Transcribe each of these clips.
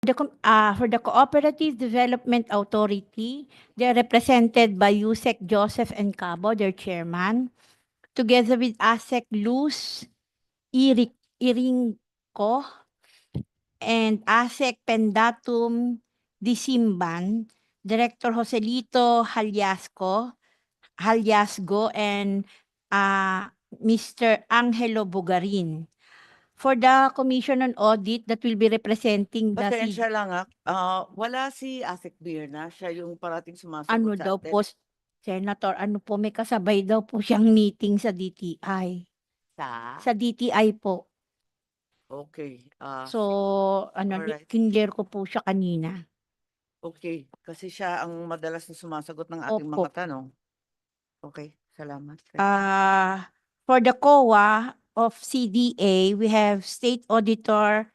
For the Cooperative Development Authority, they're represented by Yusek Joseph and Cabo, their chairman, together with ASEC Luz Iringco and ASEC Pendatum Disimban, Director Joselito Halyasgo, and Mr. Angelo Bugarin. For the Commission on Audit that will be representing the Pasensya lang wala si Asik Birna, siya yung parating ano sumasagot sa daw atin. po, Senator, ano po, may kasabay daw po siyang meeting sa DTI. Sa DTI po. Okay. So, alright. kinler ko po siya kanina. Okay, kasi siya ang madalas na sumasagot ng ating Opo. mga tanong. Okay, salamat. For the COA of CDA, we have State Auditor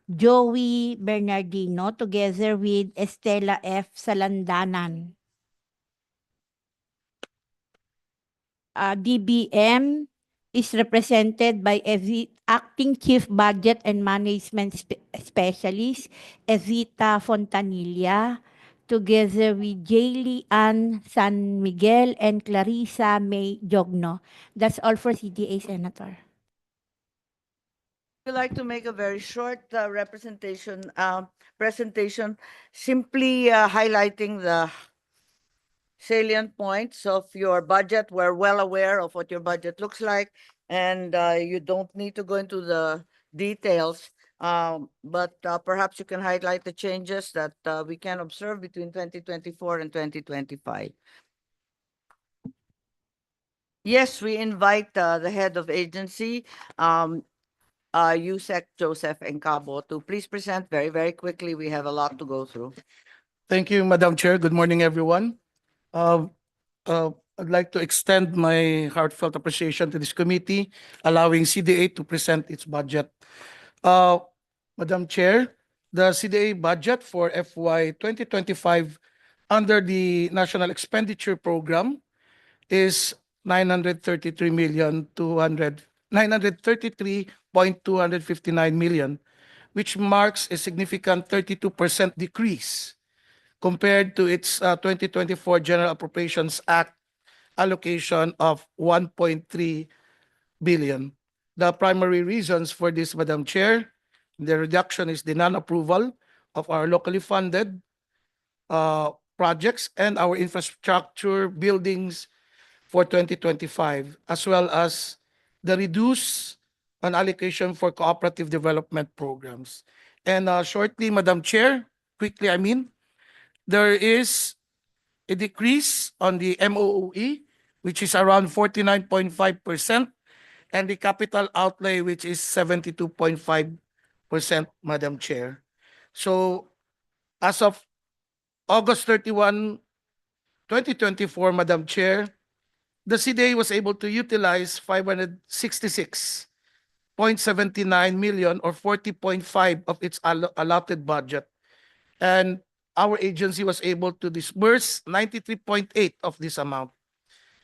Joey Bernardino together with Estela F. Salandanan. DBM is represented by Acting Chief Budget and Management Specialist Evita Fontanilla, together with Jaylee Ann San Miguel and Clarissa May Jogno. That's all for CDA, Senator. Would you like to make a very short presentation, simply highlighting the salient points of your budget? We're well aware of what your budget looks like, and you don't need to go into the details. But perhaps you can highlight the changes that we can observe between 2024 and 2025. Yes, we invite the head of agency, Yusek Joseph and Cabo, to please present very, very quickly. We have a lot to go through. Thank you, Madam Chair. Good morning, everyone. I'd like to extend my heartfelt appreciation to this committee, allowing CDA to present its budget. Madam Chair, the CDA budget for FY 2025 under the National Expenditure Program is 933.259 million, which marks a significant 32% decrease compared to its 2024 General Appropriations Act allocation of 1.3 billion. The primary reasons for this, Madam Chair, the reduction is the non-approval of our locally funded projects and our infrastructure buildings for 2025, as well as the reduced an allocation for cooperative development programs. And shortly, Madam Chair, quickly, there is a decrease on the MOOE, which is around 49.5%, and the capital outlay, which is 72.5%, Madam Chair. So, as of August 31, 2024, Madam Chair, the CDA was able to utilize 566.79 million or 40.5% of its allotted budget. And our agency was able to disburse 93.8% of this amount.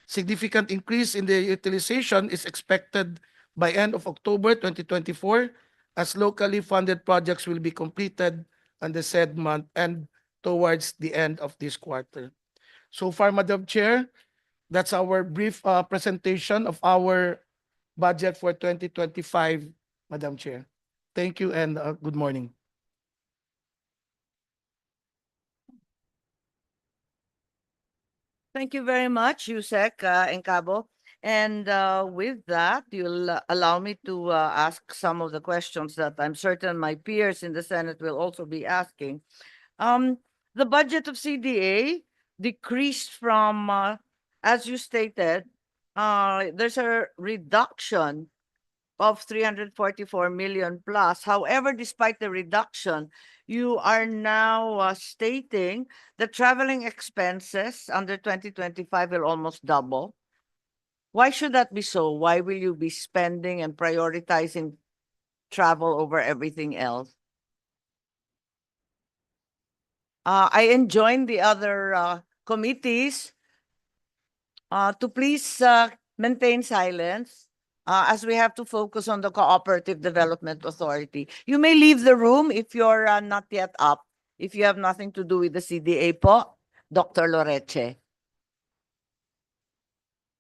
Significant increase in the utilization is expected by end of October 2024 as locally funded projects will be completed on the said month and towards the end of this quarter. So far, Madam Chair, that's our brief presentation of our budget for 2025, Madam Chair. Thank you and good morning. Thank you very much, Yusek and Cabo. And with that, you'll allow me to ask some of the questions that I'm certain my peers in the Senate will also be asking. The budget of CDA decreased from, as you stated, there's a reduction of 344 million plus. However, despite the reduction, you are now stating the traveling expenses under 2025 will almost double. Why should that be so? Why will you be spending and prioritizing travel over everything else? I enjoin the other committees to please maintain silence. as we have to focus on the Cooperative Development Authority. You may leave the room if you're not yet up. If you have nothing to do with the CDA po, Dr. Loreche.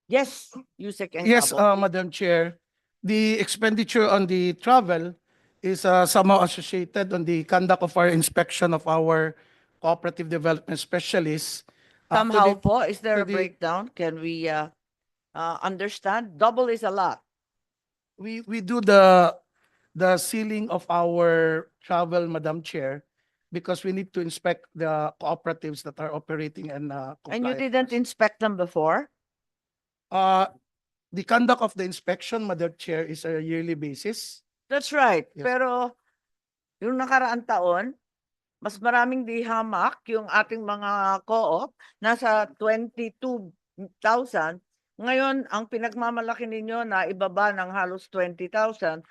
Yes, Yusek and Yes, Cabo. Madam Chair. The expenditure on the travel is somehow associated on the conduct of our inspection of our cooperative development specialists. Somehow Actually, po, is there to a the, breakdown? Can we understand? Double is a lot. we do the ceiling of our travel, Madam Chair, because we need to inspect the cooperatives that are operating and And you compliant. didn't inspect them before? Uh, the conduct of the inspection, Madam Chair, is a yearly basis. That's right. Yes. Pero yung nakaraang taon, mas maraming di hamak yung ating mga co-op, nasa 22,000. Ngayon, ang pinagmamalaki ninyo na ibaba ng halos 20,000,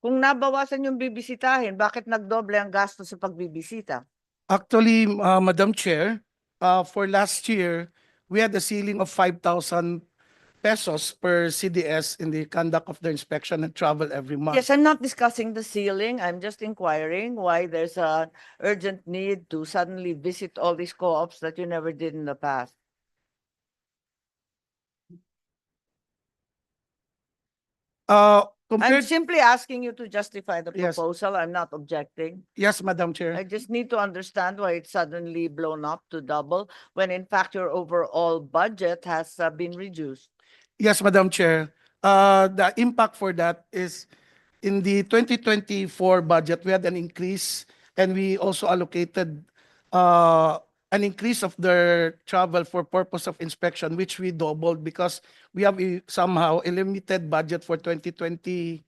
kung nabawasan yung bibisitahin, bakit nagdoble ang gasto sa pagbibisita? Actually, Madam Chair, for last year, we had a ceiling of 5,000 pesos per CDS in the conduct of the inspection and travel every month. Yes, I'm not discussing the ceiling. I'm just inquiring why there's an urgent need to suddenly visit all these co-ops that you never did in the past. I'm Compared, simply asking you to justify the Yes. proposal. I'm not objecting. yes, Madam Chair. I just need to understand why it's suddenly blown up to double when in fact your overall budget has been reduced. Yes, Madam Chair. The impact for that is in the 2024 budget, we had an increase and we also allocated an increase of their travel for purpose of inspection, which we doubled because we have somehow a limited budget for 2023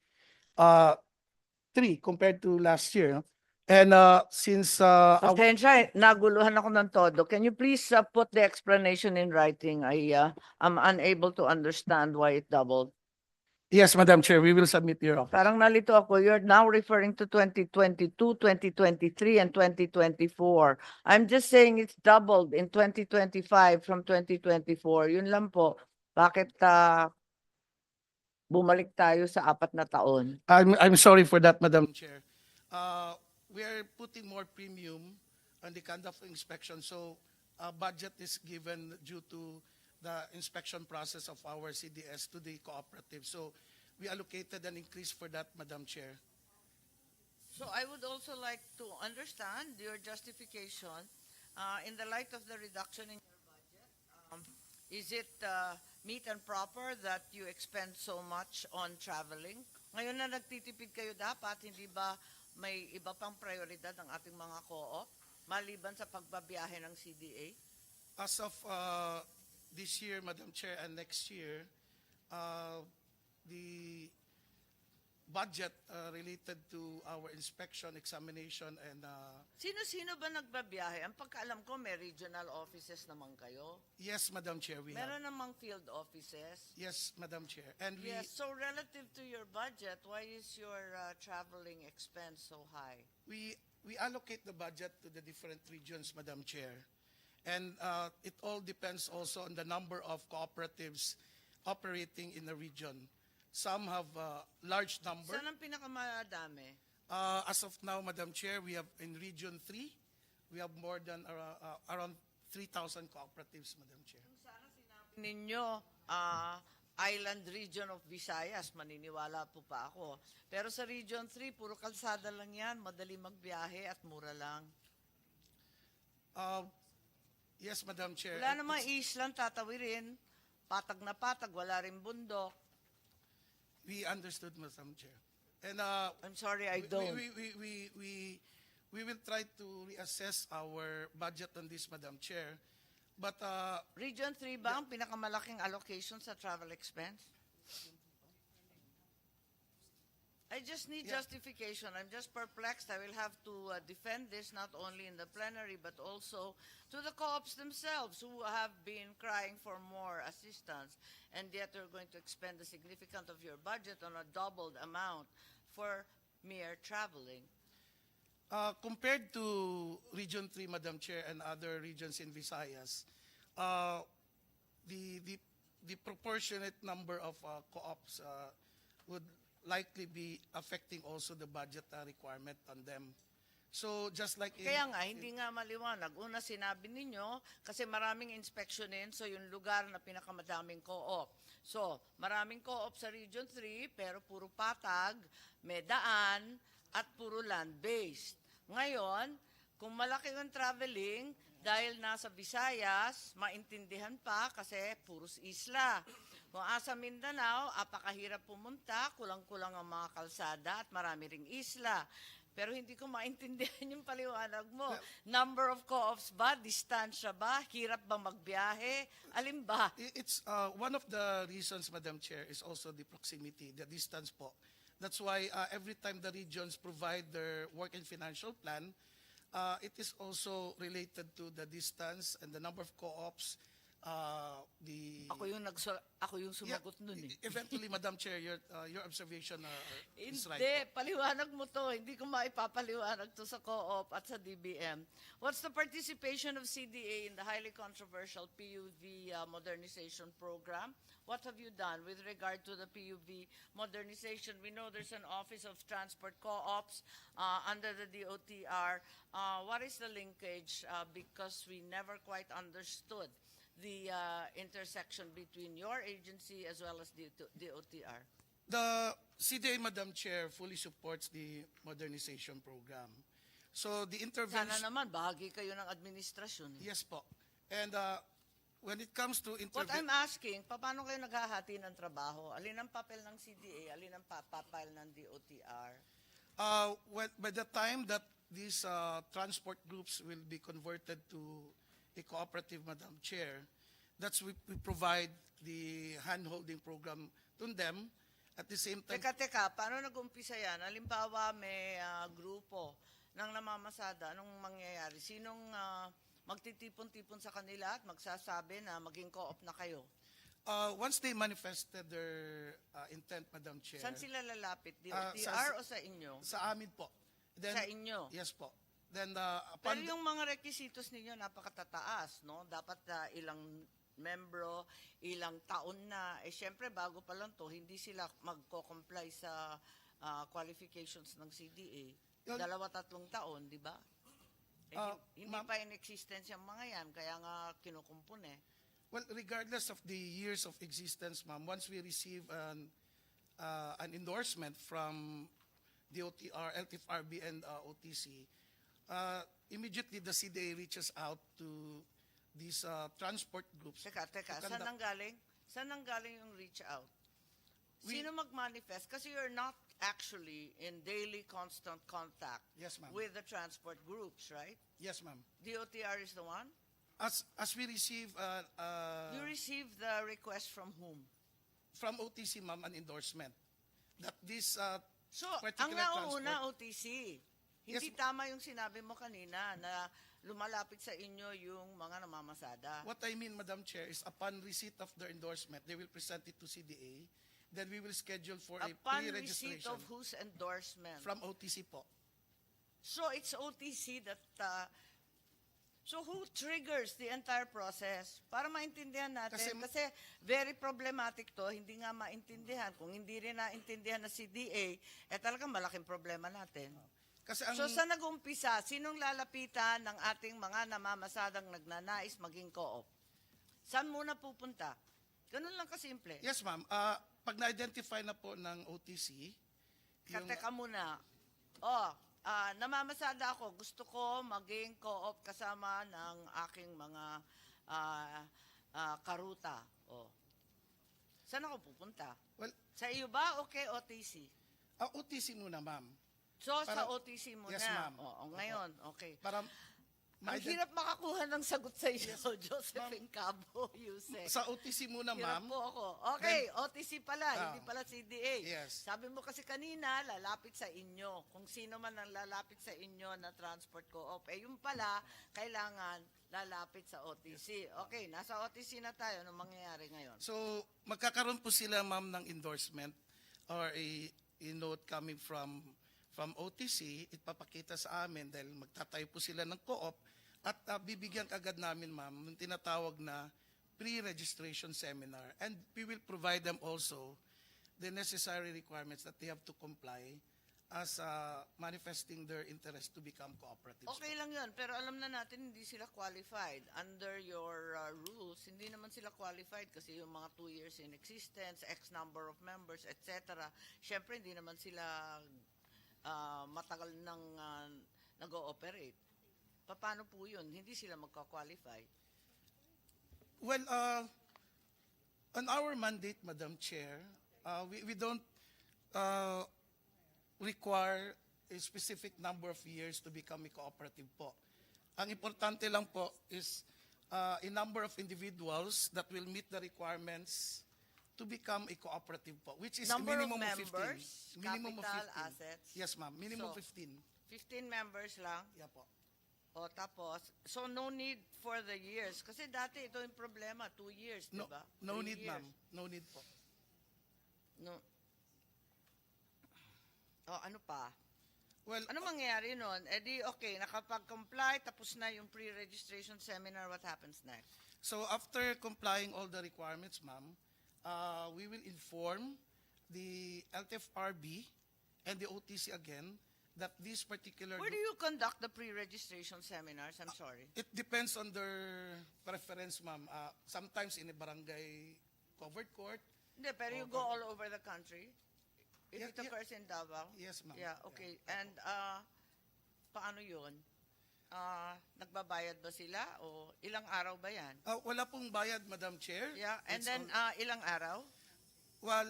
compared to last year. And since Pasensya, naguluhan ako ng todo. Can you please put the explanation in writing? I'm unable to understand why it doubled. yes, Madam Chair, we will submit your office. Parang nalito ako. You're now referring to 2022, 2023, and 2024. I'm just saying it's doubled in 2025 from 2024. Yun lang po. Bakit bumalik tayo sa 4 na taon? I'm sorry for that, Madam Chair. We are putting more premium on the conduct of inspection, so budget is given due to the inspection process of our CDS to the cooperative. So we allocated an increase for that, Madam Chair. So I would also like to understand your justification in the light of the reduction in your budget. Is it meet and proper that you expend so much on traveling? Ngayon na nagtitipid kayo, dapat hindi ba may iba pang prioridad ng ating mga co-op maliban sa pagbabiyahe ng CDA? As of this year, Madam Chair, and next year, the budget related to our inspection, examination, and Sino-sino ba nagbabiyahe? Ang pagkaalam ko, may regional offices naman kayo. yes, Madam Chair, we have. Meron namang field offices. Yes, Madam Chair, and we Yes, so relative to your budget, why is your traveling expense so high? we allocate the budget to the different regions, Madam Chair, and it all depends also on the number of cooperatives operating in the region. Some have a large number. Saan ang pinakamadami? As of now, Madam Chair, we have in Region 3, we have more than around 3,000 cooperatives, Madam Chair. Sana sinabi ninyo, island region of Visayas, maniniwala po pa ako. Pero sa Region 3, puro kalsada lang yan, madali magbiyahe at mura lang. Yes, Madam Chair. Wala namang island tatawirin, patag na patag, wala rin bundok. We understood, Madam Chair. And I'm sorry, I don't. we will try to reassess our budget on this, Madam Chair. But Region 3 ba ang pinakamalaking allocation sa travel expense? I just need justification. I'm just perplexed. I will have to defend this not only in the plenary but also to the co-ops themselves who have been crying for more assistance, and yet you're going to expend a significant of your budget on a doubled amount for mere traveling. compared to Region 3, Madam Chair, and other regions in Visayas, the the proportionate number of co-ops would likely be affecting also the budget requirement on them. So just like Kaya nga, hindi nga maliwanag. Una, sinabi ninyo, kasi maraming inspeksyonin, so yung lugar na pinakamadaming co-op. So, maraming co-op sa Region 3, pero puro patag, may daan, at puro land-based. Ngayon, kung malaki yung traveling, dahil nasa Visayas, maintindihan pa kasi puros isla. Kung asa Mindanao, apakahirap pumunta, kulang-kulang ang mga kalsada at marami ring isla. Pero hindi ko maintindihan yung paliwanag mo. Number of co-ops ba? Distansya ba? Hirap ba magbiyahe? Alin ba? It's one of the reasons, Madam Chair, is also the proximity, the distance po. That's why every time the regions provide their work and financial plan, it is also related to the distance and the number of co-ops. Ako yung sumagot nun eh. Eventually, Madam Chair, your observation is right. Hindi, paliwanag mo to. Hindi ko maipapaliwanag to sa co-op at sa DBM. What's the participation of CDA in the highly controversial PUV modernization program? What have you done with regard to the PUV modernization? We know there's an Office of Transport Co-ops under the DOTR. What is the linkage? Because we never quite understood the intersection between your agency as well as the DOTR? The CDA, Madam Chair, fully supports the modernization program. So the intervention... Sana naman, bahagi kayo ng administrasyon. Yes po. And when it comes to What I'm asking, paano kayo naghahati ng trabaho? Alin ang papel ng CDA? Alin ang papel ng DOTR? by the time that these transport groups will be converted to a cooperative, Madam Chair, that's we provide the hand-holding program to them. At the same time... Teka, paano nag-umpisa yan? Halimbawa, may grupo ng namamasada. Anong mangyayari? Sinong magtitipon-tipon sa kanila at magsasabi na maging co-op na kayo? Once they manifested their intent, Madam Chair... Saan sila lalapit? DOTR o sa inyo? Sa amin po. Then, Sa inyo? Yes po. Then, Pero yung mga requisitos ninyo napakatataas, no? Dapat ilang membro, ilang taon na. Eh, syempre, bago pa lang to, hindi sila magko-comply sa qualifications ng CDA. 2-3 taon, di ba? Hindi pa in existence yung mga yan, kaya nga kinukumpun eh. Well, regardless of the years of existence, ma'am, once we receive an endorsement from DOTR, LTFRB, and OTC, immediately the CDA reaches out to these transport groups. Teka, saan nang galing? Saan nang galing yung reach out? Sino mag-manifest? Kasi you're not actually in daily constant contact Yes, ma'am. with the transport groups, right? Yes, ma'am. DOTR is the one? As we receive You receive the request from whom? from OTC, ma'am, an endorsement that this So, ang particular nauna transport... OTC. Hindi Yes. tama yung sinabi mo kanina na lumalapit sa inyo yung mga namamasada. What I mean, Madam Chair, is upon receipt of their endorsement, they will present it to CDA. Then we will schedule for a Upon receipt pre-registration of whose endorsement? from OTC po. So, it's OTC that... so, who triggers the entire process? Para maintindihan natin. Kasi very problematic to, hindi nga maintindihan. Kung hindi rin naintindihan na CDA, talagang malaking problema natin. Kasi ang, So, saan nag-umpisa? Sinong lalapitan ng ating mga namamasadang nagnanais maging co-op? Saan muna pupunta? Ganun lang kasimple. yes, ma'am. Pag na-identify na po ng OTC, Teka muna. Namamasada ako. Gusto ko maging co-op kasama ng aking mga karuta. Saan ako pupunta? well, Sa iyo ba o kay OTC? OTC muna, ma'am. So, sa Para- OTC muna. Yes, ma'am. Ngayon, okay. Para Ang hirap makakuha ng sagot sa iyo, Josephine Cabo, Yusek. sa OTC muna, Hirap ma'am. po ako. Okay, OTC pala, hindi pala CDA. Yes. Sabi mo kasi kanina, lalapit sa inyo. Kung sino man ang lalapit sa inyo na transport co-op. Yung pala, kailangan lalapit sa OTC. Okay, nasa OTC na tayo. Anong mangyayari ngayon? So, magkakaroon po sila, ma'am, ng endorsement or a note coming from OTC, ipapakita sa amin dahil magtatayo po sila ng co-op at bibigyan agad namin, ma'am, ng tinatawag na pre-registration seminar, and we will provide them also the necessary requirements that they have to comply as manifesting their interest to become cooperatives. Okay lang yun, pero alam na natin hindi sila qualified. Under your rules, hindi naman sila qualified kasi yung mga 2 years in existence, X number of members, etc. Siyempre, hindi naman sila matagal nang nag-ooperate. Paano po yun? Hindi sila magka-qualify. Well, on our mandate, Madam Chair, we don't require a specific number of years to become a cooperative po. Ang importante lang po is a number of individuals that will meet the requirements to become a cooperative po, which is Number a minimum of of 15. members, Minimum of capital, 15. assets. Yes, ma'am. Minimum So, 15. 15 members lang. Yeah po. O tapos, so no need for the years. Kasi dati ito yung problema, 2 years, No, di ba? no 3 need, years. ma'am. No need po. No. O ano pa? Well, Ano mangyayari nun? Eh di, okay, nakapag-comply, tapos na yung pre-registration seminar, what happens next? so after complying all the requirements, ma'am, we will inform the LTFRB and the OTC again that this particular Where do you conduct the pre-registration seminars? I'm sorry. it depends on their preference, ma'am. Sometimes in a barangay covered court. Hindi, pero you go all over the country? If Yeah, it occurs in Davao? Yes, ma'am. Yeah, okay. And paano yun? Nagbabayad ba sila? O ilang araw ba yan? Wala pong bayad, Madam Chair. Yeah, and It's then ilang araw? well,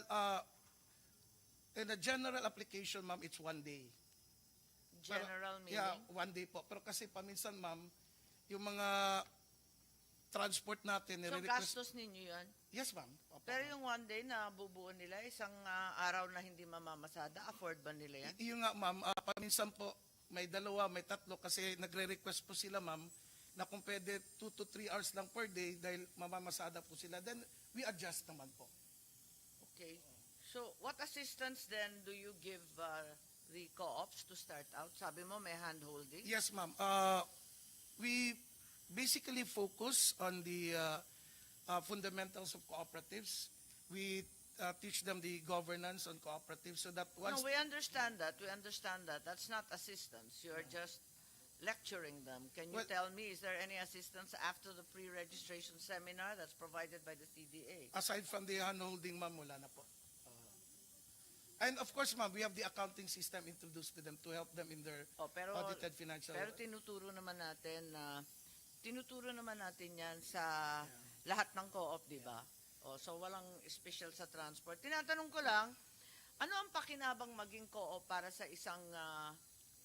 in a general application, ma'am, it's 1 day. Pero- General meaning? Yeah, 1 day po. Pero kasi paminsan, ma'am, yung mga transport natin, So nire-request. gastos ninyo yan? Yes, ma'am. Opo, Pero ma'am. yung 1 day na bubuo nila, isang araw na hindi mamamasada, afford ba nila yan? Yung nga, ma'am, paminsan po, may 2, may 3, kasi nagre-request po sila, ma'am, na kung pwede 2 to 3 hours lang per day dahil mamamasada po sila, then we adjust naman po. Okay. So what assistance then do you give the co-ops to start out? Sabi mo may hand-holding? Yes, ma'am. We basically focus on the fundamentals of cooperatives. We teach them the governance on cooperatives so that once No, we understand that. We understand that. That's not assistance. You're just lecturing them. Can you Well- tell me, is there any assistance after the pre-registration seminar that's provided by the CDA? aside from the handholding, ma'am, wala na po. And of course, ma'am, we have the accounting system introduced to them to help them in their Oh, pero audited financial. pero tinuturo naman natin yan sa lahat ng co-op, di ba? Oh, so walang special sa transport. Tinatanong ko lang, ano ang pakinabang maging co-op para sa isang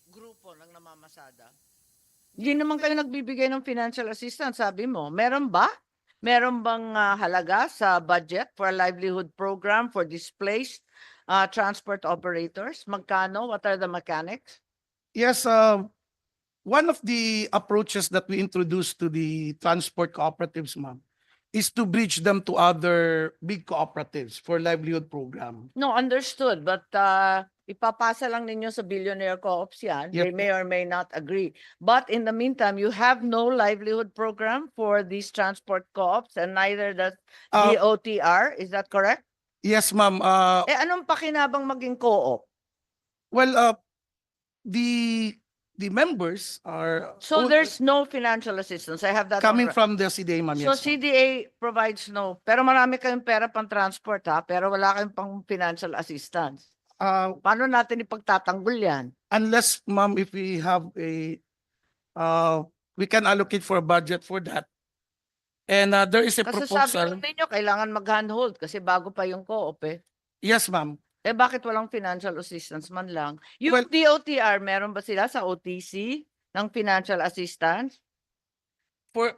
grupo ng namamasada? Hindi naman kayo nagbibigay ng financial assistance, sabi mo. Meron ba? Meron bang halaga sa budget for a livelihood program for displaced transport operators? Magkano? What are the mechanics? Yes, one of the approaches that we introduced to the transport cooperatives, ma'am, is to bridge them to other big cooperatives for livelihood program. No, understood. But ipapasa lang ninyo sa billionaire co-ops yan. Yep. They may or may not agree. But in the meantime, you have no livelihood program for these transport co-ops and neither does Uh, DOTR. Is that correct? Yes, ma'am. Eh, anong pakinabang maging co-op? Well, the members are So there's no financial assistance. I have that coming on from the CDA, ma'am. So Yes, ma'am. CDA provides no. Pero marami kayong pera pang transport ha, pero wala kayong pang financial assistance. Paano natin ipagtatanggol yan? Unless, ma'am, if we have we can allocate for a budget for that. And there is a Kasi sabi proposal. lang ninyo, kailangan mag-handhold kasi bago pa yung co-op eh. Yes, ma'am. Eh bakit walang financial assistance man lang? Yung Well- DOTR, meron ba sila sa OTC ng financial assistance? For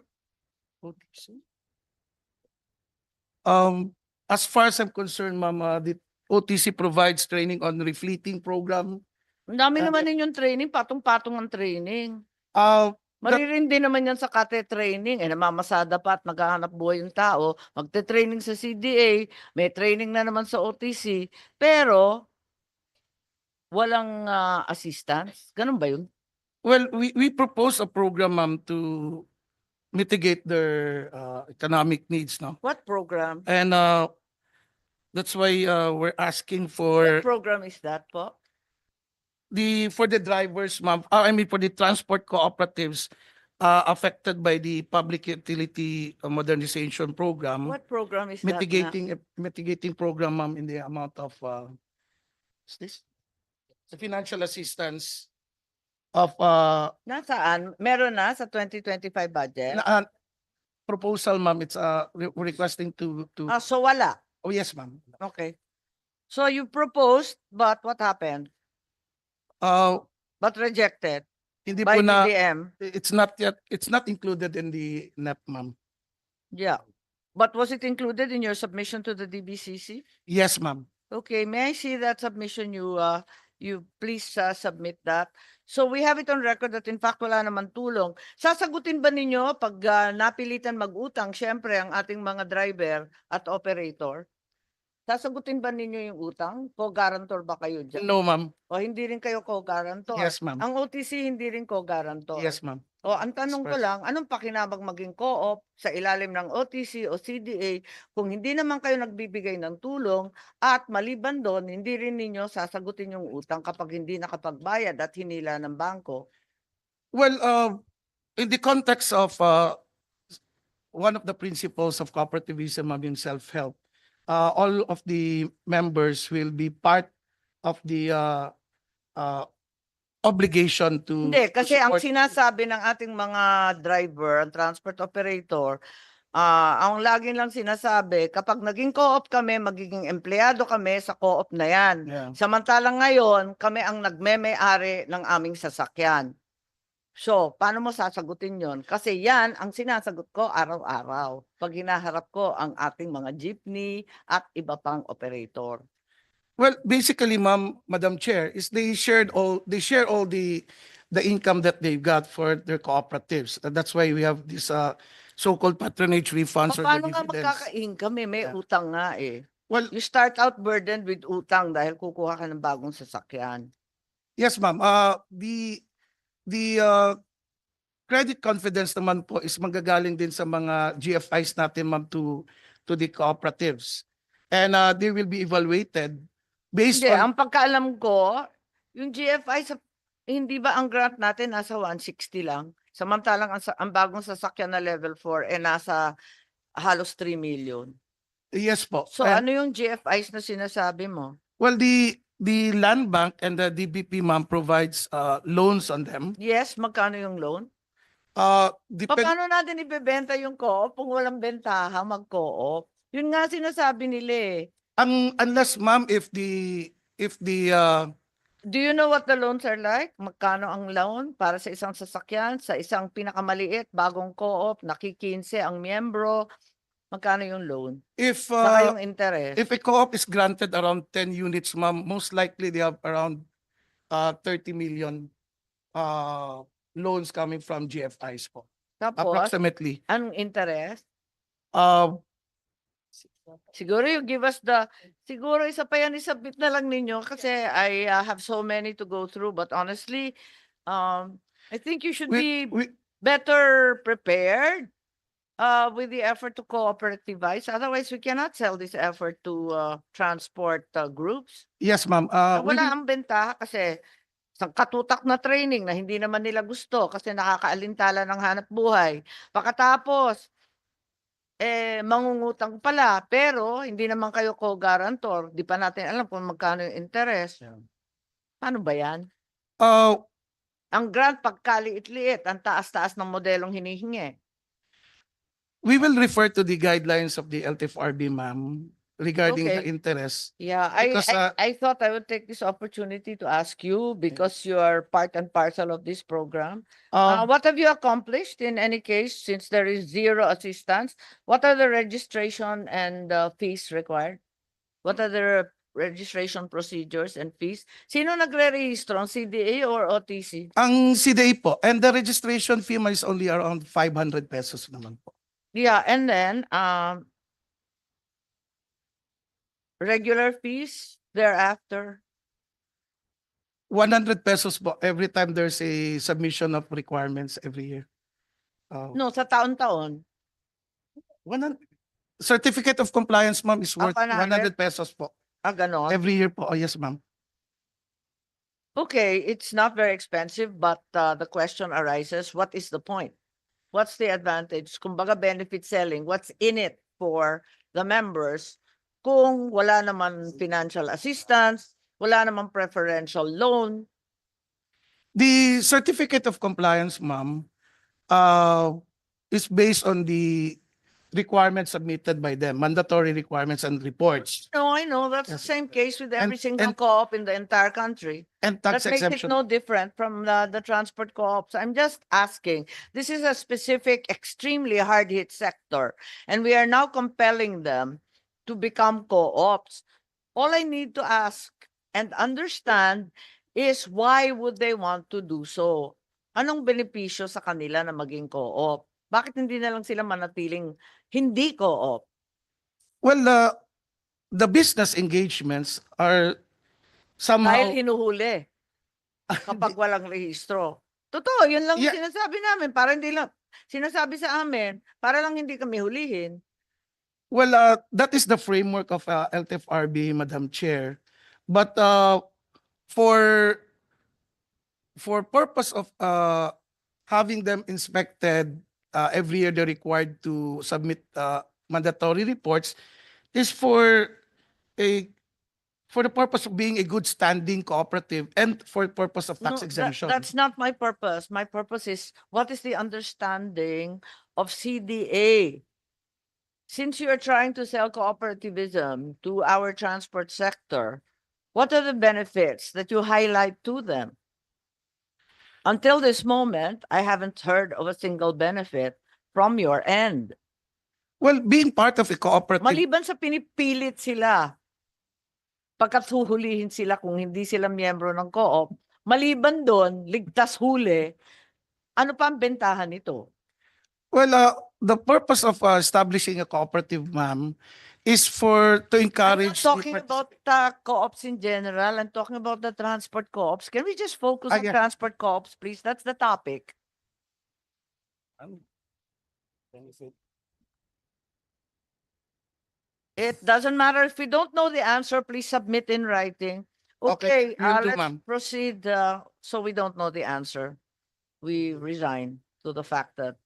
as far as I'm concerned, ma'am, the OTC provides training on refleeting program. Ang dami Ah, naman ninyong training, patong-patong ang training. Uh, Maririndi naman yan sa kate training. Eh, namamasada pa at naghahanap buhay yung tao. Magte-training sa CDA, may training na naman sa OTC. Pero, walang assistance. Ganun ba yun? well, we propose a program, ma'am, to mitigate their economic needs, no? What program? And that's why we're asking What for program is that po? for the drivers, ma'am. I mean for the transport cooperatives affected by the public utility modernization program, What program is that na? mitigating program, ma'am, in the amount of what's this? The financial assistance of Nasaan? Meron na sa 2025 budget? na, uh, proposal, ma'am. It's we're requesting to Ah, so wala. oh yes, ma'am. Okay. So you proposed, but what happened? Uh But rejected hindi by po na DDM. it's not included in the NEP, ma'am. Yeah. But was it included in your submission to the DBCC? Yes, ma'am. Okay, may I see that submission? You please submit that. So we have it on record that in fact wala naman tulong. Sasagutin ba ninyo pag napilitan mag-utang, syempre ang ating mga driver at operator? Sasagutin ba ninyo yung utang? Co-guarantor ba kayo dyan? No, ma'am. O hindi rin kayo co-guarantor? Yes, ma'am. Ang OTC hindi rin co-guarantor? Yes, ma'am. O ang tanong ko Express. lang, anong pakinabang maging co-op sa ilalim ng OTC o CDA kung hindi naman kayo nagbibigay ng tulong at maliban doon, hindi rin ninyo sasagutin yung utang kapag hindi nakapagbayad at hinila ng bangko? Well, in the context of one of the principles of cooperativism, ma'am, yung self-help, all of the members will be part of the obligation to Hindi, kasi ang support. sinasabi ng ating mga driver, ang transport operator, ang lagi lang sinasabi, kapag naging co-op kami, magiging empleyado kami sa co-op na yan. Yeah. Samantalang ngayon, kami ang nagmeme-ari ng aming sasakyan. So, paano mo sasagutin yon? Kasi yan ang sinasagot ko araw-araw. Pag hinaharap ko ang ating mga jeepney at iba pang operator. Well, basically, ma'am, Madam Chair, is they share all the income that they've got for their cooperatives. And that's why we have this so-called patronage refunds or the Paano nga dividends. magkaka-income eh? May Yeah. utang nga eh. Well, You start out burdened with utang dahil kukuha ka ng bagong sasakyan. yes, ma'am. The credit confidence naman po is manggagaling din sa mga GFIs natin, ma'am, to the cooperatives. And they will be evaluated based Hindi, on ang pagkaalam ko, yung GFI, hindi ba ang grant natin nasa 160 lang? Samantalang ang bagong sasakyan na level 4 nasa halos 3 million. yes po. So And, ano yung GFIs na sinasabi mo? well, the land bank and the DBP, ma'am, provides loans on them. Yes, magkano yung loan? Depend Paano natin ibebenta yung co-op kung walang bentaha mag-co-op? Yun nga sinasabi nila eh. unless, ma'am, if the Do you know what the loans are like? Magkano ang loan para sa isang sasakyan, sa isang pinakamaliit, bagong co-op, nakikinse ang miyembro? Magkano yung loan? Saka yung interest? if a co-op is granted around 10 units, ma'am, most likely they have around 30 million loans coming from GFIs po. Tapos, Approximately. anong interest? Uh, Siguro you give us siguro isa pa yan, isubmit na lang ninyo kasi I have so many to go through but honestly, I think you should be we, better prepared with the effort to cooperativize. Otherwise, we cannot sell this effort to transport groups. yes, ma'am. Wala ang bentaha kasi sa katutak na training na hindi naman nila gusto kasi nakakaalintala ng hanap buhay. Pagkatapos, mangungutang pala, pero hindi naman kayo co-guarantor. Di pa natin alam kung magkano yung interest. Paano ba yan? Ang grant pagkaliit-liit, ang taas-taas ng modelong hinihingi. we will refer to the guidelines of the LTFRB, ma'am, regarding the Okay. interest. Yeah, Because, I thought I would take this opportunity to ask you because you are part and parcel of this program. What have you accomplished in any case since there is zero assistance? What are the registration and fees required? What are the registration procedures and fees? Sino nagre-rehistro? Ang CDA or OTC? ang CDA po, and the registration fee is only around 500 pesos naman po. Yeah, and then regular fees thereafter. 100 pesos po every time there's a submission of requirements every year. No, sa taon-taon. 100 certificate of compliance, ma'am, is worth 100? 100 pesos po. Ganon. Every year po. Oh, yes, ma'am. Okay, it's not very expensive, but the question arises, what is the point? What's the advantage? Kumbaga benefit selling, what's in it for the members kung wala naman financial assistance, wala naman preferential loan? The certificate of compliance, ma'am, is based on the requirements submitted by them, mandatory requirements and reports, No, I know, that's the Yes. same case with every And- single and- co-op in the entire country. and That tax makes it exemption. no different from the transport co-ops. I'm just asking, this is a specific, extremely hard-hit sector, and we are now compelling them to become co-ops. All I need to ask and understand is why would they want to do so? Anong benepisyo sa kanila na maging co-op? Bakit hindi na lang sila manatiling hindi co-op? Well, the business engagements are Dahil somehow hinuhuli kapag walang rehistro. Totoo, yun lang yung Yeah. sinasabi namin. Para hindi lang, sinasabi sa amin, para lang hindi kami hulihin. well, that is the framework of LTFRB, Madam Chair. But for purpose of having them inspected every year, they're required to submit mandatory reports is a for the purpose of being a good standing cooperative and for purpose of tax No, exemption. that's not my purpose. My purpose is, what is the understanding of CDA? Since you are trying to sell cooperativism to our transport sector, what are the benefits that you highlight to them? Until this moment, I haven't heard of a single benefit from your end. Well, being part of a cooperative, Maliban sa pinipilit sila, pagkat huhulihin sila kung hindi sila miyembro ng co-op, maliban doon, ligtas huli, ano pa ang bentahan nito? well, the purpose of establishing a cooperative, ma'am, is to I'm not encourage the talking about co-ops in general. I'm talking about the transport co-ops. Can we just focus on yeah. transport co-ops, please? That's the topic. It doesn't matter if we don't know the answer, please submit in writing. Okay, Okay, will do, let's ma'am. proceed. So we don't know the answer. We resign to the fact that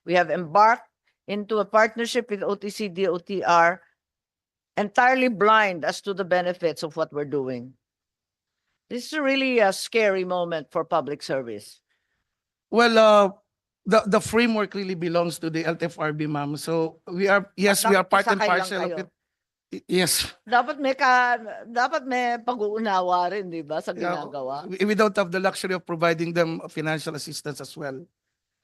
we have embarked into a partnership with OTC DOTR entirely blind as to the benefits of what we're doing. This is really a scary moment for public service. Well, the framework really belongs to the LTFRB, ma'am. So we are, yes, we are part and nakikisakay lang parcel of kayo. it. Yes. Dapat may pag-uunawa rin, di ba, sa ginagawa? We don't have the luxury of providing them financial assistance as well.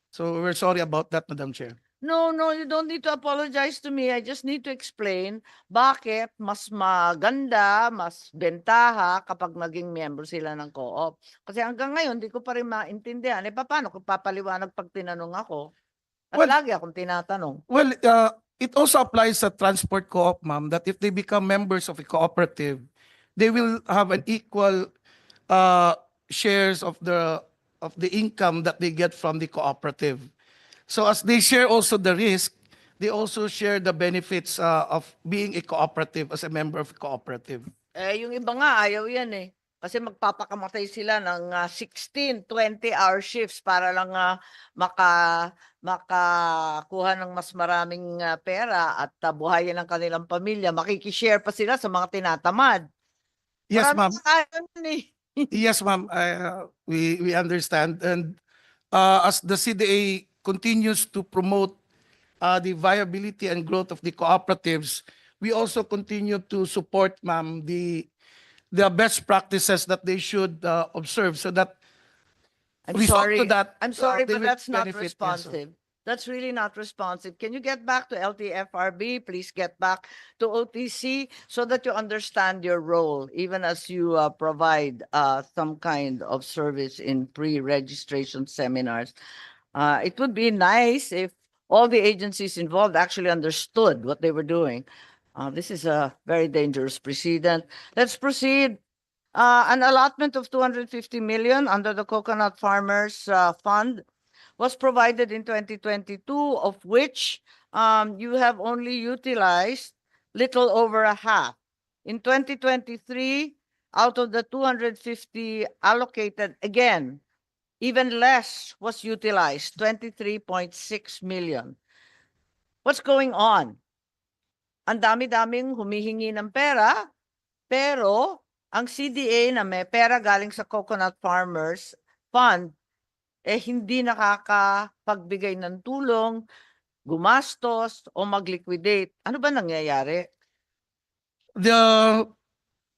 So we're sorry about that, Madam Chair. No, you don't need to apologize to me. I just need to explain bakit mas maganda, mas bentaha kapag naging member sila ng co-op. Kasi hanggang ngayon, di ko pa rin maintindihan. Paano kung papaliwanag pag tinanong ako? At Well- lagi akong tinatanong. Well, it also applies sa transport co-op, ma'am, that if they become members of a cooperative, they will have an equal shares of the income that they get from the cooperative. So as they share also the risk, they also share the benefits of being a cooperative as a member of a cooperative. Yung iba nga, ayaw yan eh. Kasi magpapakamatay sila ng 16, 20-hour shifts para lang makakuha ng mas maraming pera at buhayin ang kanilang pamilya. Makikishare pa sila sa mga tinatamad. Yes, Maraming ma'am. kakain eh. Yes, ma'am. We understand. And as the CDA continues to promote the viability and growth of the cooperatives, we also continue to support, ma'am, the best practices that they should observe so that I'm result sorry. to that, I'm sorry, they but will that's not benefit. Yes, responsive. That's really not responsive. Can you get back to LTFRB? Please get back to OTC so that you understand your role, even as you provide some kind of service in pre-registration seminars. It would be nice if all the agencies involved actually understood what they were doing. This is a very dangerous precedent. Let's proceed. An allotment of 250 million under the Coconut Farmers Fund was provided in 2022, of which you have only utilized little over a half. In 2023, out of the 250 allocated, again, even less was utilized, 23.6 million. What's going on? Ang dami-daming humihingi ng pera, pero ang CDA na may pera galing sa Coconut Farmers Fund, hindi nakakapagbigay ng tulong, gumastos, o mag-liquidate. Ano ba nangyayari? The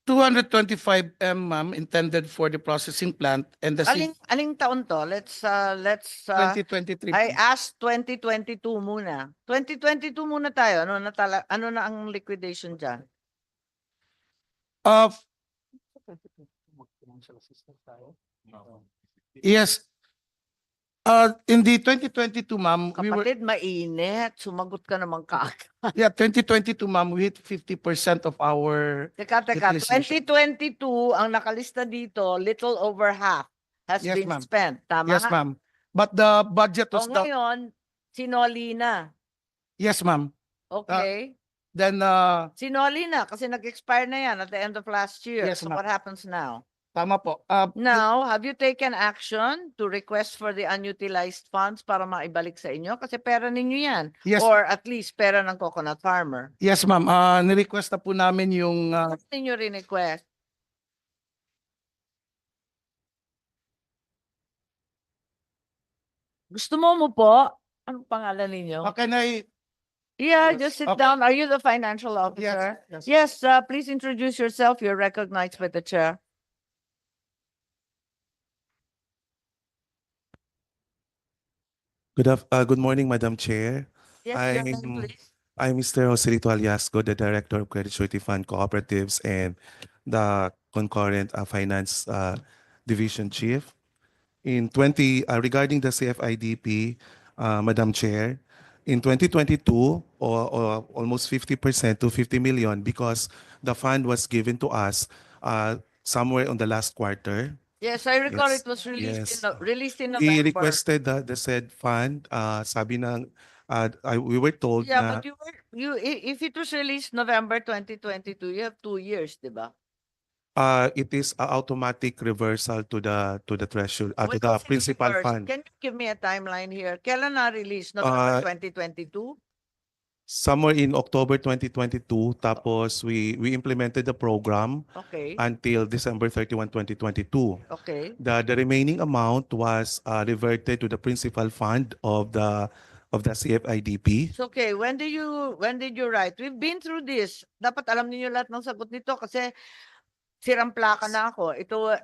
225 ma'am, intended for the processing plant and the Aling taon to? Let's 2023. I asked 2022 muna. 2022 muna tayo. Ano na ang liquidation diyan? Uh, yes. In the 2022, ma'am, we were, Kapatid, mainit. Sumagot ka naman kaagad. yeah, 2022, ma'am, we hit 50% of our Teka. utilization. 2022, ang nakalista dito, little over half has Yes, been ma'am. spent. Tama? Yes, ma'am. But the budget O was the, ngayon, sinoli na. yes, ma'am. Okay? Then, Sinoli na kasi nag-expire na yan at the end of last year. Yes, So ma'am. what happens now? tama po. Now, have you taken action to request for the unutilized funds para maibalik sa inyo? Kasi pera ninyo yan. Yes. Or at least pera ng coconut farmer. Yes, ma'am. Ni-request na po namin yung, Ano ninyo rin-request? Gusto mo po? Anong pangalan ninyo? can I, Yeah, Yes. just sit Okay. down. Are you the financial officer? yes. Yes, please introduce yourself. You're recognized by the chair. Good morning, Madam Chair. Yes, your name, please. I'm Mr. Joselito Aliasco, the Director of Credit Surety Fund Cooperatives and the concurrent Finance Division Chief. Regarding the CFIDP, Madam Chair, in 2022, or almost 50% to 50 million, because the fund was given to us somewhere on the last quarter. Yes, I recall Yes, it was released yes. released in We November. requested the said fund. Sabi ng, we were told Yeah, na but if it was released November 2022, you have 2 years, di ba? it is a automatic reversal to the treasury, to When the was it principal reversed? fund. Can you give me a timeline here? Kailan na-release? November Uh, 2022? Somewhere in October 2022, tapos we implemented the program Okay, until December 31, 2022. okay. The remaining amount was reverted to the principal fund of the CFIDP. So, okay, when did you write? We've been through this. Dapat alam niyo lahat ng sagot nito kasi sirang plaka na ako. Ito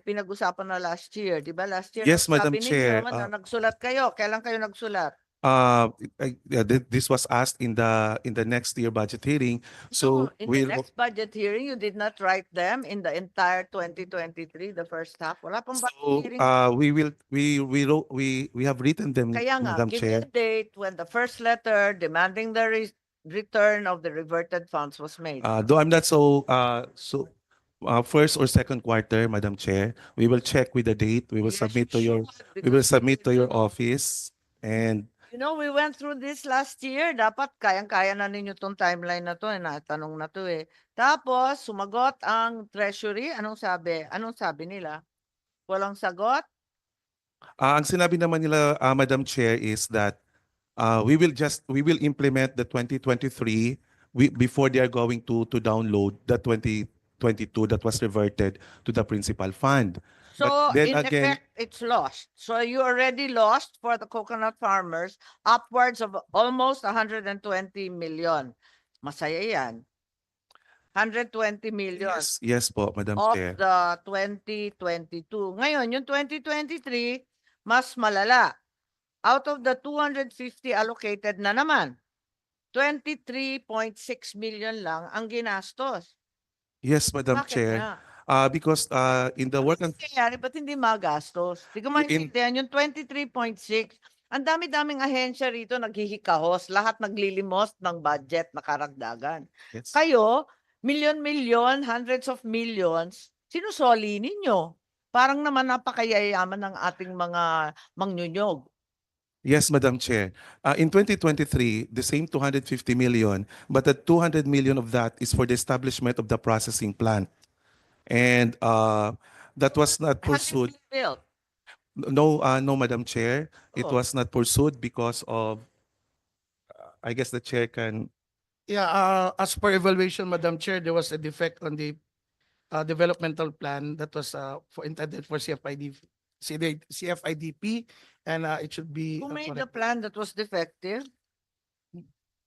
pinag-usapan na last year, 'di ba? Last year Yes, Madam sabi Chair. ninyo na nagsulat kayo. Kailan kayo nagsulat? This was asked in the next year budget hearing. So No, in we'll the next budget hearing, you did not write them in the entire 2023, the first half. Wala pang budget so hearing. we have written them, Kaya nga, Madam give me Chair. a date when the first letter demanding the return of the reverted funds was made. Though I'm not first or second quarter, Madam Chair, we will check with the date. We will Yes, submit to you your should, we will because submit to your office, and you know, we went through this last year. Dapat kayang-kaya na ninyo tong timeline na to, natanong na to eh. Tapos, sumagot ang treasury. Anong sabi? Anong sabi nila? Walang sagot? ang sinabi naman nila, Madam Chair, is that we will implement the 2023 before they are going to download the 2022 that was reverted to the principal fund. So, But then in again, effect, it's lost. So, you already lost for the coconut farmers upwards of almost 120 million. Masaya yan. 120 million yes po, Madam of Chair. the 2022. Ngayon, yung 2023, mas malala. Out of the 250 allocated na naman, 23.6 million lang ang ginastos. Yes, Madam Bakit Chair. nga? Because in the work Ano nangyayari? Ba't hindi magastos? Di ko maintindihan yung 23.6. Ang dami-daming ahensya rito naghihikahos. Lahat naglilimos ng budget na karagdagan. yes. Kayo, milyon-milyon, hundreds of millions, sinusoli ninyo. Parang naman napakayayaman ng ating mga mangnyunyog. Yes, Madam Chair. In 2023, the same 250 million, but the 200 million of that is for the establishment of the processing plant. And that was not Has it pursued. been built? No, no, Madam Chair. It Oh. was not pursued because of, I guess the chair can. Yeah, as per evaluation, Madam Chair, there was a defect on the developmental plan that was intended for CFIDP, and it should be Who made the corrected. plan that was defective?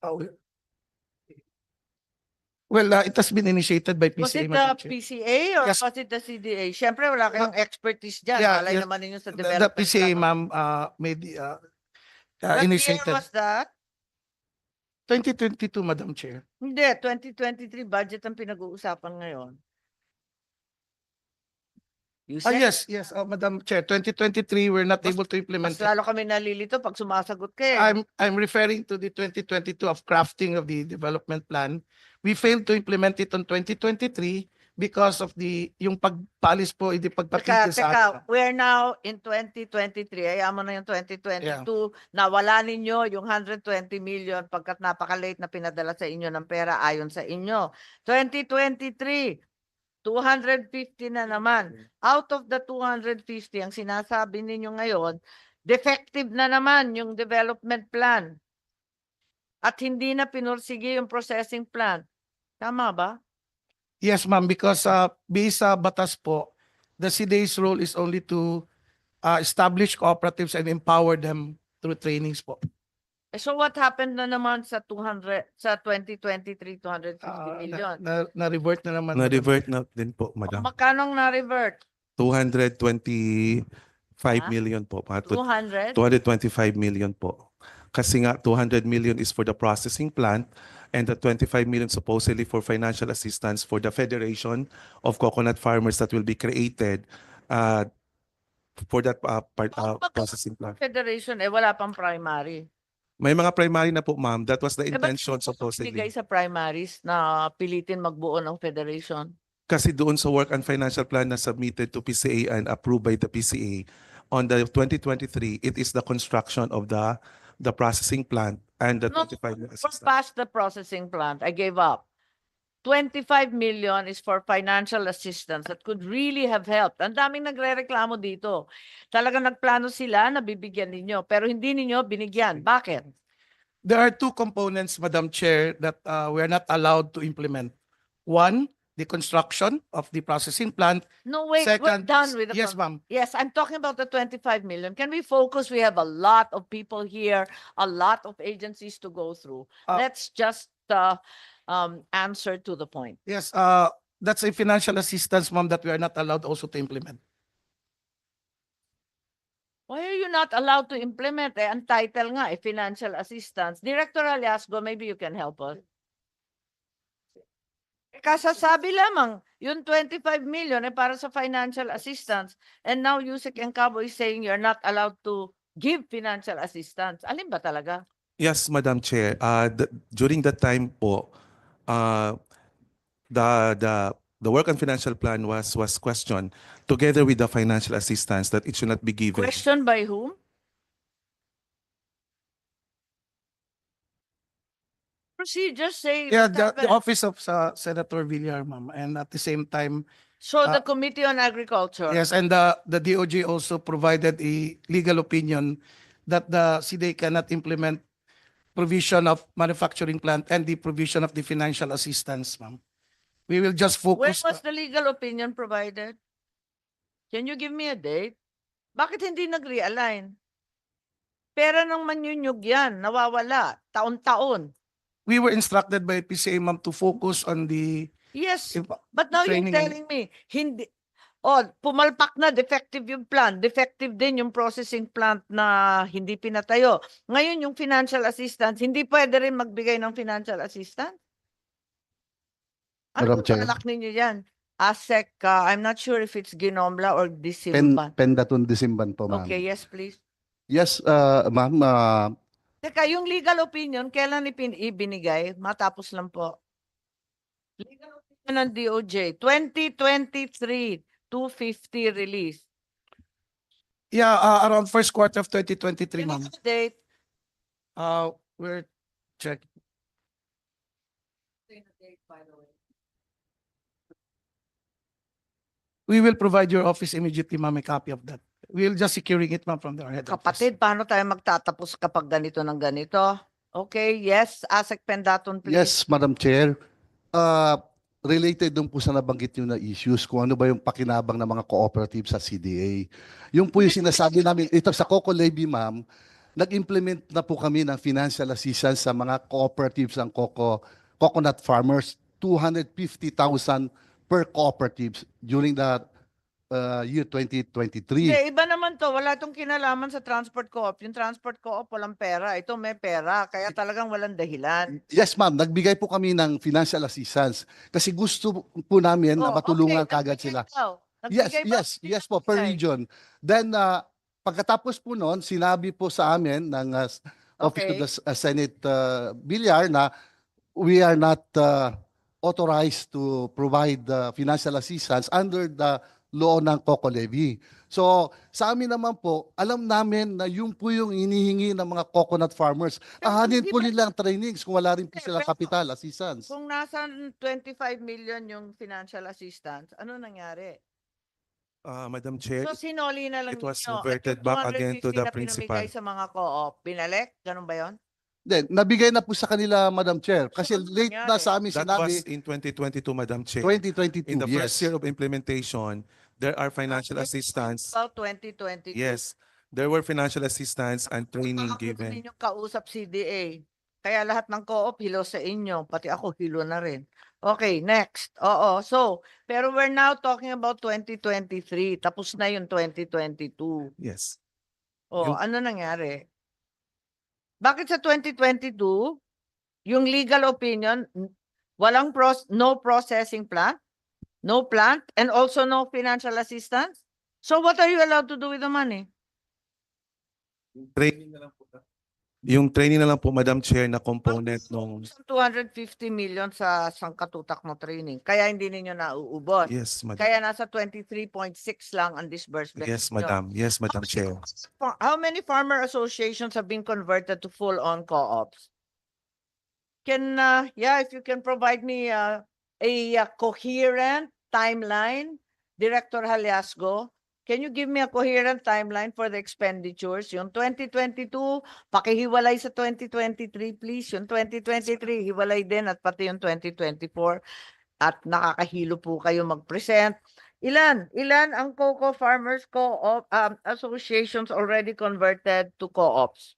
Oh, well, it has been initiated by Was PCA, it the Madam Chair. PCA or Yes. was it the CDA? Siyempre, wala kayong expertise dyan. Yeah, Malay yes. naman ninyo sa The development PCA, plan. ma'am, made What year initiated was that? 2022, Madam Chair. Hindi, 2023 budget ang pinag-uusapan ngayon. You said, Yes, Madam Chair, 2023, we're not Mas- able to implement mas it. lalo kami nalilito pag sumasagot ka eh. I'm referring to the 2022 of crafting of the development plan. We failed to implement it on 2023 because of yung pagpalis po, hindi pagpatigil sa atin. We're now in 2023. Ayaw mo na yung 2022. Nawala ninyo yung 120 million pagkat napaka-late na pinadala sa inyo ng pera ayon sa inyo. 2023, 250 na naman. Out of the 250, ang sinasabi ninyo ngayon, defective na naman yung development plan. At hindi na pinursige yung processing plan. Tama ba? Yes, ma'am, because based sa batas po, the CDA's role is only to establish cooperatives and empower them through trainings po. So what happened na naman sa 2023, 250 million? Na-revert na naman. Na-revert na din po, Madam. Magkano na-revert? 225 Ah? million po. 200? 225 million po. Kasi nga 200 million is for the processing plant and the 25 million supposedly for financial assistance for the Federation of Coconut Farmers that will be created for that processing plant. Federation, wala pang primary. May mga primary na po, ma'am. That was the Ba't intention bigay supposedly. sa primaries na pilitin magbuo ng federation? Kasi doon sa work and financial plan na submitted to PCA and approved by the PCA, on the 2023, it is the construction of the processing plant and the No, 25 million We're assistance. past the processing plant. I gave up. 25 million is for financial assistance that could really have helped. Ang daming nagrereklamo dito. Talagang nagplano sila na bibigyan ninyo, pero hindi ninyo binigyan. Bakit? There are two components, Madam Chair, that we are not allowed to implement. One, the construction of the processing plant. No, wait, we're Second, done with the yes, ma'am. Yes, I'm talking about the 25 million. Can we focus? We have a lot of people here, a lot of agencies to go through. Let's just answer to the point. Yes, that's a financial assistance, ma'am, that we are not allowed also to implement. Why are you not allowed to implement? Ang title nga, financial assistance. Director Aliasgo, maybe you can help us. Kasasabi lamang, yung 25 million para sa financial assistance. And now Yusek Encabo is saying you're not allowed to give financial assistance. Alin ba talaga? Yes, Madam Chair. During that time po, the work and financial plan was questioned together with the financial assistance that it should not be given. Question by whom? Procedures say. Yeah, what the happened. office of Senator Villar, ma'am, and at the same time, So the Committee on Agriculture. yes, and the DOJ also provided a legal opinion that the CDA cannot implement provision of manufacturing plant and the provision of the financial assistance, ma'am. We will just When focus. was the legal opinion provided? Can you give me a date? Bakit hindi nag-realign? Pera ng manyunyug yan, nawawala, taon-taon. We were instructed by PCA, ma'am, to focus on the Yes, If- but now you're training and- telling me, hindi, pumalpak na, defective yung plan, defective din yung processing plant na hindi pinatayo. Ngayon yung financial assistance, hindi pwede rin magbigay ng financial assistance? Ano Madam Chair. balak ninyo yan? ASEC, I'm not sure if it's Ginomla or Disimban. Pendatun Disimban po, ma'am. Okay, yes please. Yes, ma'am. Teka, yung legal opinion, kailan ibinigay? Matapos lang po. Legal opinion ng DOJ, 2023, 250 release. Yeah, around first quarter of 2023, Can I ma'am. have a date? We're check. We will provide your office immediately, ma'am, a copy of that. We'll just securing it, ma'am, from the head office. Kapatid, paano tayo magtatapos kapag ganito ng ganito? Okay, yes, ASEC Pendaton, please. Yes, Madam Chair. Uh, Related dun po sa nabanggit nyo na issues, kung ano ba yung pakinabang ng mga cooperatives sa CDA. Yung po yung sinasabi namin, ito sa Coco Levy, ma'am, nag-implement na po kami ng financial assistance sa mga cooperatives ng coconut farmers, 250,000 per cooperatives during the year 2023. Hindi, iba naman to. Wala itong kinalaman sa transport co-op. Yung transport co-op walang pera. Ito may pera. Kaya talagang walang dahilan. Yes, ma'am. Nagbigay po kami ng financial assistance kasi gusto po namin na Oh, matulungan okay, kagad nagbigay sila. daw. Yes, Nagbigay ba? yes po, per region. Then, pagkatapos po noon, sinabi po sa amin ng Office of Okay. the Senate Villar na we are not authorized to provide financial assistance under the law ng Coco Levy. So, sa amin naman po, alam namin na yun po yung inihingi ng mga coconut farmers. Pero Ahanin hindi po ba- nilang trainings kung wala rin po Hindi, silang pero- capital assistance. Kung nasa 25 million yung financial assistance, ano nangyari? Madam Chair, So, sinoli na lang it was ninyo. At reverted yung back again to 250 the na pinamigay principal. sa mga co-op, binalik? Ganun ba yun? Then, nabigay na po sa kanila, Madam Chair. Kasi So, ano late na nangyari? sa amin That sinabi, was in 2022, Madam Chair. 2022, In the first yes. year of implementation, there are financial Let's talk assistance. About 2022. Yes, there were financial assistance and training Ako din given. ninyong kausap CDA. Kaya lahat ng co-op hilo sa inyo. Pati ako hilo na rin. Okay, next. Oo. So, pero we're now talking about 2023. Tapos na yung 2022. Yes. Oh, Yung- ano nangyari? Bakit sa 2022, yung legal opinion, walang no processing plant, no plant, and also no financial assistance? So what are you allowed to do with the money? Training na lang po. Yung training na lang po, Madam Chair, na component nung, 250 million sa sangkatutak mo training. Kaya hindi ninyo nauubos. yes, Madam. Kaya nasa 23.6 lang ang disbursement. Yes, ninyo. Madam. Yes, Madam Chair. How many farmer associations have been converted to full-on co-ops? If you can provide me a coherent timeline, Director Haliasgo, can you give me a coherent timeline for the expenditures? Yung 2022, pakihiwalay sa 2023, please. Yung 2023, hiwalay din at pati yung 2024. At nakakahilo po kayo mag-present. Ilan ang Cocoa Farmers Co-op associations already converted to co-ops?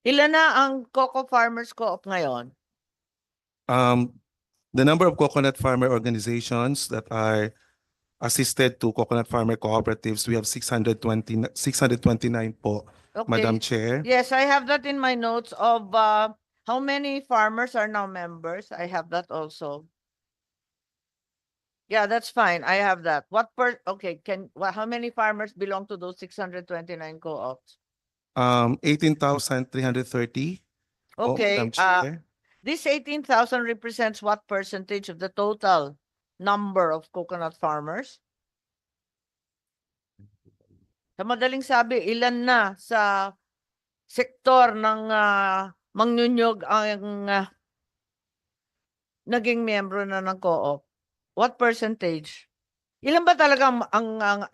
Ilan na ang Cocoa Farmers Co-op ngayon? The number of coconut farmer organizations that are assisted to coconut farmer cooperatives, we have 629 po, Okay. Madam Chair. Yes, I have that in my notes of how many farmers are now members. I have that also. Yeah, that's fine. I have that. Okay, how many farmers belong to those 629 co-ops? 18,330. Okay, Madam Chair. this 18,000 represents what percentage of the total number of coconut farmers? Sa madaling sabi, ilan na sa sektor ng mangnyunyog ang naging miyembro na ng co-op? What percentage? Ilan ba talaga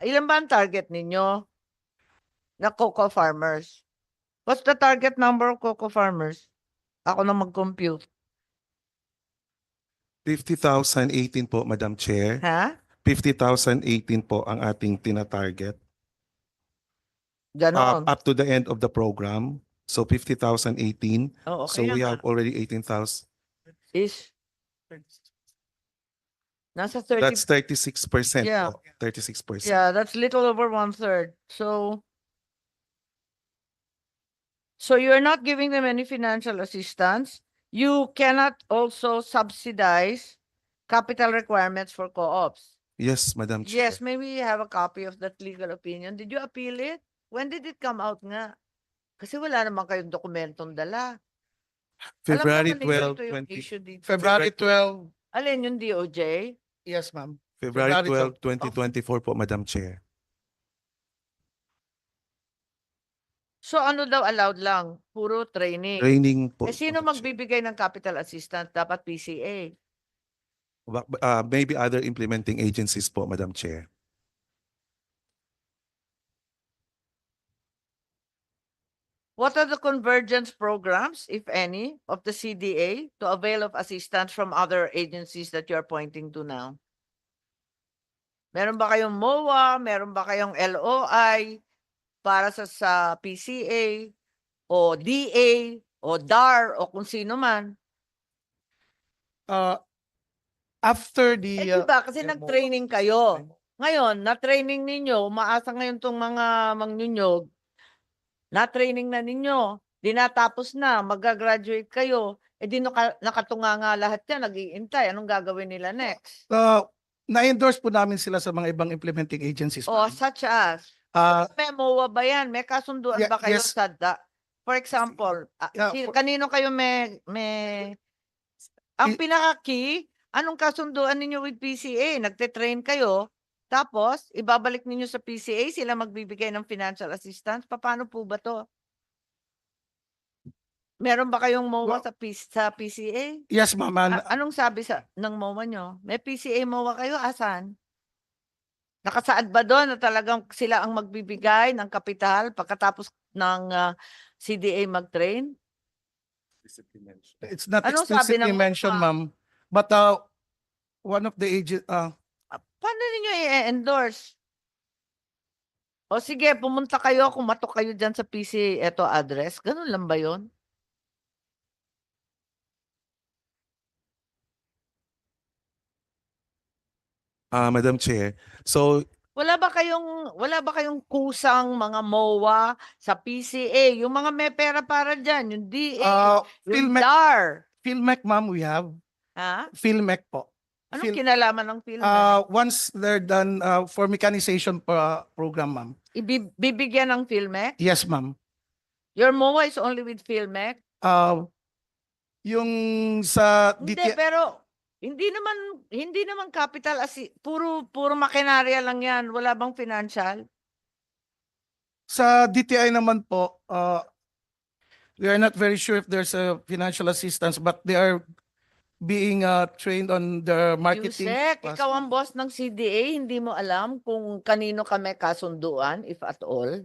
ilan ba ang target ninyo na cocoa farmers? What's the target number of cocoa farmers? Ako na mag-compute. 50,018 po, Madam Chair. Ha? 50,018 po ang ating tina-target. Ganon. Up to the end of the program. So 50,018. Oo, So kaya we nga. have already 18,000. Is nasa 30. That's 36% Yeah. po. 36%. Yeah, that's little over 1/3. So you're not giving them any financial assistance. You cannot also subsidize capital requirements for co-ops. Yes, Madam Chair. Yes, maybe you have a copy of that legal opinion. Did you appeal it? When did it come out nga? Kasi wala naman kayong dokumentong dala. February Alam naman ninyo 12, ito yung 20 issue dito. February 12, Alin yung DOJ? yes, ma'am. February February 12, 2024 po, Madam Chair. So ano daw allowed lang? Puro training. Training po. Eh sino Madam Chair. magbibigay ng capital assistance? Dapat PCA. Maybe other implementing agencies po, Madam Chair. What are the convergence programs, if any, of the CDA to avail of assistance from other agencies that you're pointing to now? Meron ba kayong MOA? Meron ba kayong LOI para sa PCA o DA o DAR o kung sino man? Uh, after Eh, the diba? Kasi nag-training kayo. Ngayon, na-training ninyo, umaasa ngayon tong mga mangnyunyog, na-training na ninyo, dinatapos na, mag-graduate kayo, eh di nakatunganga lahat yan, nag-iintay. Anong gagawin nila next? na-endorse po namin sila sa mga ibang implementing agencies. O, ma'am. such as, Uh, may MOA ba yan? May kasunduan ba kayo yes. sa for example, kanino kayo ang pinaka-key, anong kasunduan ninyo with PCA? Nagte-train kayo, tapos ibabalik ninyo sa PCA, sila magbibigay ng financial assistance. Paano po ba to? Meron ba kayong MOA Well, sa PCA? Yes, ma'am. Anong sabi ng MOA nyo? May PCA MOA kayo? Asan? Nakasaad ba doon na talagang sila ang magbibigay ng kapital pagkatapos ng CDA mag-train? It's not Anong sabi explicitly ng mentioned, MOA? ma'am. But one of the agent, Paano ninyo i-endorse? O sige, pumunta kayo, kumatok kayo dyan sa PCA, eto address. Ganun lang ba yun? Madam Chair, so Wala ba kayong kusang mga MOA sa PCA? Yung mga may pera para dyan, yung DA, yung PhilMec, DAR. PhilMec, ma'am, we have. Ha? PhilMec po. Anong kinalaman ng PhilMec? Once they're done for mechanization program, ma'am. Bibigyan ng PhilMec? Yes, ma'am. Your MOA is only with PhilMec? Yung sa Hindi, DTI, pero hindi naman capital puro makinarya lang yan. Wala bang financial? sa DTI naman po, we are not very sure if there's a financial assistance, but they are being trained on the marketing. Yusek, ikaw ang boss ng CDA, hindi mo alam kung kanino kami kasunduan, if at all?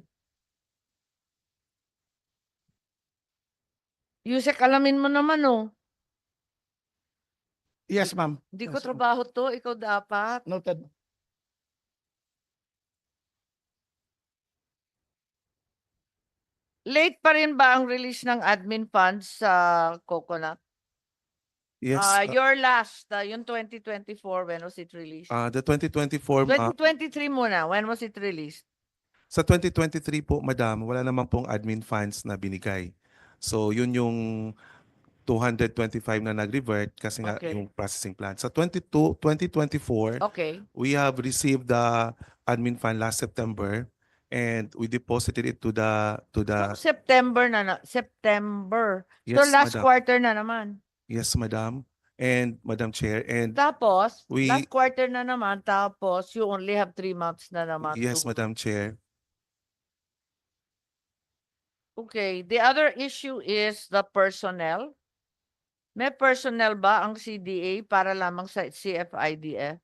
Yusek, alamin mo naman, oh. Yes, ma'am. Hindi ko Yes, ma'am. trabaho to, ikaw dapat. Noted. Late pa rin ba ang release ng admin funds sa Coconut? yes, Your last, yung 2024, when was it released? the 2024, 2023 muna, when was it released? sa 2023 po, Madam, wala naman pong admin funds na binigay. So yun yung 225 na nag-revert kasi nga Okay. yung processing plant. Sa 2024, Okay. we have received the admin fund last September and we deposited it to the So, September. So, Yes, last Madam. quarter na naman. Yes, Madam. And Madam Chair, and Tapos, We- last quarter na naman, tapos you only have 3 months na naman. yes, to- Madam Chair. Okay, the other issue is the personnel. May personnel ba ang CDA para lamang sa CFIDF?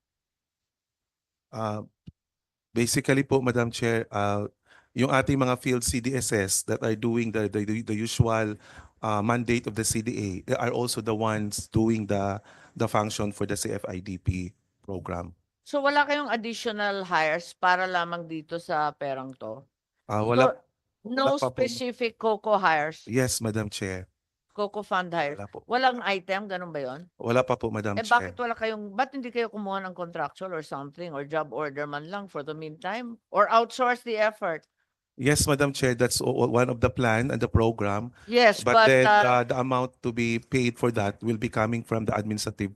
Basically po, Madam Chair, yung ating mga field CDSS that are doing the usual mandate of the CDA, they are also the ones doing the function for the CFIDP program. So, wala kayong additional hires para lamang dito sa perang to? Wala, So, no wala pa po. specific COCO hires, Yes, Madam Chair. COCO fund hires. Wala po. Walang item, ganun ba yon? Wala pa po, Madam Bakit Chair. ba't hindi kayo kumuha ng contractual or something or job order man lang for the meantime? Or outsource the effort? Yes, Madam Chair, that's one of the plan and the program. Yes, But but then the amount to be paid for that will be coming from the administrative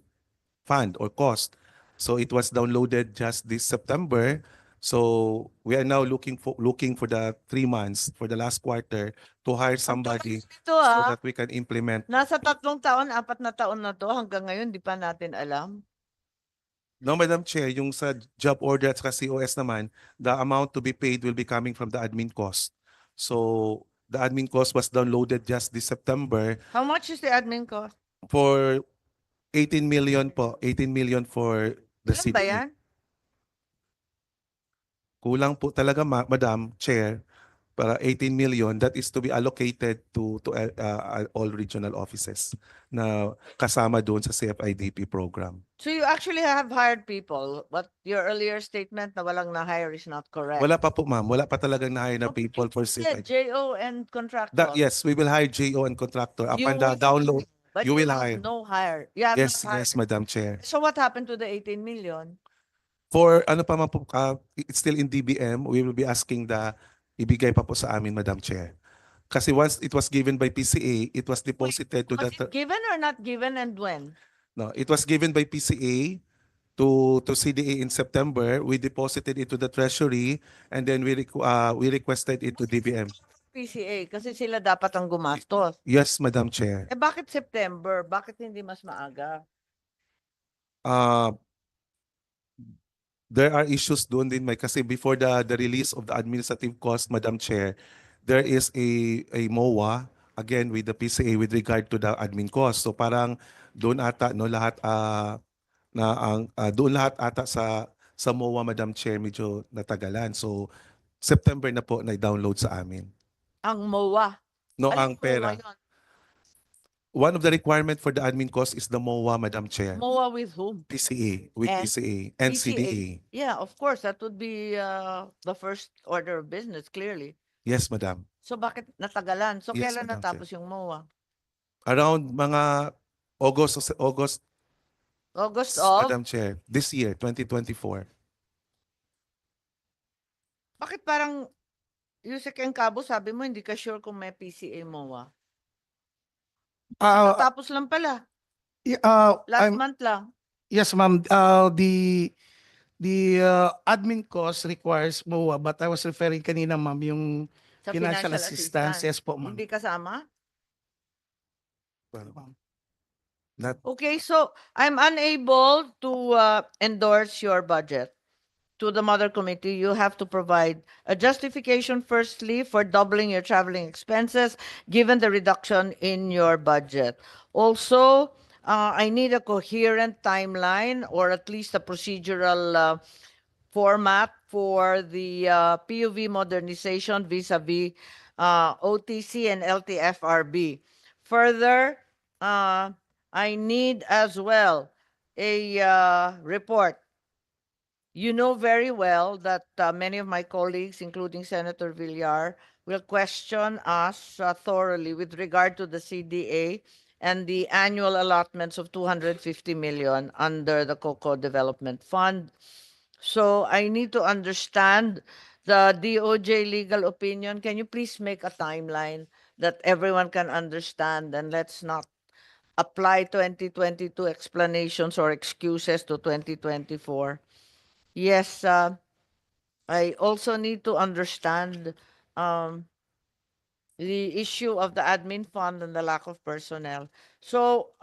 fund or cost. So it was downloaded just this September. So we are now looking for the 3 months for the last quarter to hire somebody ito so that we can implement. nasa 3 taon, 4 na taon na to, hanggang ngayon di pa natin alam. No, Madam Chair, yung sa job order at saka COS naman, the amount to be paid will be coming from the admin cost. So The admin cost was downloaded just this September How much is the admin cost? for 18 million po. 18 million for the Ilan ba CDA. yan? Kulang po talaga, Madam Chair, para 18 million that is to be allocated to all regional offices na kasama doon sa CFIDP program. So you actually have hired people, but your earlier statement na walang na-hire is not correct. Wala pa po, ma'am. Wala pa talagang na-hire na Okay, people for yeah, CFIDP. JO and contractor. Yes, we will hire JO and contractor. You Upon the will download, but you you will have hire. no hire. You have Yes, not hired. yes, Madam Chair. So what happened to the 18 million? For ano pa man po, it's still in DBM, we will be asking ibigay pa po sa amin, Madam Chair. Kasi once it was given by PCA, it was deposited to Was it given or not given, and when? no, it was given by PCA to CDA in September. We deposited it to the Treasury and then we requested it to DBM. PCA, kasi sila dapat ang gumastos. Yes, Madam Chair. Eh bakit September? Bakit hindi mas maaga? Uh, there are issues doon din, may kasi before the release of the administrative cost, Madam Chair, there is a MOA again with the PCA with regard to the admin cost. So parang doon ata no lahat doon lahat ata sa MOA, Madam Chair, medyo natagalan. So September na po na-download sa amin. Ang MOA. No, Anong ang pera. MOA yun? One of the requirement for the admin cost is the MOA, Madam Chair. MOA with whom? PCA, with And PCA and PCA. CDA. Yeah, of course, that would be the first order of business, clearly. Yes, Madam. So bakit natagalan? So Yes, kailan Madam natapos yung MOA? Around mga August, August of? Madam Chair, this year, 2024. Bakit parang Yusek Encabo, sabi mo hindi ka sure kung may PCA MOA? Tapos lang pala. Last month lang. Yes, ma'am. The admin cost requires MOA, but I was referring kanina, ma'am, yung Sa financial assistance. Yes po, ma'am. Hindi kasama? Not Okay, so I'm unable to endorse your budget. To the Mother Committee, you have to provide a justification, firstly, for doubling your traveling expenses, given the reduction in your budget. Also, I need a coherent timeline or at least a procedural format for the PUV modernization vis-a-vis OTC and LTFRB. Further, I need as well a report. You know very well that many of my colleagues, including Senator Villar, will question us thoroughly with regard to the CDA and the annual allotments of 250 million under the Cocoa Development Fund. So I need to understand the DOJ legal opinion. Can you please make a timeline that everyone can understand, and let's not apply 2022 explanations or excuses to 2024. Yes, I also need to understand the issue of the admin fund and the lack of personnel. So,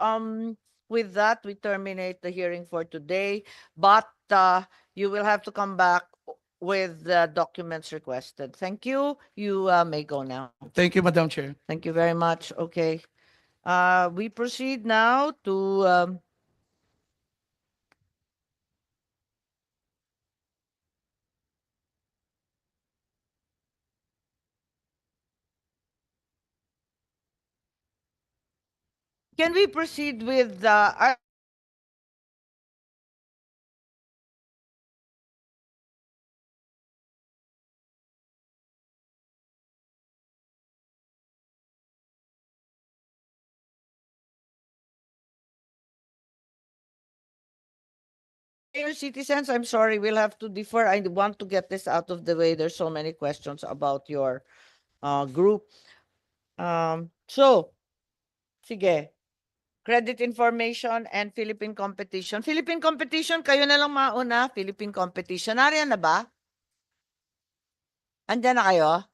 with that, we terminate the hearing for today, but you will have to come back with the documents requested. Thank you. You may go now. Thank you, Madam Chair. Thank you very much. Okay. We proceed now to can we proceed with senior citizens? I'm sorry, we'll have to defer. I want to get this out of the way. There's so many questions about your group. So, sige. Credit information and Philippine competition. Philippine competition, kayo na lang mauna. Philippine competition. Nariyan na ba? Andyan na kayo?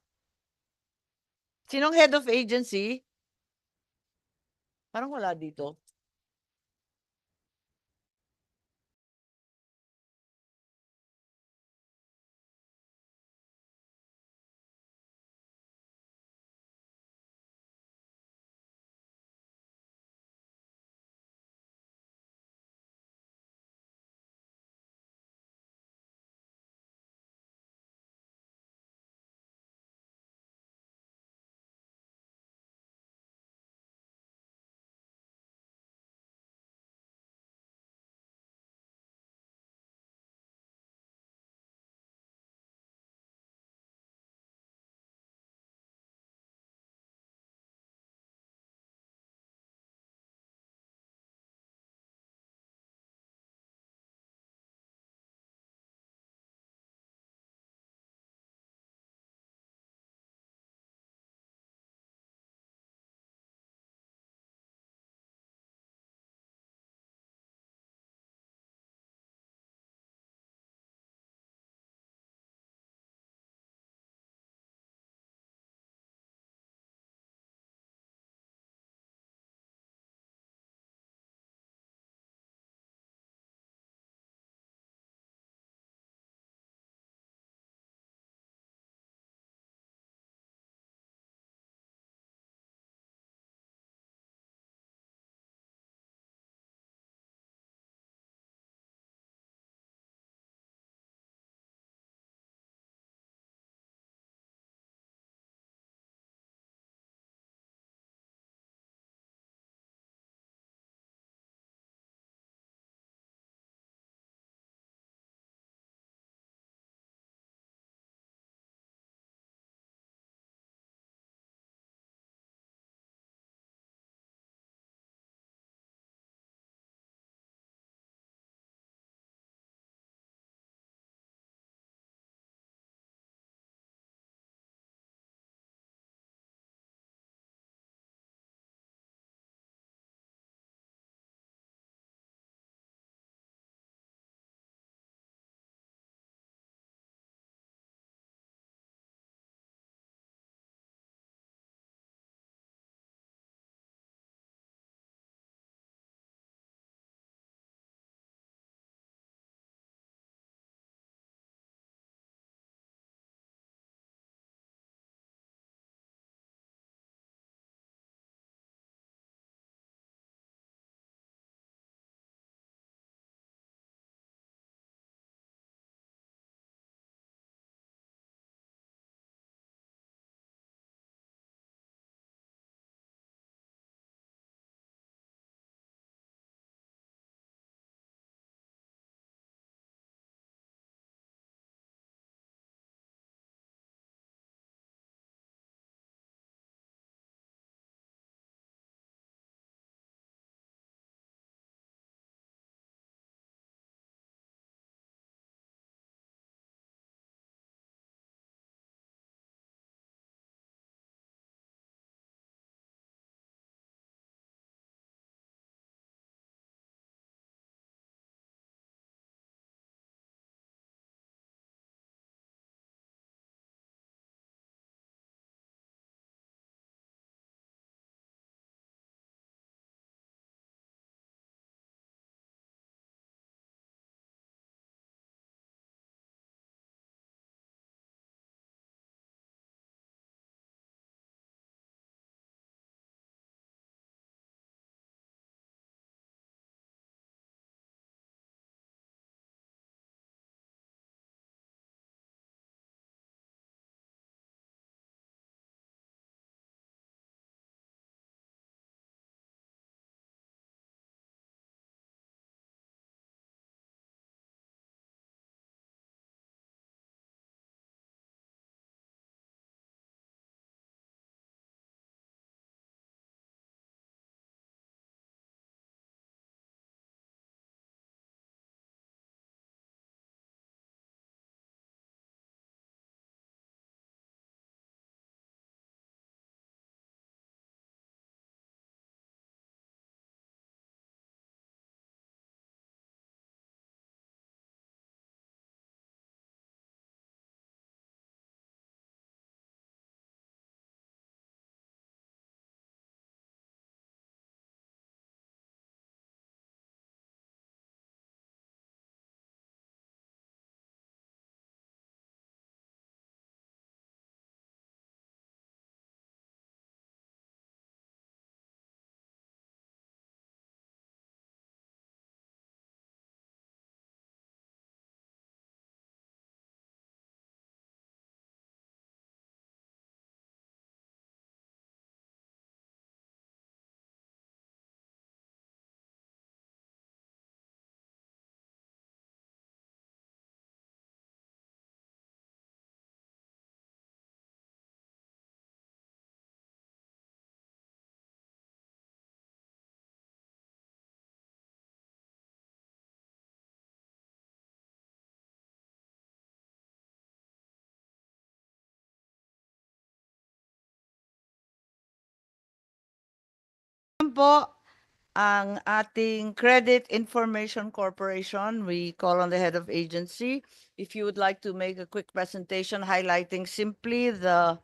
Sinong head of agency? Parang wala dito. po ang ating Credit Information Corporation. We call on the head of agency. If you would like to make a quick presentation highlighting simply the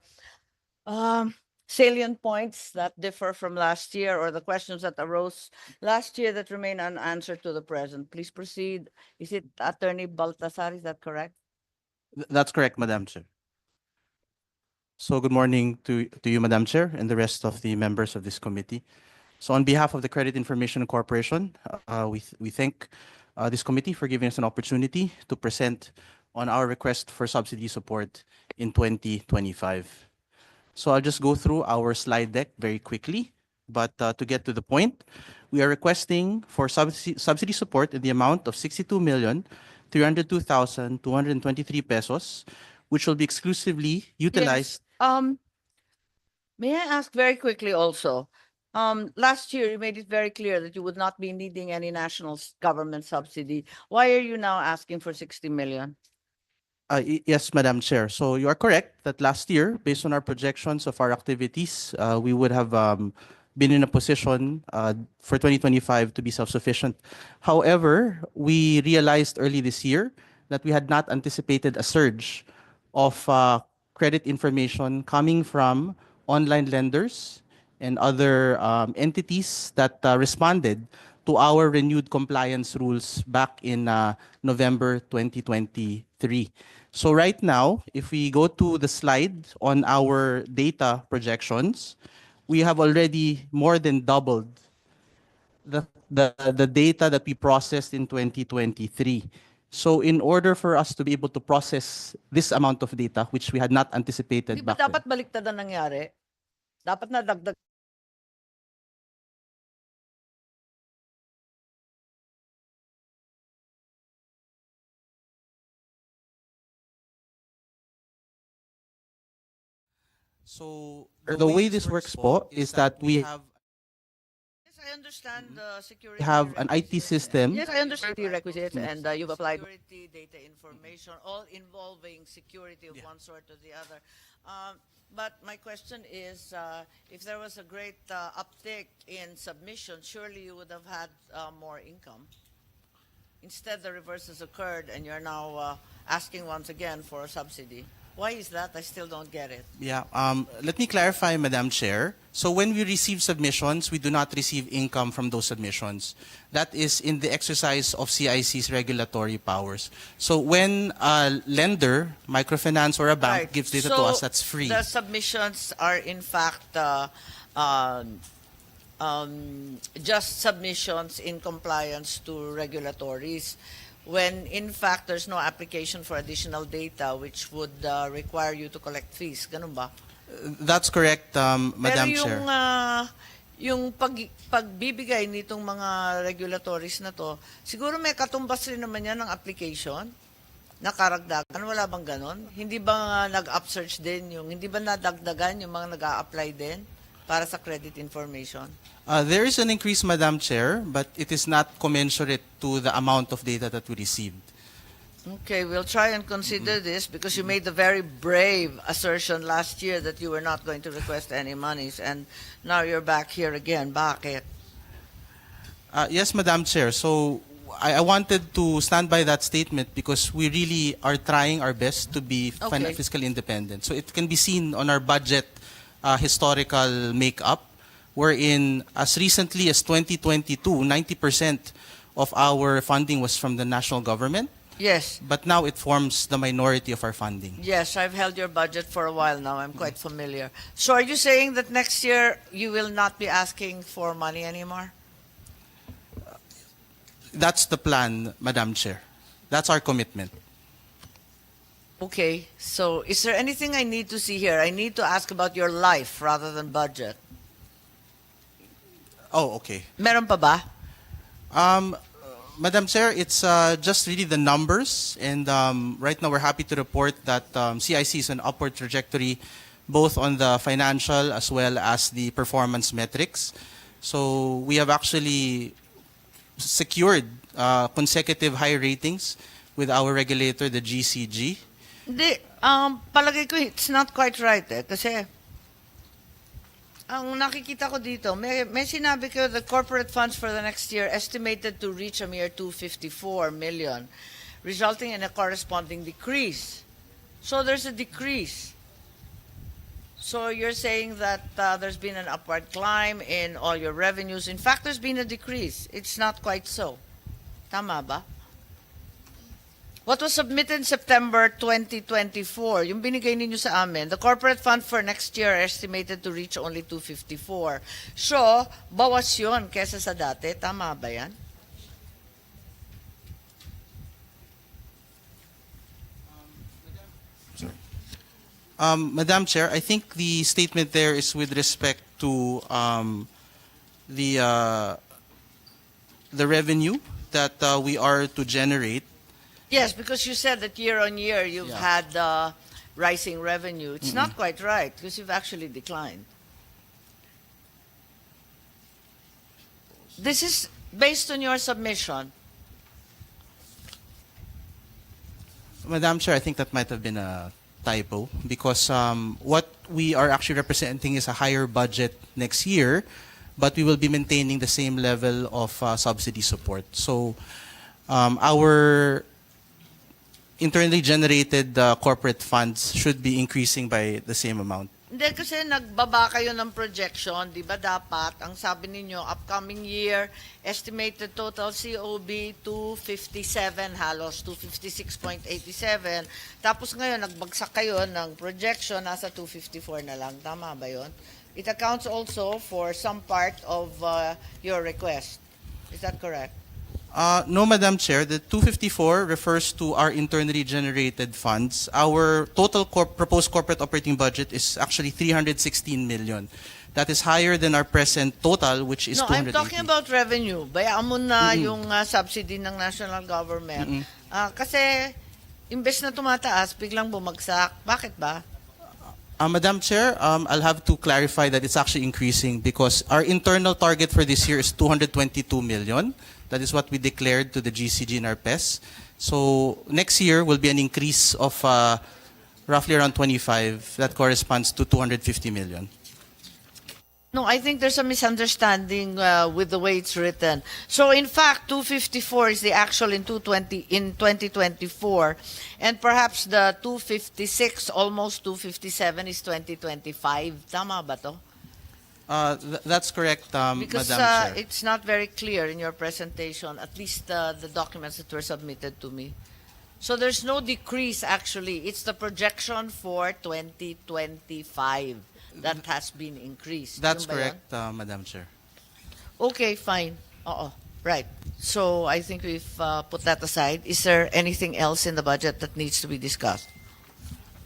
salient points that differ from last year or the questions that arose last year that remain unanswered to the present. Please proceed. Is it Attorney Baltasar? Is that correct? That's correct, Madam Chair. So good morning to you, Madam Chair, and the rest of the members of this committee. So on behalf of the Credit Information Corporation, we thank this committee for giving us an opportunity to present on our request for subsidy support in 2025. So I'll just go through our slide deck very quickly, but to get to the point, we are requesting for subsidy support in the amount of 62,302,223 pesos, which will be exclusively utilized. May I ask very quickly also? Last year you made it very clear that you would not be needing any national government subsidy. Why are you now asking for 60 million? Yes, Madam Chair. So you are correct that last year, based on our projections of our activities, we would have been in a position for 2025 to be self-sufficient. However, we realized early this year that we had not anticipated a surge of credit information coming from online lenders and other entities that responded to our renewed compliance rules back in November 2023. So right now, if we go to the slide on our data projections, we have already more than doubled the data that we processed in 2023. So in order for us to be able to process this amount of data, which we had not anticipated Di ba back then, dapat baliktad ang nangyari? Dapat na dagdag. so the way this works po is that we Yes, I understand the security. have an IT requisites. system. Yes, I understand the requisites, and you've applied security, data information, all involving security of one sort or the other. But my question is, if there was a great uptick in submission, surely you would have had more income. Instead, the reverse has occurred, and you're now asking once again for a subsidy. Why is that? I still don't get it. Yeah, let me clarify, Madam Chair. So when we receive submissions, we do not receive income from those submissions. That is in the exercise of CIC's regulatory powers. So when a lender, microfinance or a bank Right. gives data to So us, that's free. The submissions are in fact just submissions in compliance to regulatories, when in fact there's no application for additional data which would require you to collect fees. Ganun ba? That's correct, Madam Pero Chair. yung pagbibigay nitong mga regulatories na to, siguro may katumbas rin naman yan ng application na karagdagan. Wala bang ganon? Hindi ba nag-upsearch din yung, hindi ba nadagdagan yung mga nag-a-apply din para sa credit information? There is an increase, Madam Chair, but it is not commensurate to the amount of data that we received. Okay, we'll try and consider this because you made a very brave assertion last year that you were not going to request any monies, and now you're back here again. Bakit? Yes, Madam Chair. So I wanted to stand by that statement because we really are trying our best to be Okay. fiscally independent. So it can be seen on our budget historical makeup, wherein as recently as 2022, 90% of our funding was from the national government. Yes. But now it forms the minority of our funding. Yes, I've held your budget for a while now. I'm quite familiar. So are you saying that next year you will not be asking for money anymore? That's the plan, Madam Chair. That's our commitment. Okay, so is there anything I need to see here? I need to ask about your life rather than budget. Oh, okay. Meron pa ba? Madam Chair, it's just really the numbers, and right now we're happy to report that CIC is on upward trajectory, both on the financial as well as the performance metrics. So we have actually secured consecutive high ratings with our regulator, the GCG. Hindi, palagay ko it's not quite right kasi Ang nakikita ko dito, may sinabi kayo the corporate funds for the next year estimated to reach a mere 254 million, resulting in a corresponding decrease. So there's a decrease. So you're saying that there's been an upward climb in all your revenues. In fact, there's been a decrease. It's not quite so. Tama ba? What was submitted in September 2024, yung binigay ninyo sa amin, the corporate fund for next year are estimated to reach only 254. So, bawas yun kesa sa dati. Tama ba yan? Madam Chair, I think the statement there is with respect to the revenue that we are to generate. Yes, because you said that year on year you've Yeah. had rising revenue. It's not quite right because you've actually declined. This is based on your submission. Madam Chair, I think that might have been a typo because what we are actually representing is a higher budget next year, but we will be maintaining the same level of subsidy support. So our internally generated corporate funds should be increasing by the same amount. Hindi kasi nagbaba kayo ng projection, di ba dapat, ang sabi ninyo, upcoming year, estimated total COB 257 halos, 256.87. Tapos ngayon, nagbagsak kayo ng projection, nasa 254 na lang. Tama ba yun? It accounts also for some part of your request. Is that correct? No, Madam Chair, the 254 refers to our internally generated funds. Our total proposed corporate operating budget is actually 316 million. That is higher than our present total, which is No, I'm 280. talking about revenue. Bayaan mo na yung subsidy ng national government. Kasi, imbes na tumataas, biglang bumagsak. Bakit ba? Madam Chair, I'll have to clarify that it's actually increasing because our internal target for this year is 222 million. That is what we declared to the GCG in our PES. So next year will be an increase of roughly around 25. That corresponds to 250 million. No, I think there's a misunderstanding with the way it's written. So in fact, 254 is the actual in 2024, and perhaps the 256, almost 257 is 2025. Tama ba to? That's correct, Because Madam Chair. it's not very clear in your presentation, at least the documents that were submitted to me. So there's no decrease actually. It's the projection for 2025 that has been increased. That's Yun ba yun? correct, Madam Chair. Okay, fine. Oo, right. So I think we've put that aside. Is there anything else in the budget that needs to be discussed?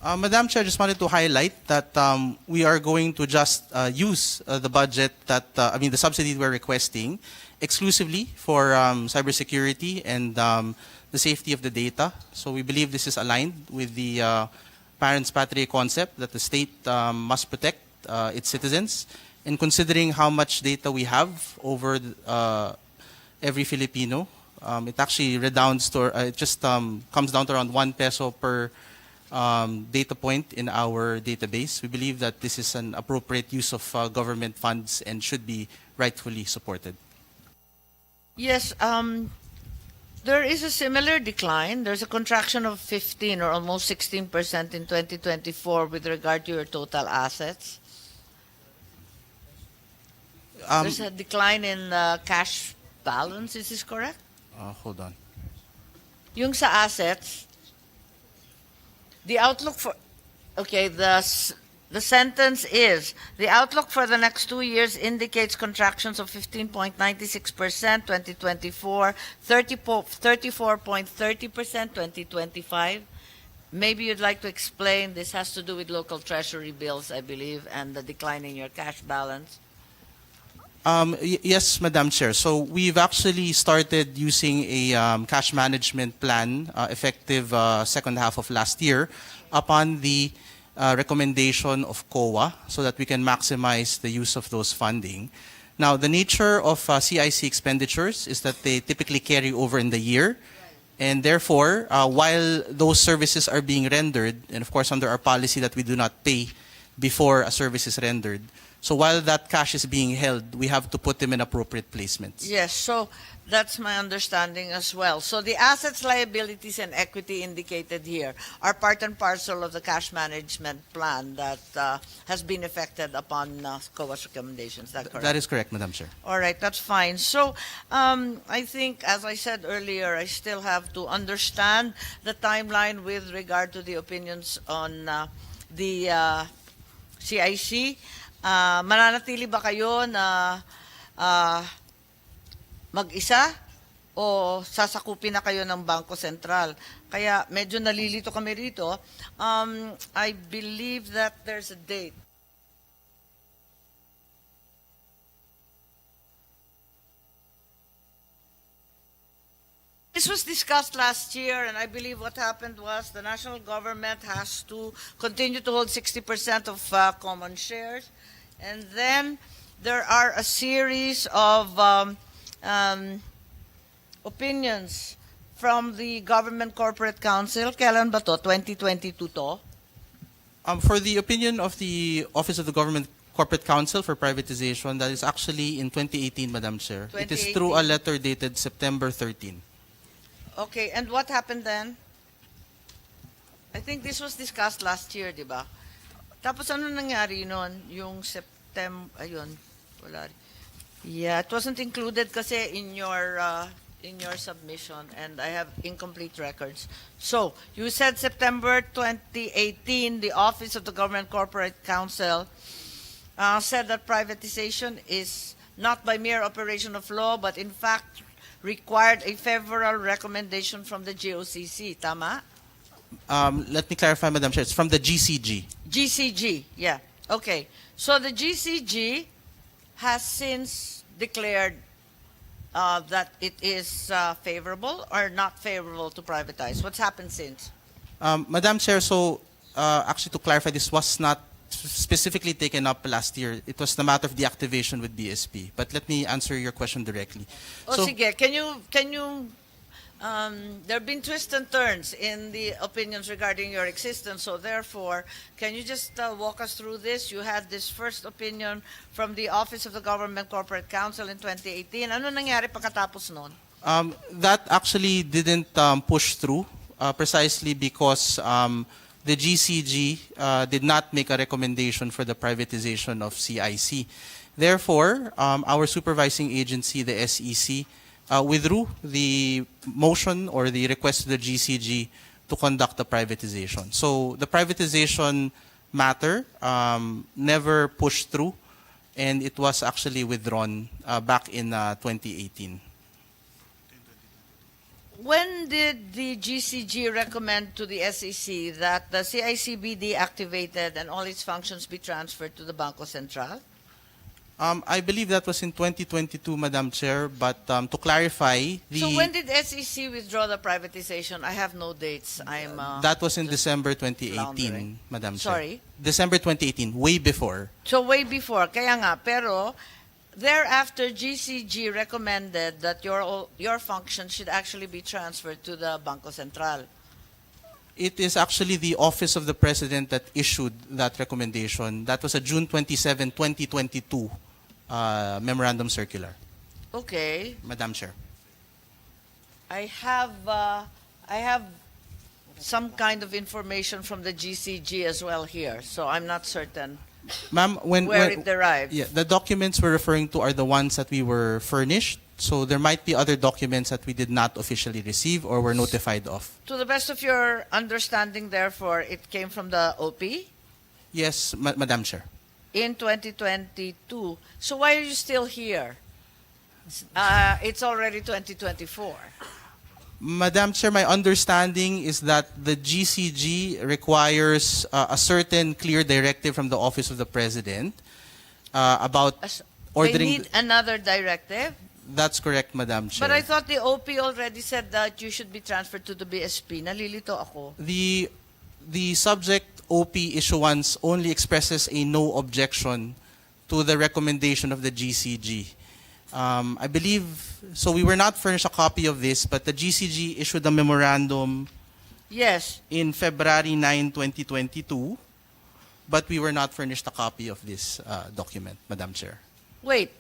Madam Chair, I just wanted to highlight that we are going to just use the budget that, the subsidy we're requesting exclusively for cybersecurity and the safety of the data. So we believe this is aligned with the parents patria concept that the state must protect its citizens. And considering how much data we have over every Filipino, it actually redounds to, it just comes down to around 1 peso per data point in our database. We believe that this is an appropriate use of government funds and should be rightfully supported. Yes, there is a similar decline. There's a contraction of 15 or almost 16% in 2024 with regard to your total assets. There's a decline in cash balance. Is this correct? Hold on. Yung sa assets, the outlook for, okay, the sentence is, the outlook for the next 2 years indicates contractions of 15.96% 2024, 34.30% 2025. Maybe you'd like to explain, this has to do with local treasury bills, I believe, and the decline in your cash balance. Yes, Madam Chair. So we've actually started using a cash management plan effective second half of last year upon the recommendation of COA so that we can maximize the use of those funding. Now, the nature of CIC expenditures is that they typically carry over in the year. And therefore, while those services are being rendered, and of course under our policy that we do not pay before a service is rendered. So while that cash is being held, we have to put them in appropriate placements. Yes, so that's my understanding as well. So the assets, liabilities, and equity indicated here are part and parcel of the cash management plan that has been effected upon COA's recommendations. Is that correct? That is correct, Madam Chair. All right, that's fine. So I think, as I said earlier, I still have to understand the timeline with regard to the opinions on the CIC. Mananatili ba kayo na mag-isa o sasakupin na kayo ng Bangko Sentral? Kaya medyo nalilito kami rito. I believe that there's a date. This was discussed last year, and I believe what happened was the national government has to continue to hold 60% of common shares. And then there are a series of opinions from the Government Corporate Council. Kailan ba to? 2022 to? For the opinion of the Office of the Government Corporate Council for privatization, that is actually in 2018, Madam Chair. It is through a 2018. letter dated September 13. Okay, and what happened then? I think this was discussed last year, di ba? Tapos ano nangyari noon? Yung September, ayun, wala. Yeah, it wasn't included kasi in your submission, and I have incomplete records. So, you said September 2018, the Office of the Government Corporate Council said that privatization is not by mere operation of law, but in fact required a favorable recommendation from the GOCC. Tama? Let me clarify, Madam Chair. It's from the GCG. GCG, yeah. Okay. So the GCG has since declared that it is favorable or not favorable to privatize. What's happened since? Madam Chair, so actually to clarify, this was not specifically taken up last year. It was the matter of deactivation with BSP. But let me answer your question directly. Oh, So- sige. Can you there have been twists and turns in the opinions regarding your existence, so therefore, can you just walk us through this? You had this first opinion from the Office of the Government Corporate Council in 2018. Ano nangyari pagkatapos noon? That actually didn't push through precisely because the GCG did not make a recommendation for the privatization of CIC. Therefore, our supervising agency, the SEC, withdrew the motion or the request to the GCG to conduct the privatization. So the privatization matter never pushed through, and it was actually withdrawn back in 2018. When did the GCG recommend to the SEC that the CIC be deactivated and all its functions be transferred to the Bangko Sentral? I believe that was in 2022, Madam Chair, but to clarify, So when did SEC withdraw the privatization? I have no dates. that was in just December 2018, floundering. Madam Chair. Sorry? December 2018, way before. So way before, kaya nga, pero thereafter GCG recommended that your function should actually be transferred to the Bangko Sentral. It is actually the Office of the President that issued that recommendation. That was a June 27, 2022 memorandum circular, Okay. Madam Chair. I have some kind of information from the GCG as well here, so I'm not certain Ma'am, where it derived. yeah, the documents we're referring to are the ones that we were furnished. So there might be other documents that we did not officially receive or were notified of. To the best of your understanding, therefore, it came from the OP Yes, Madam Chair. in 2022. So why are you still here? It's already 2024. Madam Chair, my understanding is that the GCG requires a certain clear directive from the Office of the President about They ordering. need another directive. That's correct, Madam Chair. But I thought the OP already said that you should be transferred to the BSP. Nalilito ako. The subject OP issuance only expresses a no objection to the recommendation of the GCG. I believe, so we were not furnished a copy of this, but the GCG issued a memorandum Yes. in February 9, 2022, but we were not furnished a copy of this document, Madam Chair. Wait,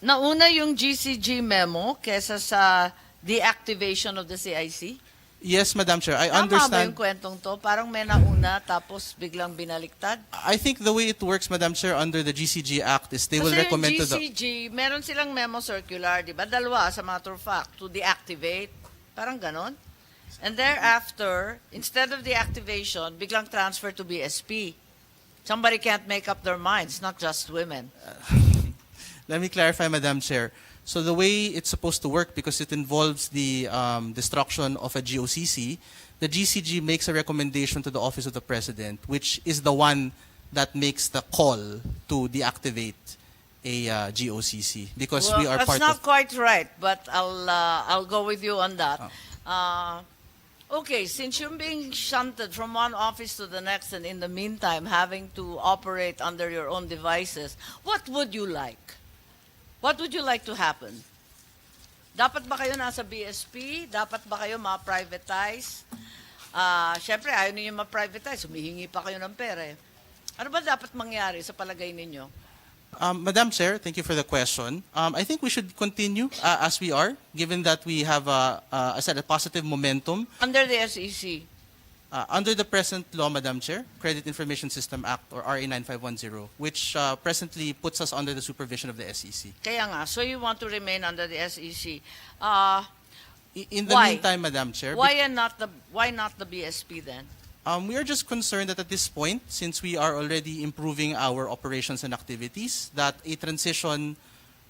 nauna yung GCG memo kesa sa deactivation of the CIC? Yes, Madam Chair, I Tama ba understand. yung kwentong to? Parang may nauna tapos biglang binaliktad? I think the way it works, Madam Chair, under the GCG Act is they will Kasi yung recommend to the... GCG, meron silang memo circular, di ba? Dalawa, as a matter of fact, to deactivate. Parang ganon. And thereafter, instead of deactivation, biglang transfer to BSP. Somebody can't make up their minds, not just women. Let me clarify, Madam Chair. So the way it's supposed to work, because it involves the destruction of a GOCC, the GCG makes a recommendation to the Office of the President, which is the one that makes the call to deactivate a GOCC, because we are that's part not of... quite right, but I'll go with you on that. Okay, since you're being shunted from one office to the next, and in the meantime having to operate under your own devices, what would you like? What would you like to happen? Dapat ba kayo nasa BSP? Dapat ba kayo ma-privatize? Siyempre, ayaw ninyo ma-privatize. Humihingi pa kayo ng pera eh. Ano ba dapat mangyari sa palagay ninyo? Madam Chair, thank you for the question. I think we should continue as we are, given that we have, I said, a positive momentum. Under the SEC, Under the present law, Madam Chair, Credit Information System Act, or RA 9510, which presently puts us under the supervision of the SEC. kaya nga, so you want to remain under the SEC. In the Why? meantime, Madam Chair, Why not the BSP then? we are just concerned that at this point, since we are already improving our operations and activities, that a transition,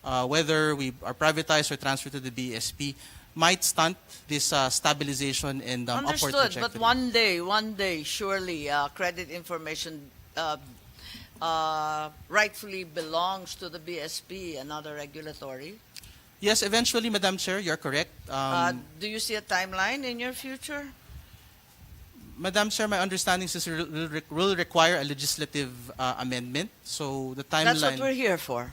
whether we are privatized or transferred to the BSP, might stunt this stabilization and upward Understood, trajectory. but one day, surely credit information rightfully belongs to the BSP, another regulatory. Yes, eventually, Madam Chair, you're correct. Do you see a timeline in your future? Madam Chair, my understanding is this will require a legislative amendment. So the timeline... That's what we're here for.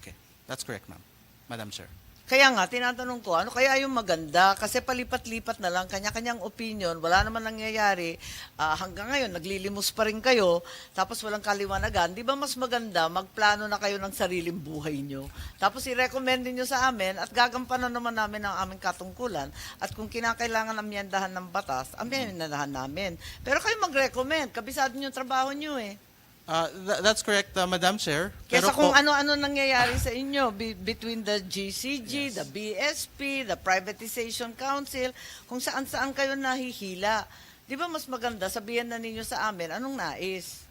Okay, that's correct, ma'am. Madam Chair. Kaya nga, tinatanong ko, ano kaya yung maganda? Kasi palipat-lipat na lang, kanya-kanyang opinion, wala naman nangyayari. Hanggang ngayon, naglilimos pa rin kayo, tapos walang kaliwanagan. Di ba mas maganda, magplano na kayo ng sariling buhay nyo? Tapos i-recommend nyo sa amin at gagampanan naman namin ang aming katungkulan. At kung kinakailangan amyendahan ng batas, amyendahan namin. Pero kayo mag-recommend, kabisado nyo yung trabaho nyo eh. That's correct, Madam Chair. Kesa Pero kung po- ano-ano nangyayari sa inyo between the GCG, the BSP, the Privatization Council, kung saan-saan kayo nahihila. Di ba mas maganda sabihan na ninyo sa amin anong nais?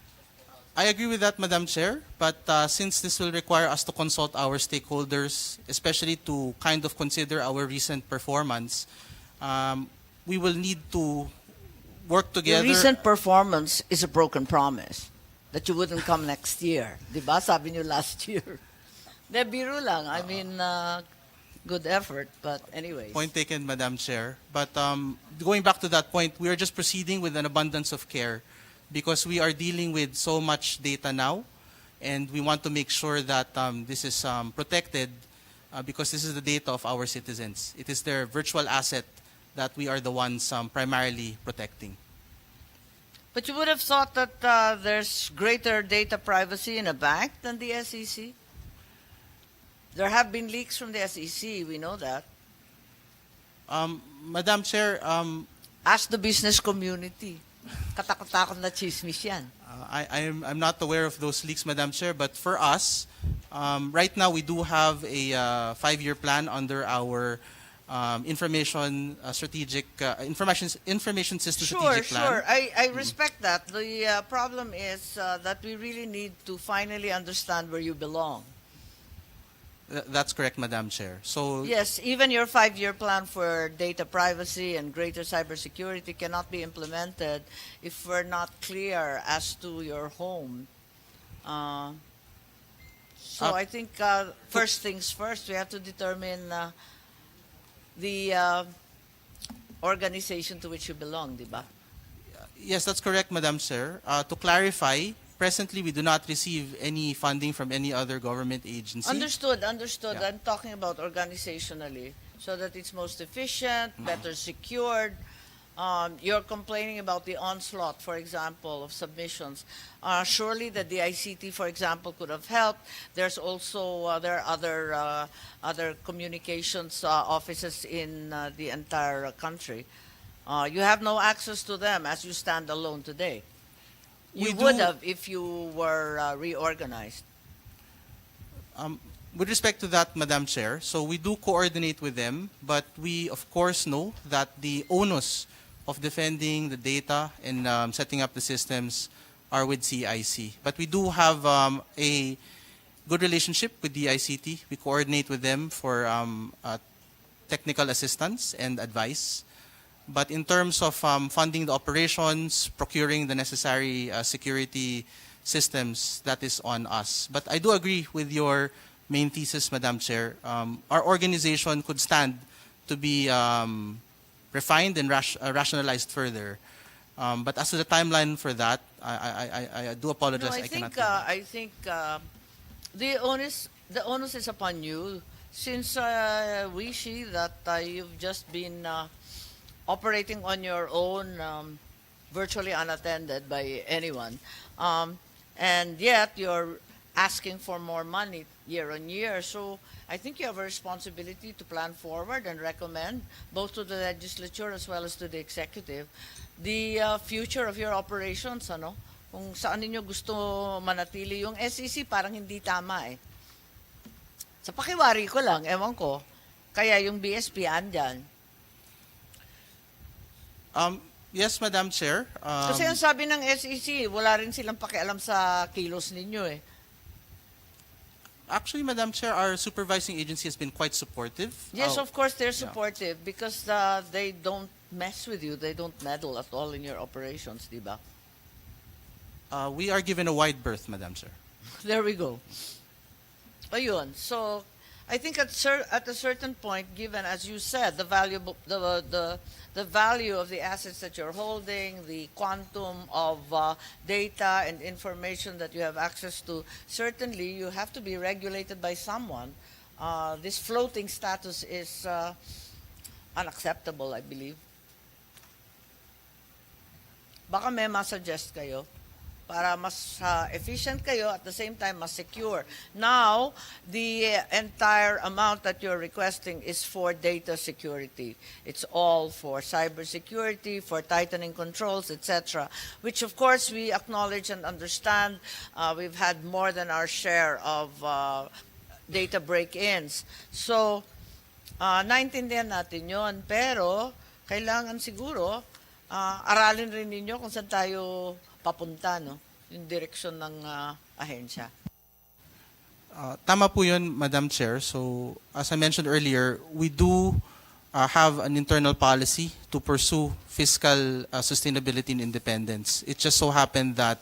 I agree with that, Madam Chair. But since this will require us to consult our stakeholders, especially to kind of consider our recent performance, we will need to work Your together. recent performance is a broken promise that you wouldn't come next year. Di ba? Sabi nyo last year. De, biro lang. I mean, good effort. But anyways. Point taken, Madam Chair. But going back to that point, we are just proceeding with an abundance of care because we are dealing with so much data now, and we want to make sure that this is protected because this is the data of our citizens. It is their virtual asset that we are the ones primarily protecting. But you would have thought that there's greater data privacy in a bank than the SEC. There have been leaks from the SEC, we know that. Madam Chair, Ask the business community. Katakot-takot na chismis yan. I'm not aware of those leaks, Madam Chair, but for us, right now we do have a 5-year plan under our information system strategic plan. Sure. I respect that. The problem is that we really need to finally understand where you belong. That's correct, Madam Chair. So Yes, even your 5-year plan for data privacy and greater cybersecurity cannot be implemented if we're not clear as to your home. So I think first things first, we have to determine the organization to which you belong, di ba? yes, that's correct, Madam Chair. To clarify, presently we do not receive any funding from any other government agency. Understood. Yeah. I'm talking about organizationally, so that it's most efficient, better secured. You're complaining about the onslaught, for example, of submissions. Surely the DICT, for example, could have helped. There's also there are other communications offices in the entire country. You have no access to them as you stand alone today. You We would do- have if you were reorganized. With respect to that, Madam Chair, so we do coordinate with them, but we of course know that the onus of defending the data and setting up the systems are with CIC. But we do have a good relationship with the ICT. We coordinate with them for technical assistance and advice. But in terms of funding the operations, procuring the necessary security systems, that is on us. But I do agree with your main thesis, Madam Chair. Our organization could stand to be refined and rationalized further. But as to the timeline for that, I do No, apologize. I I cannot. think the onus is upon you, since we see that you've just been operating on your own, virtually unattended by anyone, and yet you're asking for more money year on year. So I think you have a responsibility to plan forward and recommend both to the legislature as well as to the executive the future of your operations, ano? Kung saan ninyo gusto manatili. Yung SEC parang hindi tama eh. Sa pakiwari ko lang, ewan ko, kaya yung BSP andyan. Yes, Madam Chair. Kasi ang sabi ng SEC, wala rin silang pakialam sa kilos ninyo eh. Actually, Madam Chair, our supervising agency has been quite supportive. Yes, of course they're yeah. supportive because they don't mess with you. They don't meddle at all in your operations, di ba? We are given a wide berth, Madam Chair. There we go. Ayun. So, I think at a certain point, given, as you said, the value of the assets that you're holding, the quantum of data and information that you have access to, certainly you have to be regulated by someone. This floating status is unacceptable, I believe. Baka may masuggest kayo para mas efficient kayo, at the same time mas secure. Now, the entire amount that you're requesting is for data security. It's all for cybersecurity, for tightening controls, etc., which of course we acknowledge and understand. We've had more than our share of data break-ins. So, naintindihan natin yon, pero kailangan siguro aralin rin ninyo kung saan tayo papunta, no? Yung direksyon ng ahensya. Tama po yun, Madam Chair. So, as I mentioned earlier, we do have an internal policy to pursue fiscal sustainability and independence. It just so happened that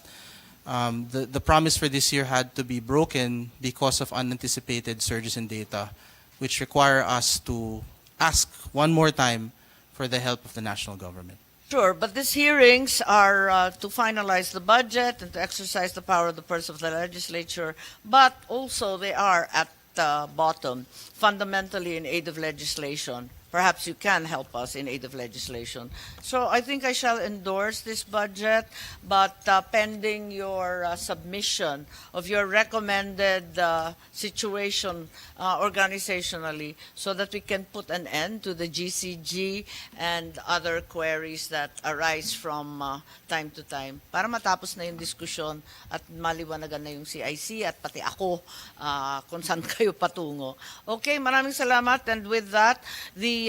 the promise for this year had to be broken because of unanticipated surges in data, which require us to ask one more time for the help of the national government. Sure, but these hearings are to finalize the budget and to exercise the power of the purse of the legislature, but also they are at the bottom, fundamentally in aid of legislation. Perhaps you can help us in aid of legislation. So I think I shall endorse this budget, but pending your submission of your recommended situation organizationally, so that we can put an end to the GCG and other queries that arise from time to time, para matapos na yung diskusyon at maliwanagan na yung CIC at pati ako kung saan kayo patungo. Okay, maraming salamat. And with that, the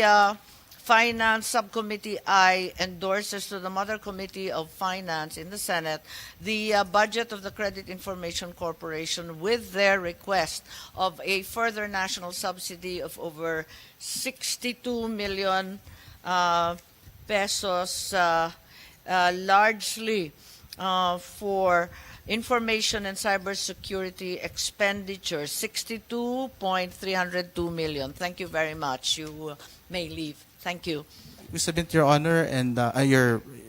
Finance Subcommittee I endorses to the Mother Committee of Finance in the Senate the budget of the Credit Information Corporation with their request of a further national subsidy of over 62 million pesos, largely for information and cybersecurity expenditures, 62.302 million. Thank you very much. You may leave. Thank you. We submit your honor and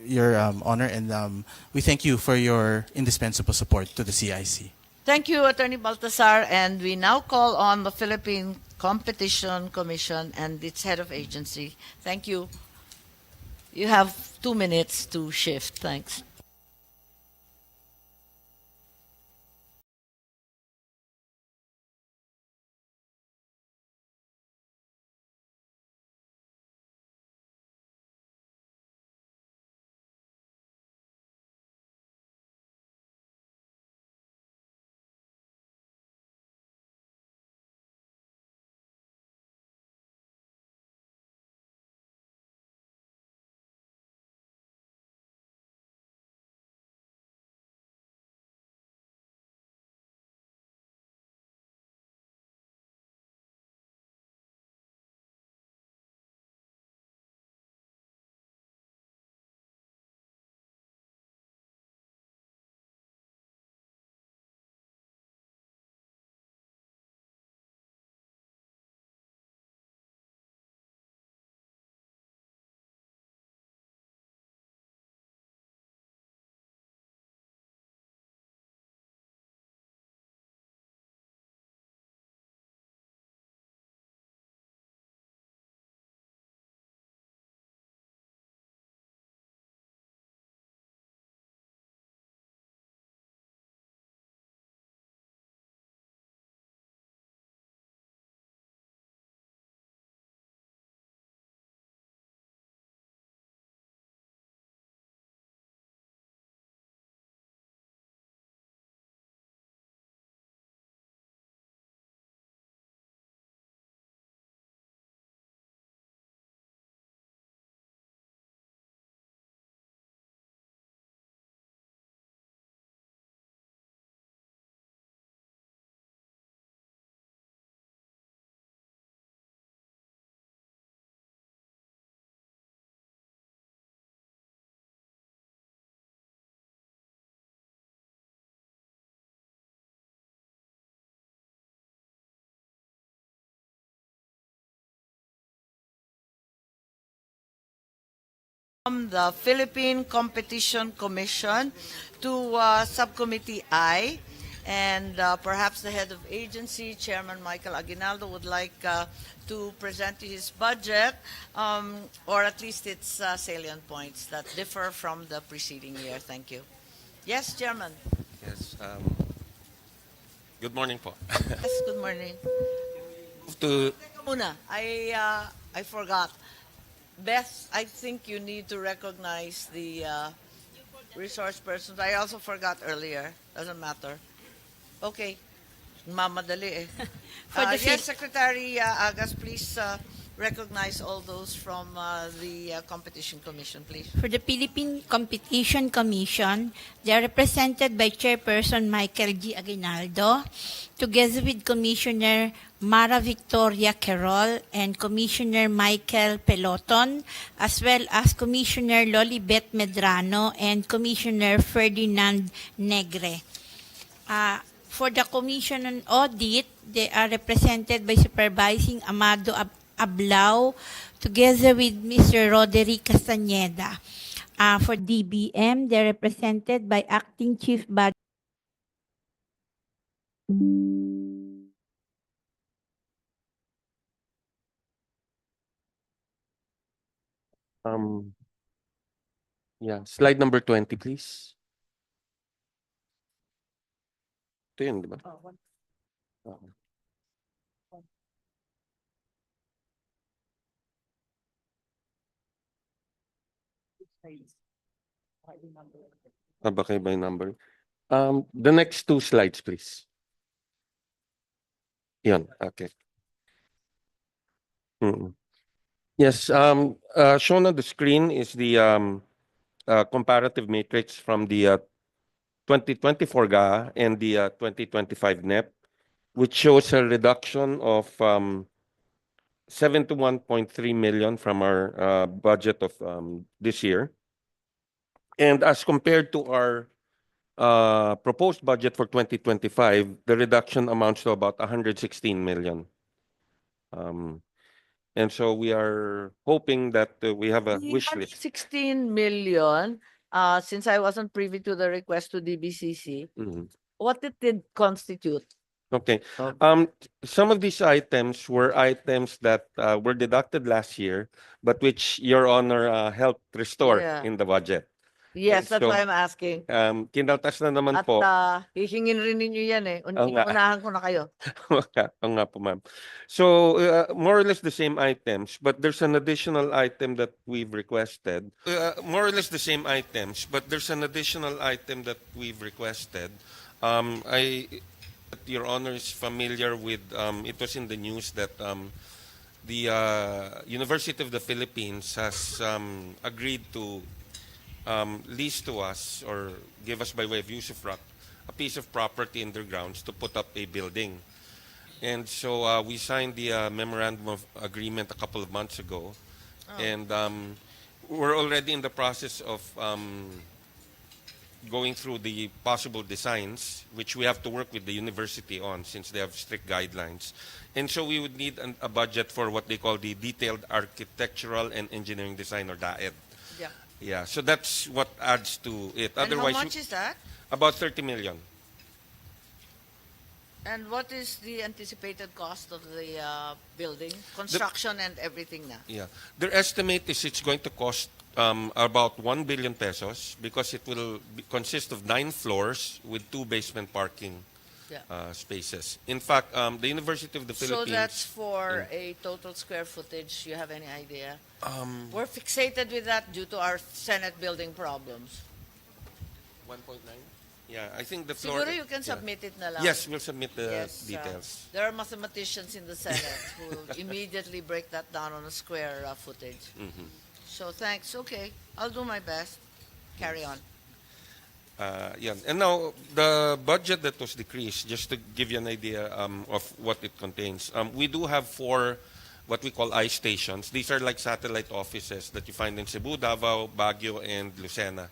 your honor, and we thank you for your indispensable support to the CIC. Thank you, Attorney Baltasar. And we now call on the Philippine Competition Commission and its head of agency. Thank you. You have 2 minutes to shift. Thanks. From the Philippine Competition Commission to Subcommittee I, and perhaps the head of agency, Chairman Michael Aguinaldo, would like to present his budget, or at least its salient points that differ from the preceding year. Thank you. Yes, Chairman. Yes. Good morning po. Yes, good morning. To Teka muna, I forgot. Beth, I think you need to recognize the resource persons. I also forgot earlier. Doesn't matter. Okay. Mamadali eh. For the Yes, Secretary Agas, please recognize all those from the Competition Commission, please. For the Philippine Competition Commission, they are represented by Chairperson Michael G. Aguinaldo, together with Commissioner Mara Victoria Querol and Commissioner Michael Peloton, as well as Commissioner Lolibet Medrano and Commissioner Ferdinand Negre. For the Commission on Audit, they are represented by Supervising Amado Ablao, together with Mr. Roderick Castañeda. For DBM, they're represented by Acting Chief Budget. um yeah, slide number 20 please. Ito yun, di ba? Oo. Baka iba yung number. The next two slides, please. Yan, okay. Yes, shown on the screen is the comparative matrix from the 2024 GA and the 2025 NEP, which shows a reduction of 71.3 million from our budget of this year. And as compared to our proposed budget for 2025, the reduction amounts to about 116 million. And so we are hoping that we have a wish list. 16 million, since I wasn't privy to the request to DBCC, Mhm. what it did constitute? Okay. Okay. Some of these items were items that were deducted last year, but which Your Honor helped restore Yeah. in the budget. Yes, that's So, why I'm asking. kinaltas na naman At po. hihingin rin ninyo yan eh. Oo nga. Inuunahan ko na kayo. Oo nga po, ma'am. So, more or less the same items, but there's an additional item that we've requested. More or less the same items, but there's an additional item that we've requested. Your Honor is familiar with, it was in the news that the University of the Philippines has agreed to lease to us or give us by way of use of a piece of property in their grounds to put up a building. And so we signed the memorandum of agreement a couple of months ago. And we're already in the process of going through the possible designs, which we have to work with the university on since they have strict guidelines. And so we would need a budget for what they call the Detailed Architectural and Engineering Design, or DAED. Yeah. Yeah, so that's what adds to it. And how Otherwise, much is that? about 30 million. And what is the anticipated cost of the building? Construction and everything na. Yeah, their estimate is it's going to cost about 1 billion pesos because it will consist of 9 floors with 2 basement parking Yeah. spaces. In fact, the University of the So Philippines. that's for a total square footage. You have any idea? We're fixated with that due to our Senate building problems. 1.9. Yeah, I think the floor. Siguro you can yeah. submit it na lang. Yes, we'll submit the Yes, details. there are mathematicians in the Senate who will immediately break that down on a square footage. Mhm. So thanks. Okay, I'll do my best. Carry on. Yeah, and now the budget that was decreased, just to give you an idea of what it contains. We do have 4 what we call I stations. These are like satellite offices that you find in Cebu, Davao, Baguio, and Lucena.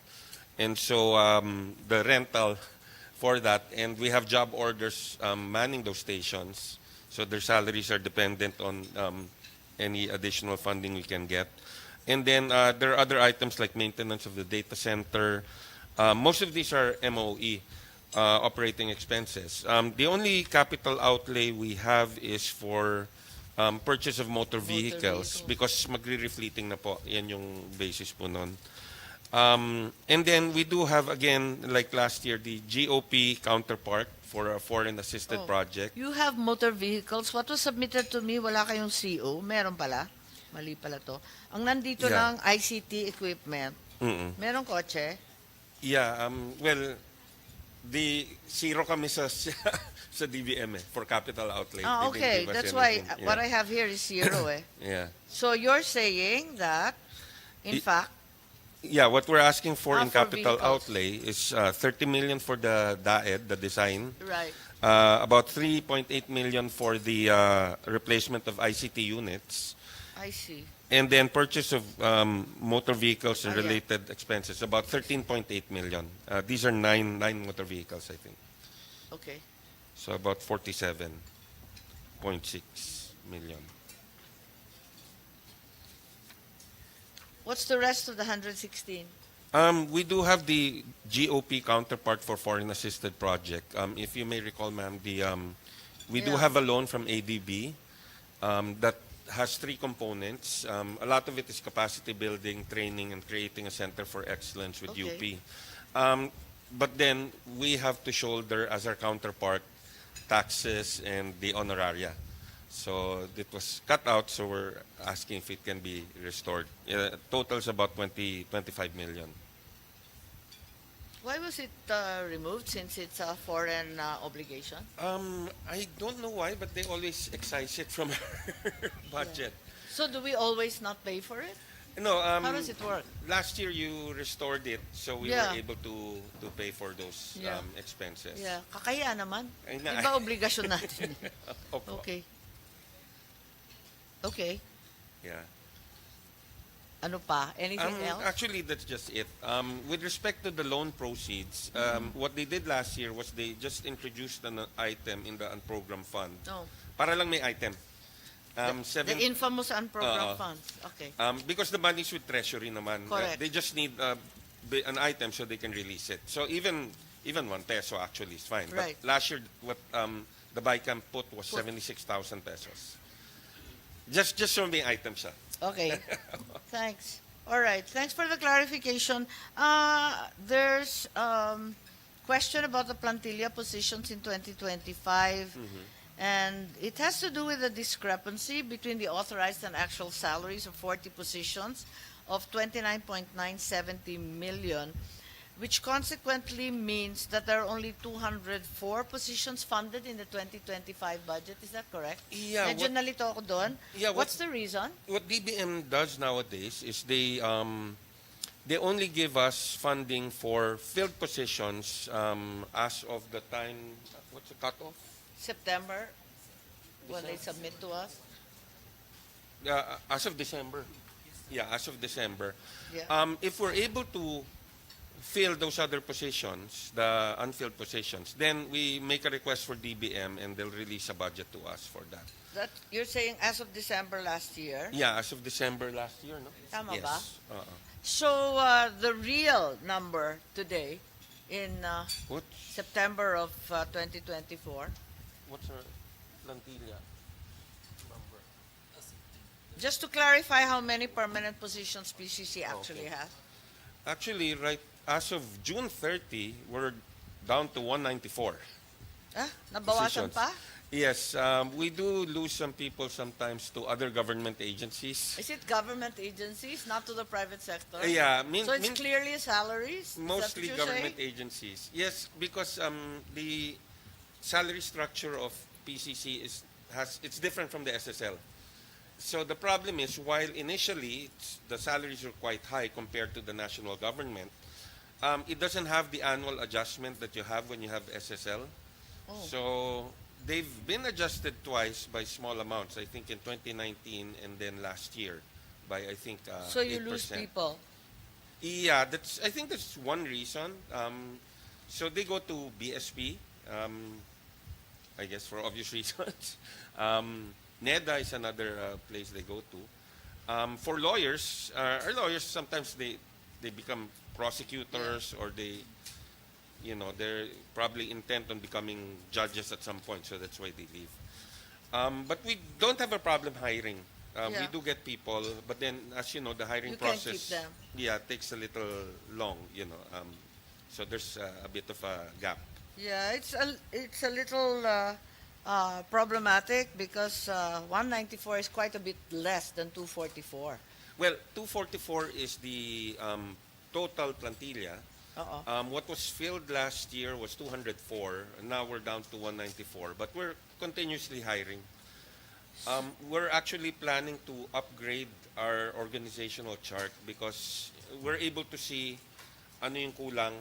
And so the rental for that, and we have job orders manning those stations. So their salaries are dependent on any additional funding we can get. And then there are other items like maintenance of the data center. Most of these are MOE, operating expenses. The only capital outlay we have is for purchase of motor vehicles vehicles. because magre-refleeting na po. Yan yung basis po nun. And then we do have, again, like last year, the GOP counterpart for a foreign assisted Oh. project. You have motor vehicles. What was submitted to me, wala kayong CO. Meron pala. Mali pala to. Ang nandito Yeah. ng ICT equipment. Mm-mm. Meron kotse. Yeah, well, the zero kami sa sa DBM for capital outlay. Ah, They didn't okay. give us That's why anything. what I have here is zero eh. Yeah. So you're saying that, in fact, Yeah, what we're asking for in for capital vehicles. outlay is 30 million for the DAED, the design, right. about 3.8 million for the replacement of ICT units, I see. and then purchase of motor vehicles and Ah, yeah. related expenses, about 13.8 million. These are nine motor vehicles, I think. Okay. So about 47.6 million. What's the rest of the 116? We do have the GOP counterpart for foreign assisted project. If you may recall, ma'am, we do Yeah. have a loan from ADB that has 3 components. A lot of it is capacity building, training, and creating a center for excellence with Okay. UP. But then we have to shoulder as our counterpart taxes and the honoraria. So it was cut out, so we're asking if it can be restored. Totals about 25 million. Why was it removed since it's a foreign obligation? I don't know why, but they always excise it from our budget. So do we always not pay for it? No, How does it work? last year you restored it, so we Yeah. were able to pay for those Yeah. expenses. Yeah, kakaya naman. Ay, na- Iba obligasyon natin. Opo. Okay. Okay. Yeah. Ano pa? Anything else? Actually, that's just it. With respect to the loan proceeds, what they did last year was they just introduced an item in the unprogrammed fund. No. Para lang may item. The infamous unprogrammed funds. Okay. Because the money's with Treasury naman. Correct. They just need an item so they can release it. So even 1 peso actually is fine. Right. But last year, what The buy can put was 76,000 pesos. Just show me items, siya. Okay. Thanks. All right. Thanks for the clarification. There's question about the plantilla positions in 2025. And it has to do with the discrepancy between the authorized and actual salaries of 40 positions of 29.970 million, which consequently means that there are only 204 positions funded in the 2025 budget. Is that correct? Yeah, Medyo nalito ako doon. Yeah, What's the reason? What DBM does nowadays is they only give us funding for filled positions as of the time, what's the cutoff? September, when they submit to us? As of December. Yeah, as of December. Yeah. If we're able to fill those other positions, the unfilled positions, then we make a request for DBM and they'll release a budget to us for that. That you're saying as of December last year? Yeah, as of December last year, no? Tama Yes. ba? Uh-uh. So the real number today in What? September of 2024, What's our plantilla number? just to clarify how many permanent positions PCC actually Okay. has. Actually, right as of June 30, we're down to 194. Nabawasan Positions. pa? Yes, we do lose some people sometimes to other government agencies. Is it government agencies, not to the private sector? Yeah, So it's clearly salaries? Is that what mostly you're government saying? agencies. Yes, because the salary structure of PCC it's different from the SSL. So the problem is, while initially the salaries are quite high compared to the national government, it doesn't have the annual adjustment that you have when you have SSL. Oh. So they've been adjusted twice by small amounts, I think in 2019 and then last year by, I think, So you 8%. lose people. Yeah, I think that's one reason. So they go to BSP, I guess for obvious reasons. NEDA is another place they go to. For lawyers, our lawyers sometimes they become prosecutors or they're probably intent on becoming judges at some point, so that's why they leave. But we don't have a problem hiring. We Yeah. do get people, but then, as you know, the hiring You can't process, keep them. yeah, takes a little long, so there's a bit of a gap. Yeah, it's a little problematic because 194 is quite a bit less than 244. Well, 244 is the total plantilla. Uh-oh. What was filled last year was 204, and now we're down to 194, but we're continuously hiring. We're actually planning to upgrade our organizational chart because we're able to see ano yung kulang,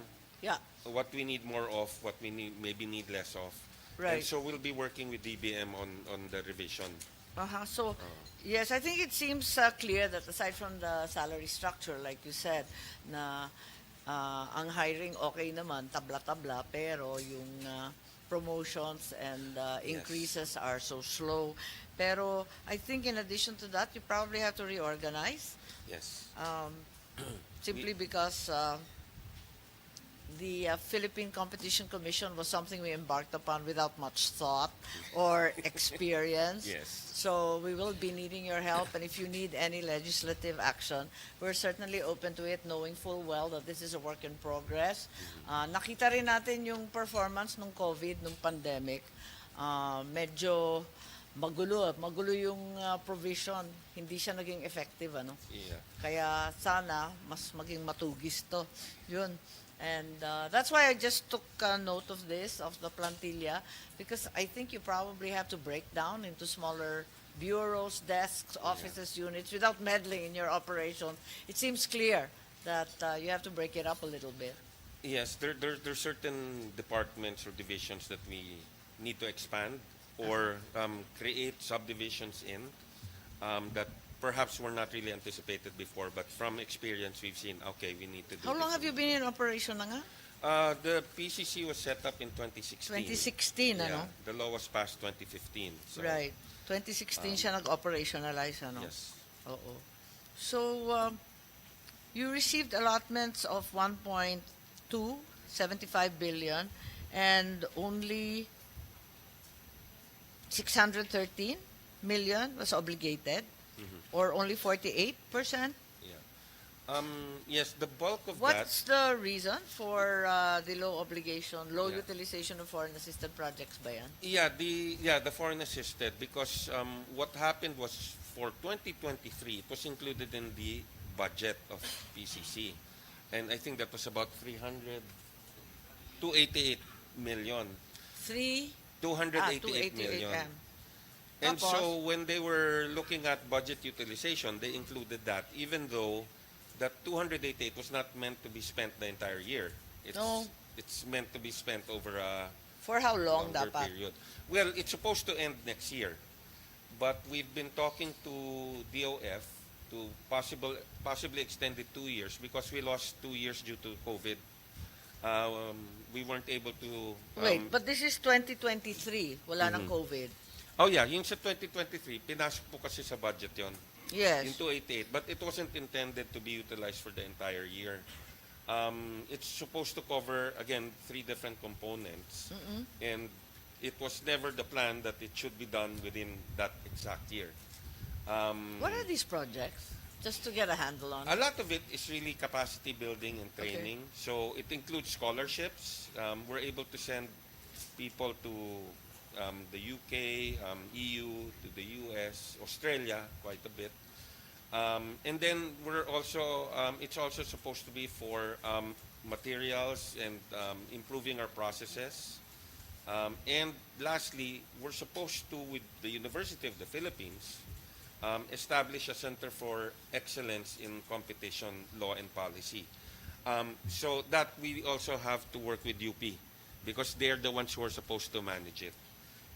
Yeah, what we need more of, what we maybe need less of. right. And so we'll be working with DBM on the revision. So, yes, I think it seems clear that aside from the salary structure, like you said, na ang hiring okay naman, tabla-tabla, pero yung promotions and increases are so slow. Pero I think in addition to that, you probably have to reorganize Yes. simply because the Philippine Competition Commission was something we embarked upon without much thought or experience. Yes. So we will be needing your help, and if you need any legislative action, we're certainly open to it, knowing full well that this is a work in progress. Nakita rin natin yung performance nung COVID, nung pandemic. Medyo magulo yung provision. Hindi siya naging effective, ano? Yeah. Kaya sana mas maging matugis to. Yun. And that's why I just took note of this, of the plantilla, because I think you probably have to break down into smaller bureaus, desks, offices, units, without meddling in your operation. It seems clear that you have to break it up a little bit. Yes, there's certain departments or divisions that we need to expand or create subdivisions in that perhaps were not really anticipated before, but from experience we've seen, okay, we need to do How long this. have you been in operation na nga? The PCC was set up in 2016. 2016, Yeah, ano? the law was passed 2015. So, Right. 2016 siya nag-operationalize, ano? Yes. Oo. So, you received allotments of 1.275 billion and only 613 million was obligated, or only 48%? Yeah. Yes, the bulk of that. What's the reason for the low obligation, low Yeah. utilization of foreign assisted projects ba yan? The foreign assisted, because what happened was for 2023 it was included in the budget of PCC, and I think that was about 288 million. 288 million. M. And Tapos? so when they were looking at budget utilization, they included that, even though that 288 was not meant to be spent the entire year. No. It's meant to be spent over a For how long longer dapat? period. Well, it's supposed to end next year, but we've been talking to DOF to possibly extend it 2 years because we lost 2 years due to COVID. We weren't able to. Wait, but this is 2023. Wala ng Mhm. COVID. Oh yeah, yung sa 2023, pinasok po kasi sa budget yon. Yes. Yung 288, but it wasn't intended to be utilized for the entire year. It's supposed to cover, again, 3 different components, and it was never the plan that it should be done within that exact year. What are these projects? Just to get a handle on A it. lot of it is really capacity building and training. So it includes scholarships. We're able to send people to the UK, EU, to the US, Australia, quite a bit. And then we're also, it's also supposed to be for materials and improving our processes. And lastly, we're supposed to, with the University of the Philippines, establish a Center for Excellence in Competition Law and Policy. So that we also have to work with UP because they're the ones who are supposed to manage it.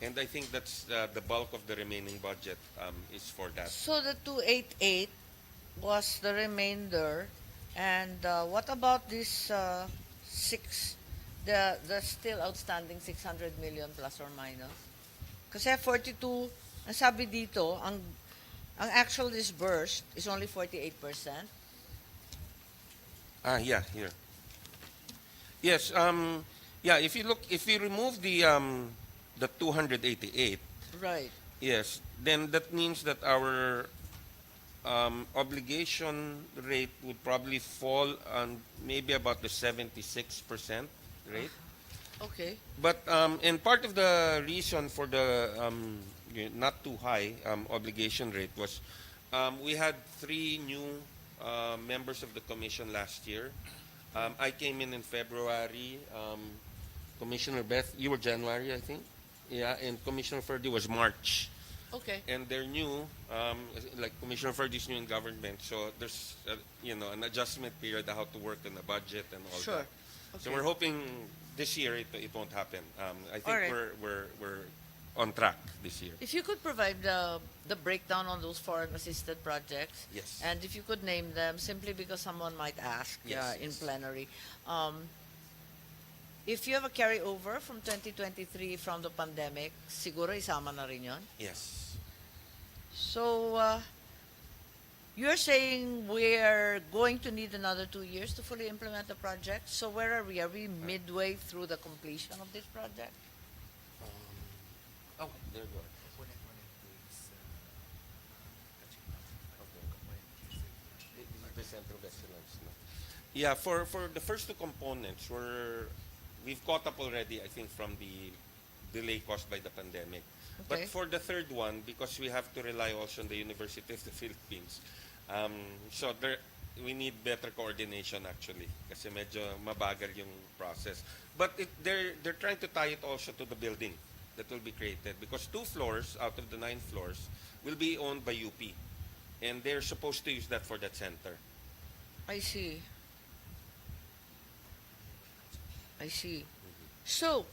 And I think that's the bulk of the remaining budget is for that. So the 288 was the remainder, and what about this the still outstanding 600 million plus or minus? Kasi 42, ang sabi dito, ang actual disbursed is only 48%. Yeah, here. Yes, if you remove the 288, Right. yes, then that means that our obligation rate would probably fall on maybe about the 76% rate. Okay. But and part of the reason for the not too high obligation rate was we had 3 new members of the commission last year. I came in February. Commissioner Beth, you were January, I think. Yeah, and Commissioner Ferdy was March. Okay. And they're new, like Commissioner Ferdy is new in government, so there's an adjustment period how to work on the budget and all Sure. that. So Okay. we're hoping this year it won't happen. I think All right. we're on track this year. If you could provide the breakdown on those foreign assisted projects, Yes. and if you could name them, simply because someone might ask Yes, in yes. plenary. If you have a carryover from 2023 from the pandemic, siguro isama na rin yun. Yes. So, you're saying we're going to need another 2 years to fully implement the project. So where are we? Are we midway through the completion of this project? Oh, there you go. The Center of Excellence. No? Yeah, for the first 2 components, we've caught up already, I think, from the delay caused by the pandemic. But Okay. for the third one, because we have to rely also on the University of the Philippines, so we need better coordination actually, kasi medyo mabagal yung process. But they're trying to tie it also to the building that will be created, because 2 floors out of the 9 floors will be owned by UP, and they're supposed to use that for that center. I see. I see. So,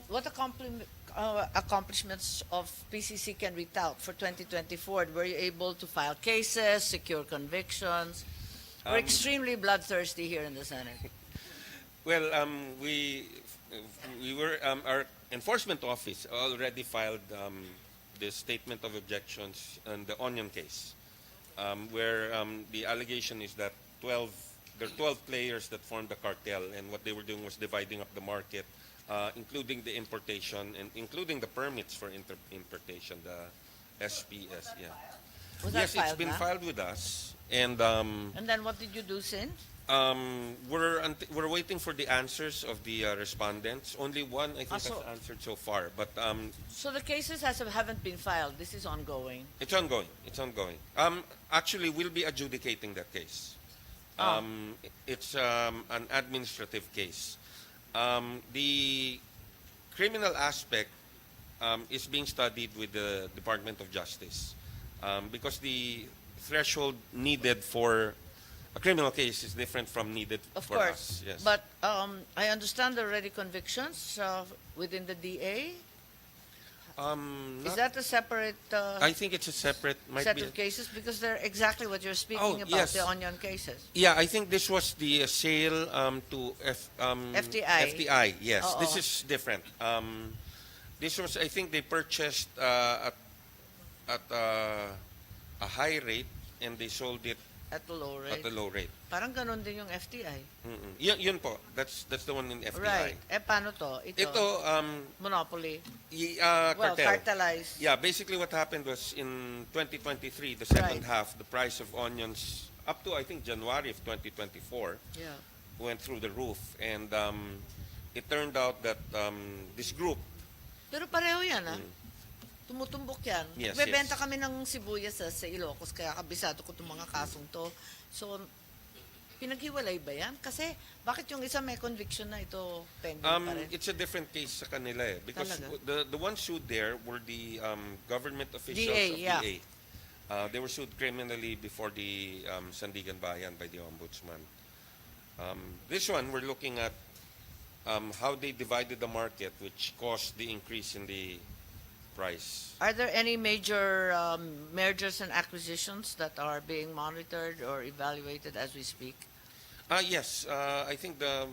what accomplishments of PCC can we tout for 2024? Were you able to file cases, secure convictions? We're extremely bloodthirsty here in the Senate. Well, we were our enforcement office already filed the statement of objections on the Onion case, where the allegation is that there are 12 players that formed the cartel, and what they were doing was dividing up the market including the importation and including the permits for importation, the SPS. Yeah. Was that Yes, it's filed been na? filed with us, and And then what did you do since? we're waiting for the answers of the respondents. Only one I think has so- answered so far, but So the cases haven't been filed. This is ongoing. it's ongoing. It's ongoing. Actually, we'll be adjudicating that case. Ah. It's an administrative case. The criminal aspect is being studied with the Department of Justice because the threshold needed for a criminal case is different from needed Of for course. us. Yes. But I understand there are already convictions within the DA. Is not- that a separate I think it's a separate. Might set be. of cases? Because they're exactly what you're speaking Oh, about, yes. the onion cases. Yeah, I think this was the sale to FTI. FTI, yes. Oo. This is different. This was, I think they purchased at a high rate and they sold it At a low at rate. a low rate. Parang ganun din yung FTI. Yun po. That's the one in FTI. Right. Paano to? Ito, Monopoly. cartel. Well, cartelized. Yeah, basically what happened was in 2023, the second Right. half, the price of onions up to I think January of 2024 Yeah. went through the roof, and it turned out that this group, Pero pareho yan, tumutumbok yan. Yes, Bebenta yes. kami ng sibuyas sa Ilocos, kaya kabisado ko itong mga kasong to. So, pinaghiwalay ba yan? Kasi, bakit yung isa may conviction na ito pending pa rin? it's a different case sa kanila because Talaga? the ones sued there were the government officials DA, of yeah. DA. They were sued criminally before the Sandigan Bayan by the ombudsman. This one, we're looking at how they divided the market, which caused the increase in the price. Are there any major mergers and acquisitions that are being monitored or evaluated as we speak? Yes, I think the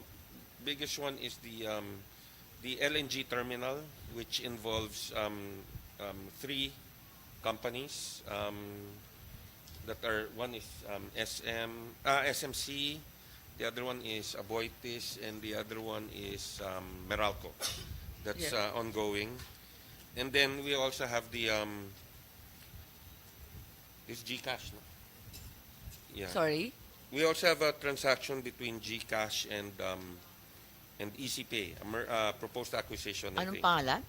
biggest one is the LNG terminal, which involves 3 companies that are, one is SMC, the other one is Aboitiz, and the other one is Meralco. That's Yeah. ongoing. And then we also have the this GCash. No? Yeah. Sorry? We also have a transaction between GCash and ECPay, a proposed acquisition. I Anong think. pangalan?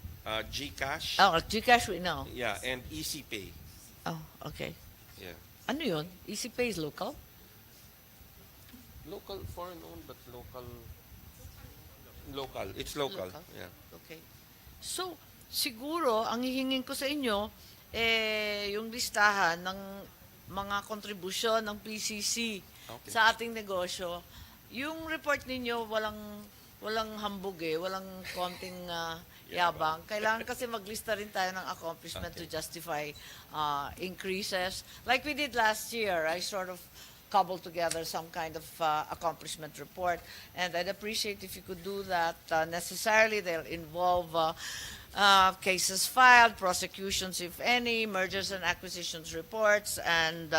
GCash. Oh, Gcash we know. Yeah, and ECPay. Oh, okay. Yeah. Ano yun? EasyPay is local? Local, foreign owned, but local. Local. It's local. Local. Yeah. Okay. So, siguro, ang hihingin ko sa inyo, yung listahan ng mga kontribusyon ng PCC Okay. sa ating negosyo. Yung report ninyo, walang hambog walang konting yabang. Kailangan kasi maglista rin tayo ng accomplishment to justify increases. Like we did last year, I sort of cobbled together some kind of accomplishment report, and I'd appreciate if you could do that. Necessarily, they'll involve cases filed, prosecutions, if any, mergers and acquisitions reports, and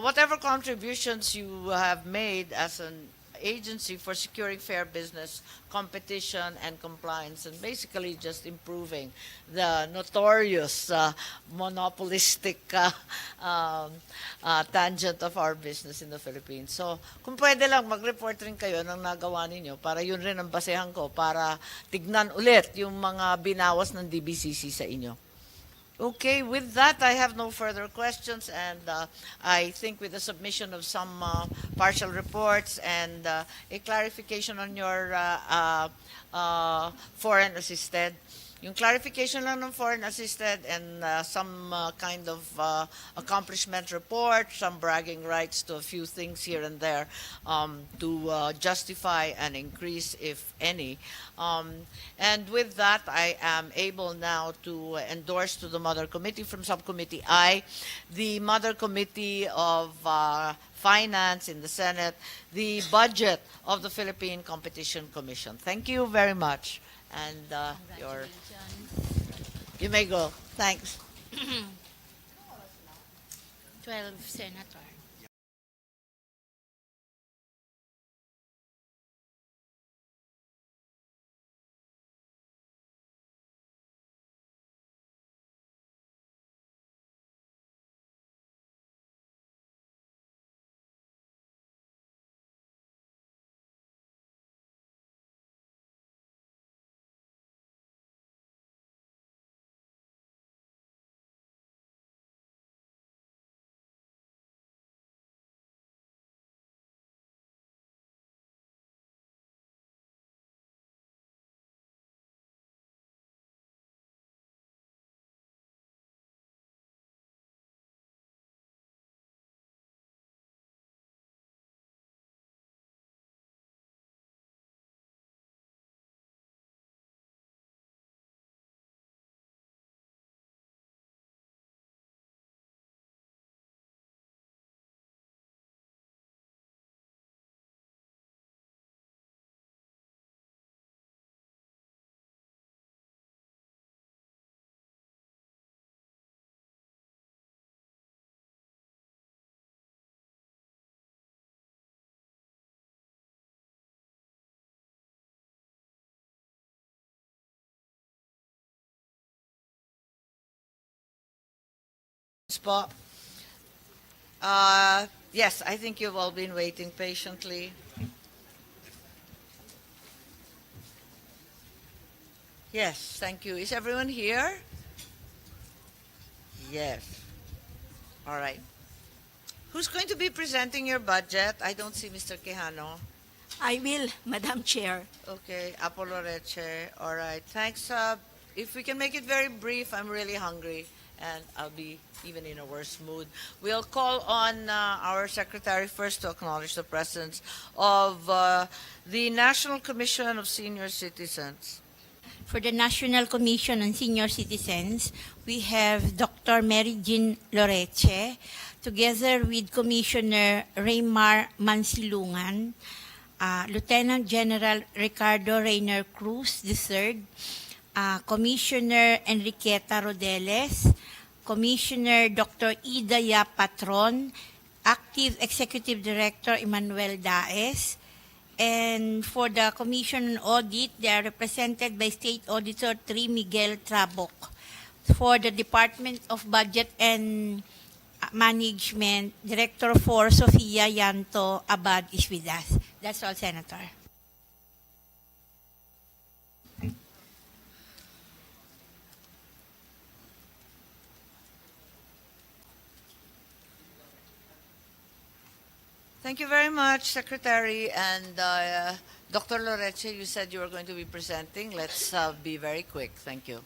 whatever contributions you have made as an agency for securing fair business, competition, and compliance, and basically just improving the notorious monopolistic tangent of our business in the Philippines. So, kung pwede lang, mag-report rin kayo ng nagawa ninyo para yun rin ang basehan ko para tignan ulit yung mga binawas ng DBCC sa inyo. Okay, with that, I have no further questions, and I think with the submission of some partial reports and a clarification on your foreign assisted, yung clarification lang ng foreign assisted and some kind of accomplishment report, some bragging rights to a few things here and there to justify an increase, if any. And with that, I am able now to endorse to the Mother Committee from Subcommittee I, the Mother Committee of Finance in the Senate, the budget of the Philippine Competition Commission. Thank you very much. And you may go. Thanks. 12, Senator. Po. Yes, I think you've all been waiting patiently. Yes, thank you. Is everyone here? Yes. All right. Who's going to be presenting your budget? I don't see Mr. Quijano. I will, Madam Chair. Okay, Apollo Reche. All right. Thanks. If we can make it very brief, I'm really hungry and I'll be even in a worse mood. We'll call on our secretary first to acknowledge the presence of the National Commission of Senior Citizens. For the National Commission on Senior Citizens, we have Dr. Mary Jean Loreche, together with Commissioner Raymar Mansilungan, Lieutenant General Ricardo Reiner Cruz III, Commissioner Enriqueta Rodeles, Commissioner Dr. Ida Yap Patron, Active Executive Director Emmanuel Daes, and for the Commission on Audit, they are represented by State Auditor 3 Miguel Traboc. For the Department of Budget and Management, Director 4 Sofia Yanto Abad is with us. That's all, Senator. Thank you very much, Secretary. And Dr. Loreche, you said you were going to be presenting. Let's be very quick. Thank you.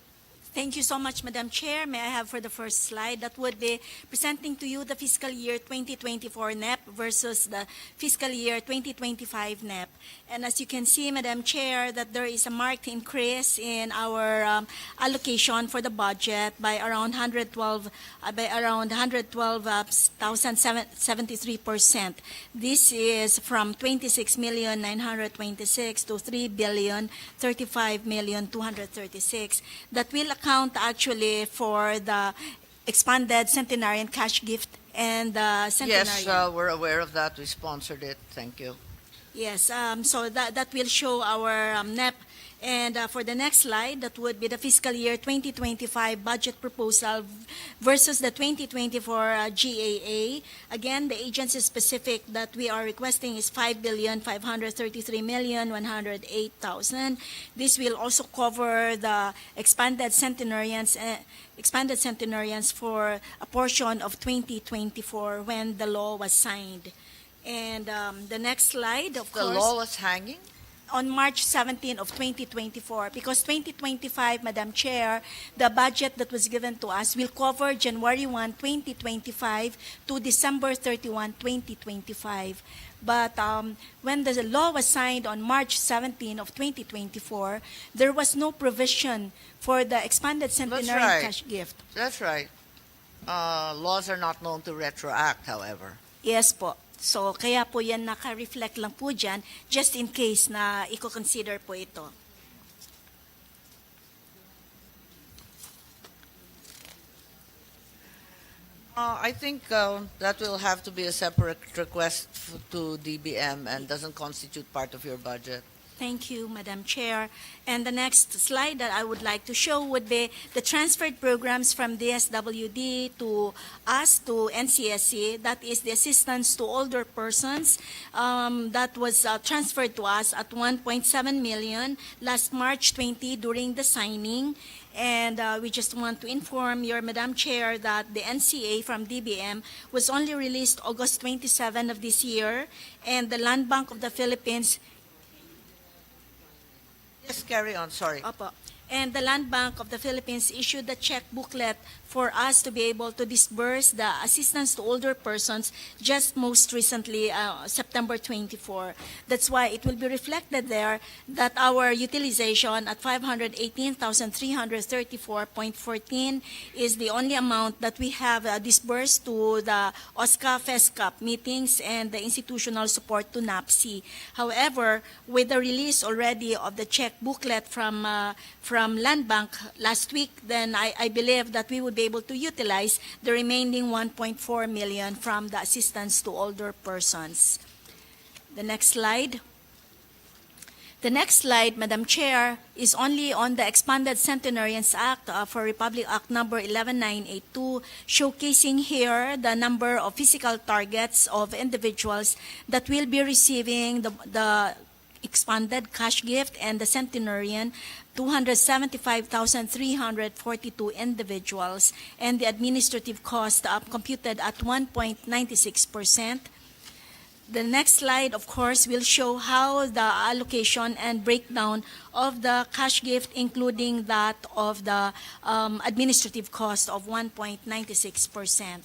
Thank you so much, Madam Chair. May I have for the first slide that would be presenting to you the fiscal year 2024 NEP versus the fiscal year 2025 NEP. And as you can see, Madam Chair, that there is a marked increase in our allocation for the budget by around 112,073%. This is from 26,926 to 3,035,236. That will account actually for the expanded centenarian cash gift and the centenarian. Yes, we're aware of that. We sponsored it. Thank you. Yes, so that will show our NEP. And for the next slide, that would be the fiscal year 2025 budget proposal versus the 2024 GAA. Again, the agency specific that we are requesting is 5,533,108,000. This will also cover the expanded centenarians for a portion of 2024 when the law was signed. And the next slide, of course. The law was hanging? On March 17 of 2024, because 2025, Madam Chair, the budget that was given to us will cover January 1, 2025 to December 31, 2025. But when the law was signed on March 17 of 2024, there was no provision for the expanded centenarian cash gift. That's right. Laws are not known to retroact, however. Yes po. So, kaya po yan naka-reflect lang po dyan, just in case na i-consider po ito. I think that will have to be a separate request to DBM and doesn't constitute part of your budget. Thank you, Madam Chair. And the next slide that I would like to show would be the transferred programs from DSWD to us, to NCSC. That is the assistance to older persons that was transferred to us at 1.7 million last March 20 during the signing. And we just want to inform your Madam Chair that the NCA from DBM was only released August 27 of this year, and the Land Bank of the Philippines. Yes, carry on. Sorry. Opo. And the Land Bank of the Philippines issued a check booklet for us to be able to disburse the assistance to older persons just most recently, September 24. That's why it will be reflected there that our utilization at 518,334.14 is the only amount that we have disbursed to the OSCA FESCAP meetings and the institutional support to NAPSI. However, with the release already of the check booklet from Land Bank last week, then I believe that we would be able to utilize the remaining 1.4 million from the assistance to older persons. The next slide. The next slide, Madam Chair, is only on the Expanded Centenarians Act for Republic Act number 11982, showcasing here the number of physical targets of individuals that will be receiving the expanded cash gift and the centenarian, 275,342 individuals, and the administrative cost computed at 1.96%. The next slide, of course, will show how the allocation and breakdown of the cash gift, including that of the administrative cost of 1.96%.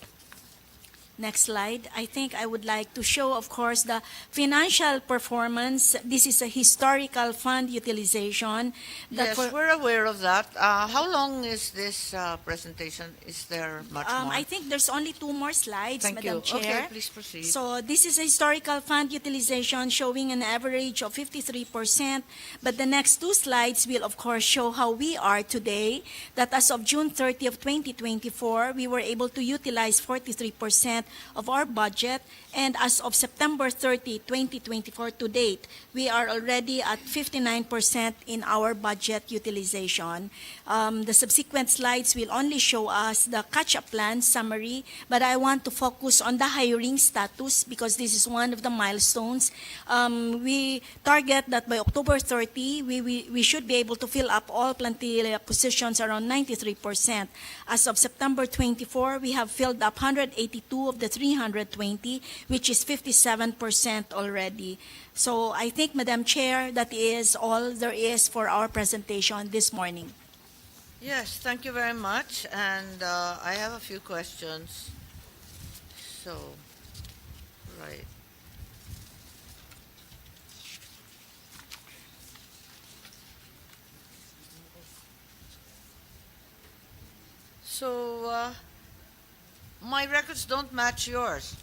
Next slide. I think I would like to show, of course, the financial performance. This is a historical fund utilization. Yes, we're aware of that. How long is this presentation? Is there much more? I think there's only 2 more slides, Thank Madam you. Chair. Okay, please proceed. So this is a historical fund utilization showing an average of 53%, but the next 2 slides will of course show how we are today, that as of June 30 of 2024, we were able to utilize 43% of our budget, and as of September 30, 2024 to date, we are already at 59% in our budget utilization. The subsequent slides will only show us the catch-up plan summary, but I want to focus on the hiring status because this is one of the milestones. We target that by October 30, we should be able to fill up all plantilla positions around 93%. As of September 24, we have filled up 182 of the 320, which is 57% already. So I think, Madam Chair, that is all there is for our presentation this morning. Yes, thank you very much. And I have a few questions. So, right. So, my records don't match yours.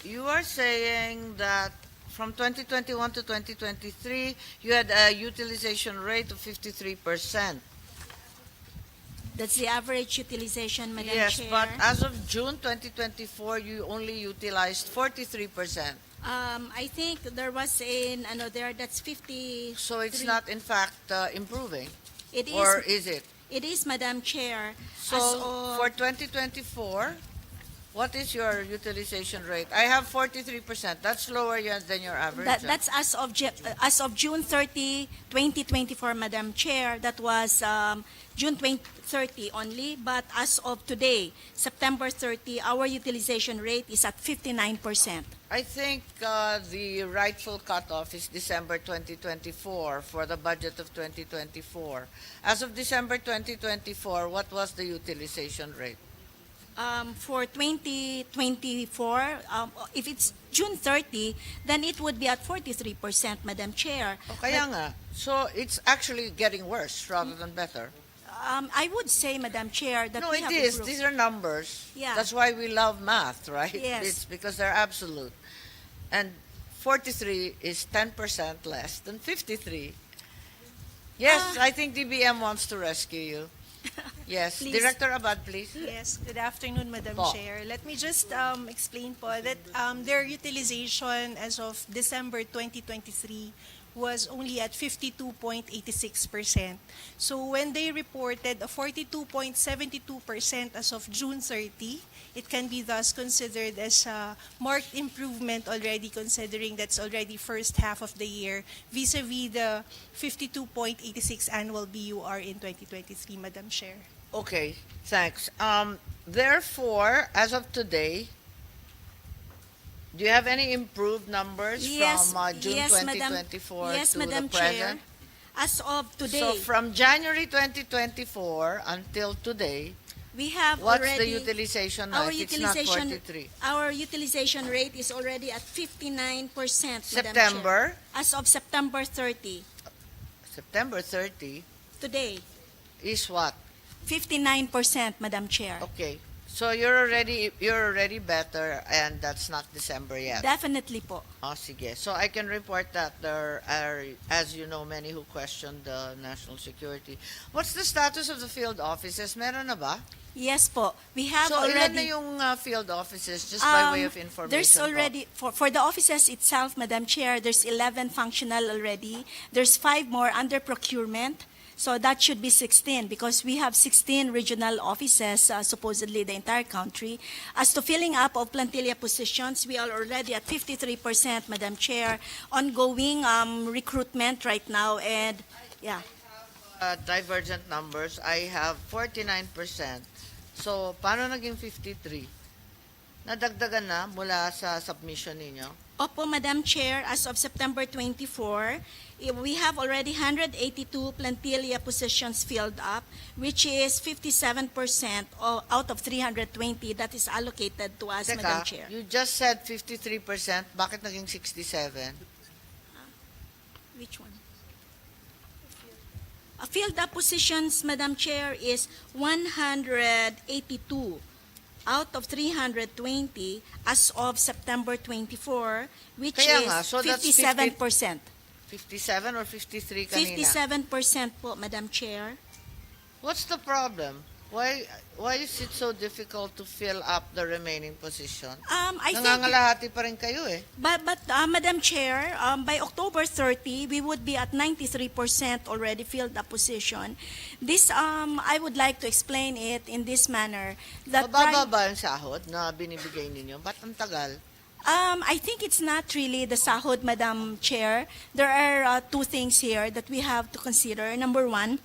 You are saying that from 2021 to 2023, you had a utilization rate of 53%. That's the average utilization, Madam Yes, Chair. but as of June 2024, you only utilized 43%. I think there was that's 50. So it's not, in fact, improving. It is. Or is it? It is, Madam Chair. So As of- for 2024, what is your utilization rate? I have 43%. That's lower than your average. That's as of June 30, 2024, Madam Chair. That was June 30 only. But as of today, September 30, our utilization rate is at 59%. I think the rightful cutoff is December 2024 for the budget of 2024. As of December 2024, what was the utilization rate? For 2024, if it's June 30, then it would be at 43%, Madam Chair. O kaya nga. So it's actually getting worse rather than better. I would say, Madam Chair, that No, we it have is. improved. These are numbers. Yeah. That's why we love math, right? Yes. It's because they're absolute. And 43 is 10% less than 53. Yes, I think DBM wants to rescue you. Yes. Please. Director Abad, please. Yes, good afternoon, Madam Po. Chair. Let me just explain po that their utilization as of December 2023 was only at 52.86%. So when they reported a 42.72% as of June 30, it can be thus considered as a marked improvement already, considering that's already first half of the year vis-a-vis the 52.86 annual BUR in 2023, Madam Chair. Okay, thanks. Therefore, as of today, do you have any improved numbers Yes, from June yes, Madam- 2024 yes, to Madam the Chair. present? As of today, So from January 2024 until today, we have what's already the utilization our rate? It's not utilization 43. our utilization rate is already at 59%, Madam September? Chair. As of September 30, September 30 today, is what? 59%, Madam Chair. Okay. So you're already better, and that's not December yet. Definitely po. Oh, sige. So I can report that there are, as you know, many who question the national security. What's the status of the field offices? Meron na ba? Yes po. We have So ilan na already yung field offices, just by way of There's information po? already, for the offices itself, Madam Chair, there's 11 functional already. There's 5 more under procurement. So that should be 16 because we have 16 regional offices, supposedly the entire country. As to filling up of plantilla positions, we are already at 53%, Madam Chair. Ongoing recruitment right now, and yeah. Divergent numbers, I have 49%. So, paano naging 53? Nadagdagan na mula sa submission ninyo? Opo, Madam Chair, as of September 24, we have already 182 plantilla positions filled up, which is 57% out of 320 that is allocated to us, Madam Teka, Chair. you just said 53%. Bakit naging 67? Which one? Filled up positions, Madam Chair, is 182 out of 320 as of September 24, which Kaya is nga, so that's 57%. 57 or 53 kanina? 57% po, Madam Chair. What's the problem? Why is it so difficult to fill up the remaining position? I think, Nangangalahati pa rin kayo eh. but Madam Chair, by October 30, we would be at 93% already filled up position. This, I would like to explain it in this manner. That Mababa ba yung sahod na binibigay ninyo? Ba't ang tagal? I think it's not really the sahod, Madam Chair. There are 2 things here that we have to consider. Number 1,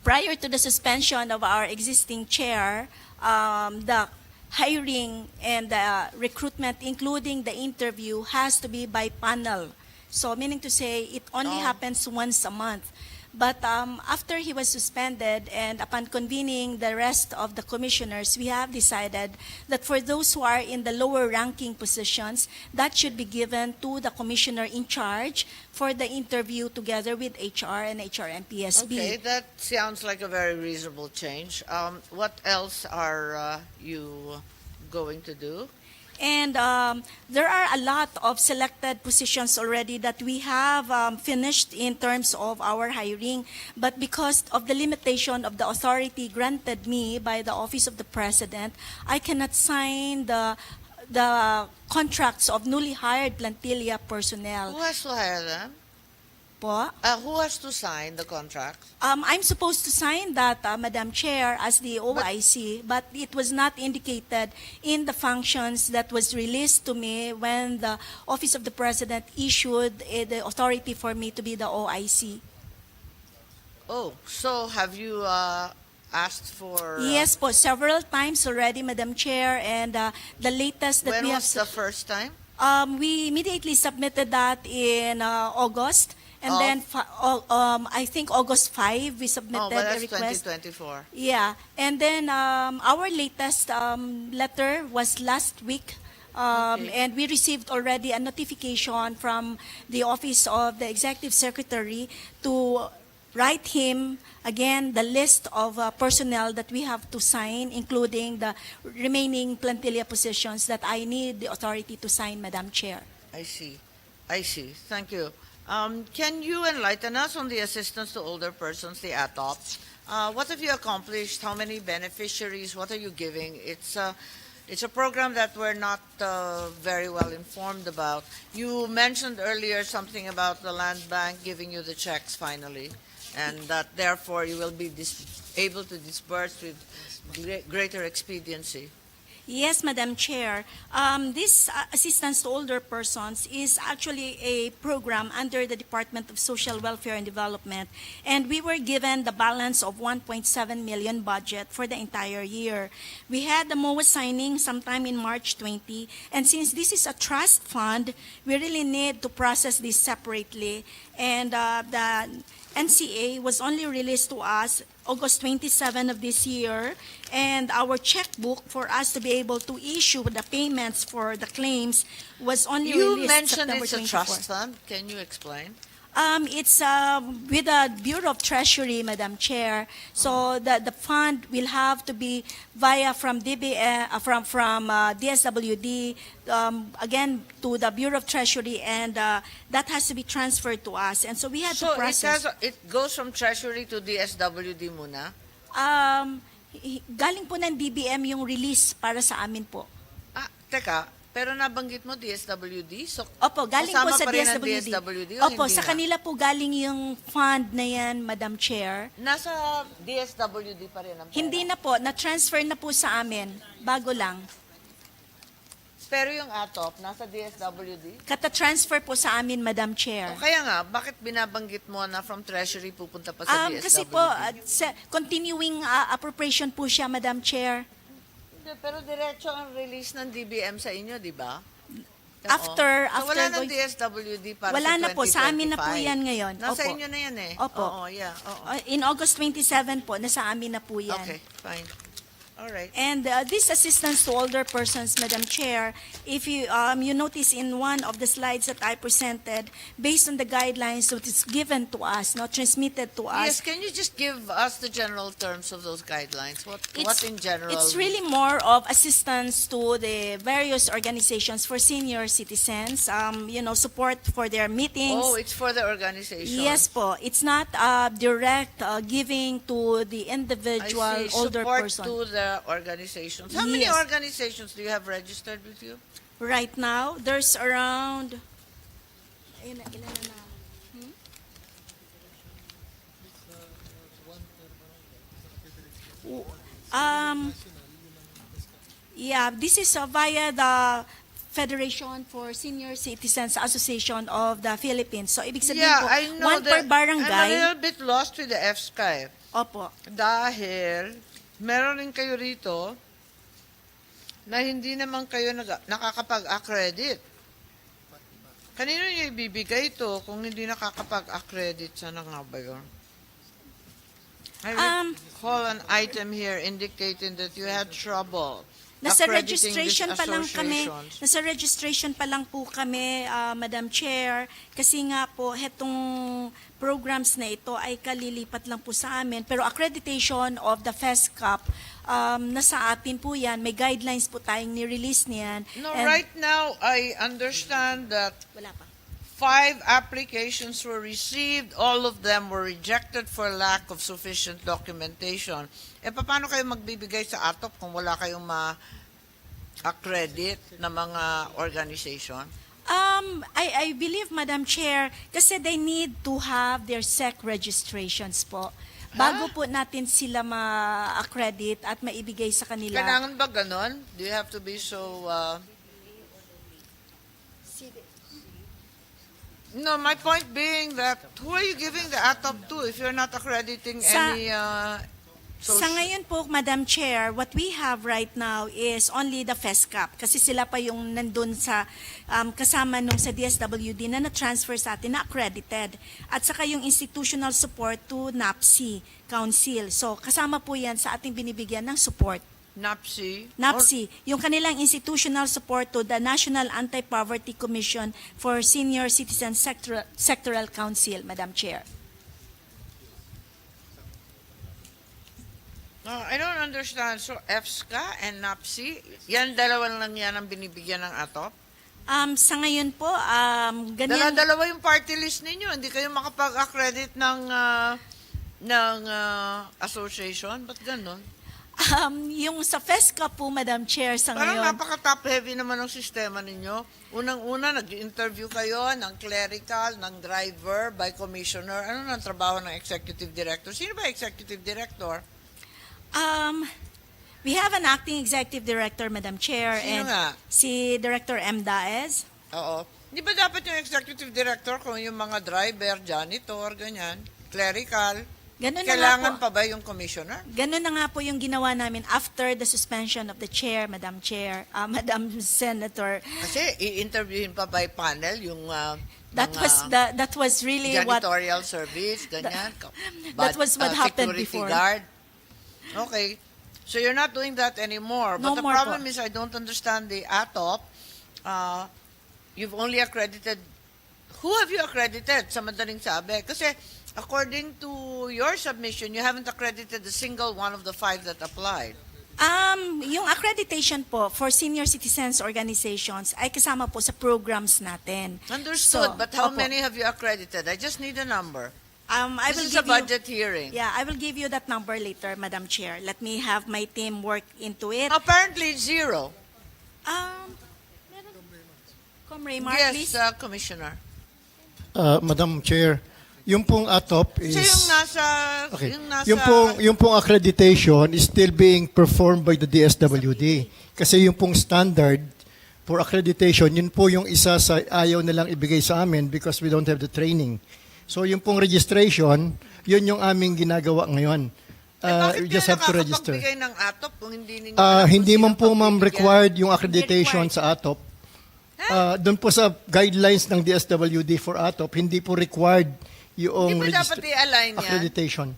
prior to the suspension of our existing chair, the hiring and the recruitment, including the interview, has to be by panel. So meaning to say, it only happens once a month. But after he was suspended and upon convening the rest of the commissioners, we have decided that for those who are in the lower ranking positions, that should be given to the commissioner in charge for the interview together with HR and HRMPSB. Okay, that sounds like a very reasonable change. What else are you going to do? And there are a lot of selected positions already that we have finished in terms of our hiring. But because of the limitation of the authority granted me by the Office of the President, I cannot sign the contracts of newly hired plantilla personnel. Who has to hire them? Po. Who has to sign the contract? I'm supposed to sign that, Madam Chair, as the OIC, but it was not indicated in the functions that was released to me when the Office of the President issued the authority for me to be the OIC. Oh, so have you asked for... Yes po, several times already, Madam Chair, and the latest that when we have... was the first time? We immediately submitted that in August. And Of? then, I think August 5, we submitted Oh, but a that's request. 2024. Yeah. And then our latest letter was last week. Okay. And we received already a notification from the Office of the Executive Secretary to write him again the list of personnel that we have to sign, including the remaining plantilla positions that I need the authority to sign, Madam Chair. I see. Thank you. Can you enlighten us on the assistance to older persons, the ATOPs? What have you accomplished? How many beneficiaries? What are you giving? It's a program that we're not very well informed about. You mentioned earlier something about the land bank giving you the checks finally, and that therefore you will be able to disburse with greater expediency. Yes, Madam Chair. This assistance to older persons is actually a program under the Department of Social Welfare and Development, and we were given the balance of 1.7 million budget for the entire year. We had the MOA signing sometime in March 20, and since this is a trust fund, we really need to process this separately, and the NCA was only released to us August 27 of this year, and our checkbook for us to be able to issue the payments for the claims was only You released mentioned September it's a 24. trust fund. Can you explain? It's with the Bureau of Treasury, Madam Chair. So the fund will have to be via from from DSWD again to the Bureau of Treasury, and that has to be transferred to us. And so we had So to process. it goes from Treasury to DSWD muna? Galing po ng DBM yung release para sa amin po. Teka, pero nabanggit mo DSWD? So, Opo, galing po kasama sa pa rin ang DSWD. DSWD o Opo, hindi sa na? kanila po galing yung fund na yan, Madam Chair. Nasa DSWD pa rin ang pera? Hindi na po, na-transfer na po sa amin. Bago lang. Pero yung ATOP, nasa DSWD? Kata-transfer po sa amin, Madam Chair. O kaya nga, bakit binabanggit mo na from Treasury pupunta pa sa DSWD? Kasi po, continuing appropriation po siya, Madam Chair. Hindi, pero diretso ang release ng DBM sa inyo, di ba? After So wala ng going- DSWD para Wala sa na po, sa amin na po 2025. yan ngayon. Nasa Opo. inyo na yan eh. Opo. Oo, yeah. Oo. In August 27 po, nasa amin na po yan. Okay, fine. All right. And this assistance to older persons, Madam Chair, if you you notice in one of the slides that I presented, based on the guidelines that is given to us, not transmitted to Yes, us, can you just give us the general terms of those guidelines? What in general? it's really more of assistance to the various organizations for senior citizens, support for their meetings. Oh, it's for the organization. Yes po, it's not direct giving to the individual I see. older Support person. to the organizations. How many Yes. organizations do you have registered with you? Right now, there's around... Ilan na? Yeah, this is via the Federation for Senior Citizens Association of the Philippines. So, ibig sabihin Yeah, po, I know one per that. barangay. I'm a little bit lost with the FSCA. Opo. Dahil, meron rin kayo rito na hindi naman kayo nakakapag-accredit. Kanino niyo ibibigay ito kung hindi nakakapag-accredit? Sana nga ba yun? I recall an item here indicating that you had trouble Nasa accrediting these registration pa lang kami, associations. nasa registration pa lang po kami, Madam Chair, kasi nga po, hetong programs na ito ay kalilipat lang po sa amin. Pero accreditation of the FESCAP, nasa atin po yan. May guidelines po tayong ni-release niyan. No, And- right now, I understand that Wala pa. 5 applications were received. All of them were rejected for lack of sufficient documentation. Paano kayo magbibigay sa ATOP kung wala kayong ma-accredit na mga organization? I believe, Madam Chair, kasi they need to have their SEC registrations po. Bago po natin sila ma-accredit at maibigay sa kanila. Kailangan ba ganon? Do you have to be so... No, my point being that who are you giving the ATOP to if you're not accrediting Sa- any... Sa ngayon po, Madam Chair, what we have right now is only the FESCAP kasi sila pa yung nandun sa kasama nung sa DSWD na na-transfer sa atin na accredited. At saka yung institutional support to NAPSI Council. So kasama po yan sa ating binibigyan ng support. NAPSI? NAPSI, yung kanilang institutional support to the National Anti-Poverty Commission for Senior Citizen Sectoral Council, Madam Chair. I don't understand. So, FSCA and NAPSI, yan dalawa lang yan ang binibigyan ng ATOP? Sa ngayon po, ganyan... Dala-dalawa yung party list ninyo. Hindi kayo makapag-accredit ng association? Ba't ganon? Yung sa FESCA po, Madam Chair, sa Parang ngayon... napaka-top-heavy naman ng sistema ninyo. Unang-una, nag-interview kayo ng clerical, ng driver, by commissioner. Ano nang trabaho ng executive director? Sino ba executive director? We have an acting executive director, Madam Chair, Sino and nga? si Director M. Daez. Oo. Di ba dapat yung executive director kung yung mga driver, janitor, ganyan, clerical, Ganun na nga kailangan po. pa ba yung commissioner? Ganun na nga po yung ginawa namin after the suspension of the chair, Madam Chair, Madam Senator. Kasi i-interviewin pa by panel yung That was really what janitorial service, ganyan. that was what happened security before. guard. Okay. So you're not doing that anymore. No But the more problem po. is I don't understand the ATOP. You've only accredited Who have you accredited sa madaling sabi? Kasi according to your submission, you haven't accredited a single one of the 5 that applied. Yung accreditation po for senior citizens organizations ay kasama po sa programs natin. Understood, So, but how opo. many have you accredited? I just need a number. I will This is a give you, budget hearing. yeah, I will give you that number later, Madam Chair. Let me have my team work into it. Apparently, it's 0. Meron? Comremark, Yes, please. Commissioner. Madam Chair, yung pong ATOP is... So yung nasa... Okay. Yung nasa... Yung pong accreditation is still being performed by the DSWD. Kasi yung pong standard for accreditation, yun po yung isa sa ayaw nilang ibigay sa amin because we don't have the training. So yung pong registration, yun yung aming ginagawa ngayon. bakit We just have to register. nakakapagbigay ng ATOP kung hindi ninyo alam kung Hindi sino man po ma'am pagbibigyan? required yung accreditation Hindi sa ATOP. Doon po sa guidelines ng DSWD for ATOP, hindi po required yung Hindi ba dapat i-align yan? accreditation.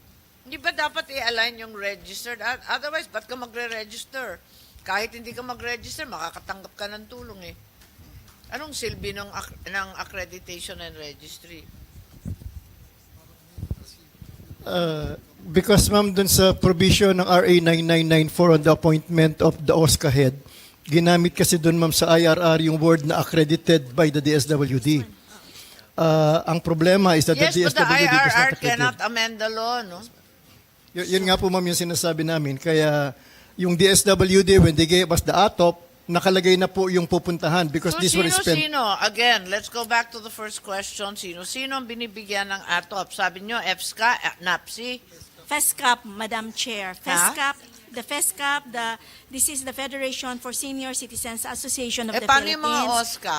Hindi ba dapat i-align yung registered? Otherwise, ba't ka magre-register? Kahit hindi ka mag-register, makakatanggap ka ng tulong eh. Anong silbi ng accreditation and registry? Because ma'am, dun sa provision ng RA 9994 on the appointment of the OSCA head, ginamit kasi dun ma'am sa IRR yung word na accredited by the DSWD. Ang problema is that Yes, the but the DSWD does not IRR accredit. cannot amend the law, no? Yun nga po ma'am yung sinasabi namin. Kaya yung DSWD, when they gave us the ATOP, nakalagay na po yung pupuntahan because So this will spend... sino-sino? Again, let's go back to the first question. Sino-sino ang binibigyan ng ATOP? Sabi nyo, EPSCA, NAPSI? FESCAP, Madam Chair. FESCAP, this is the Federation for Senior Citizens Association of the Paano Philippines. yung mga OSCA?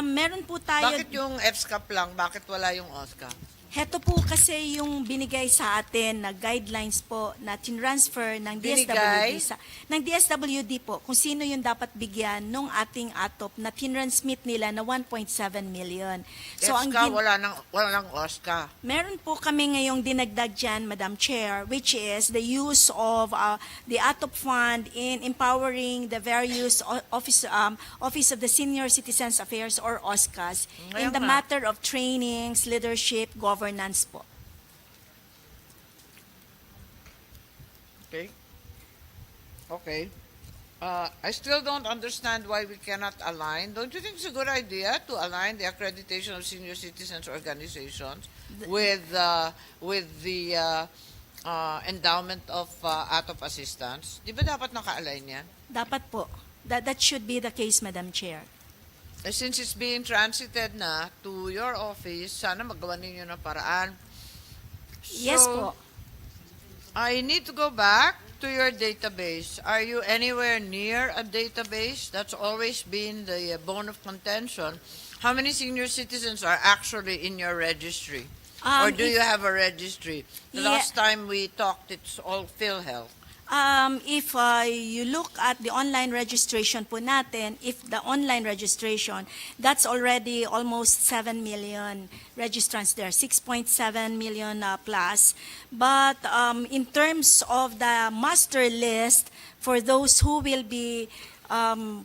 Meron po tayo... Bakit yung EPSCAP lang? Bakit wala yung OSCA? Heto po kasi yung binigay sa atin na guidelines po na tinransfer ng Binigay? ng DSWD po kung sino yung dapat bigyan nung ating ATOP na tinransmit nila na 1.7 million. So EPSCA, walang OSCA. meron po kami ngayong dinagdag dyan, Madam Chair, which is the use of the ATOP fund in empowering the various Office of the Senior Citizens Affairs or OSCAs in Ngayon the nga. matter of trainings, leadership, governance po. Okay. Okay. I still don't understand why we cannot align. Don't you think it's a good idea to align the accreditation of senior citizens organizations with the endowment of ATOP assistance? Di ba dapat naka-align yan? Dapat po. That should be the case, Madam Chair. Since it's being transited na to your office, sana magawa ninyo ng paraan. Yes So, po. I need to go back to your database. Are you anywhere near a database? That's always been the bone of contention. How many senior citizens are actually in your registry? Or do you have a registry? The Yeah. last time we talked, it's all PhilHealth. If you look at the online registration po natin, if the online registration, that's already almost 7 million registrants there, 6.7 million plus. But in terms of the master list, for those who will be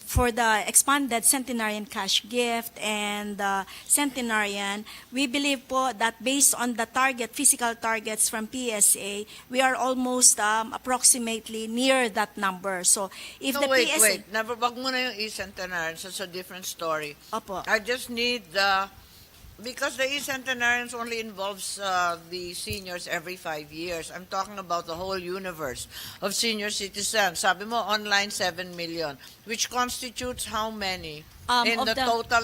for the expanded centenarian cash gift and centenarian, we believe po that based on the physical targets from PSA, we are almost approximately near that number. So if No, the wait, PSA... wait. Never, wag muna yung e-centenarians. It's a different story. Opo. I just need because the e-centenarians only involves the seniors every 5 years. I'm talking about the whole universe of senior citizens. Sabi mo, online 7 million, which constitutes how many? In Of the the- total,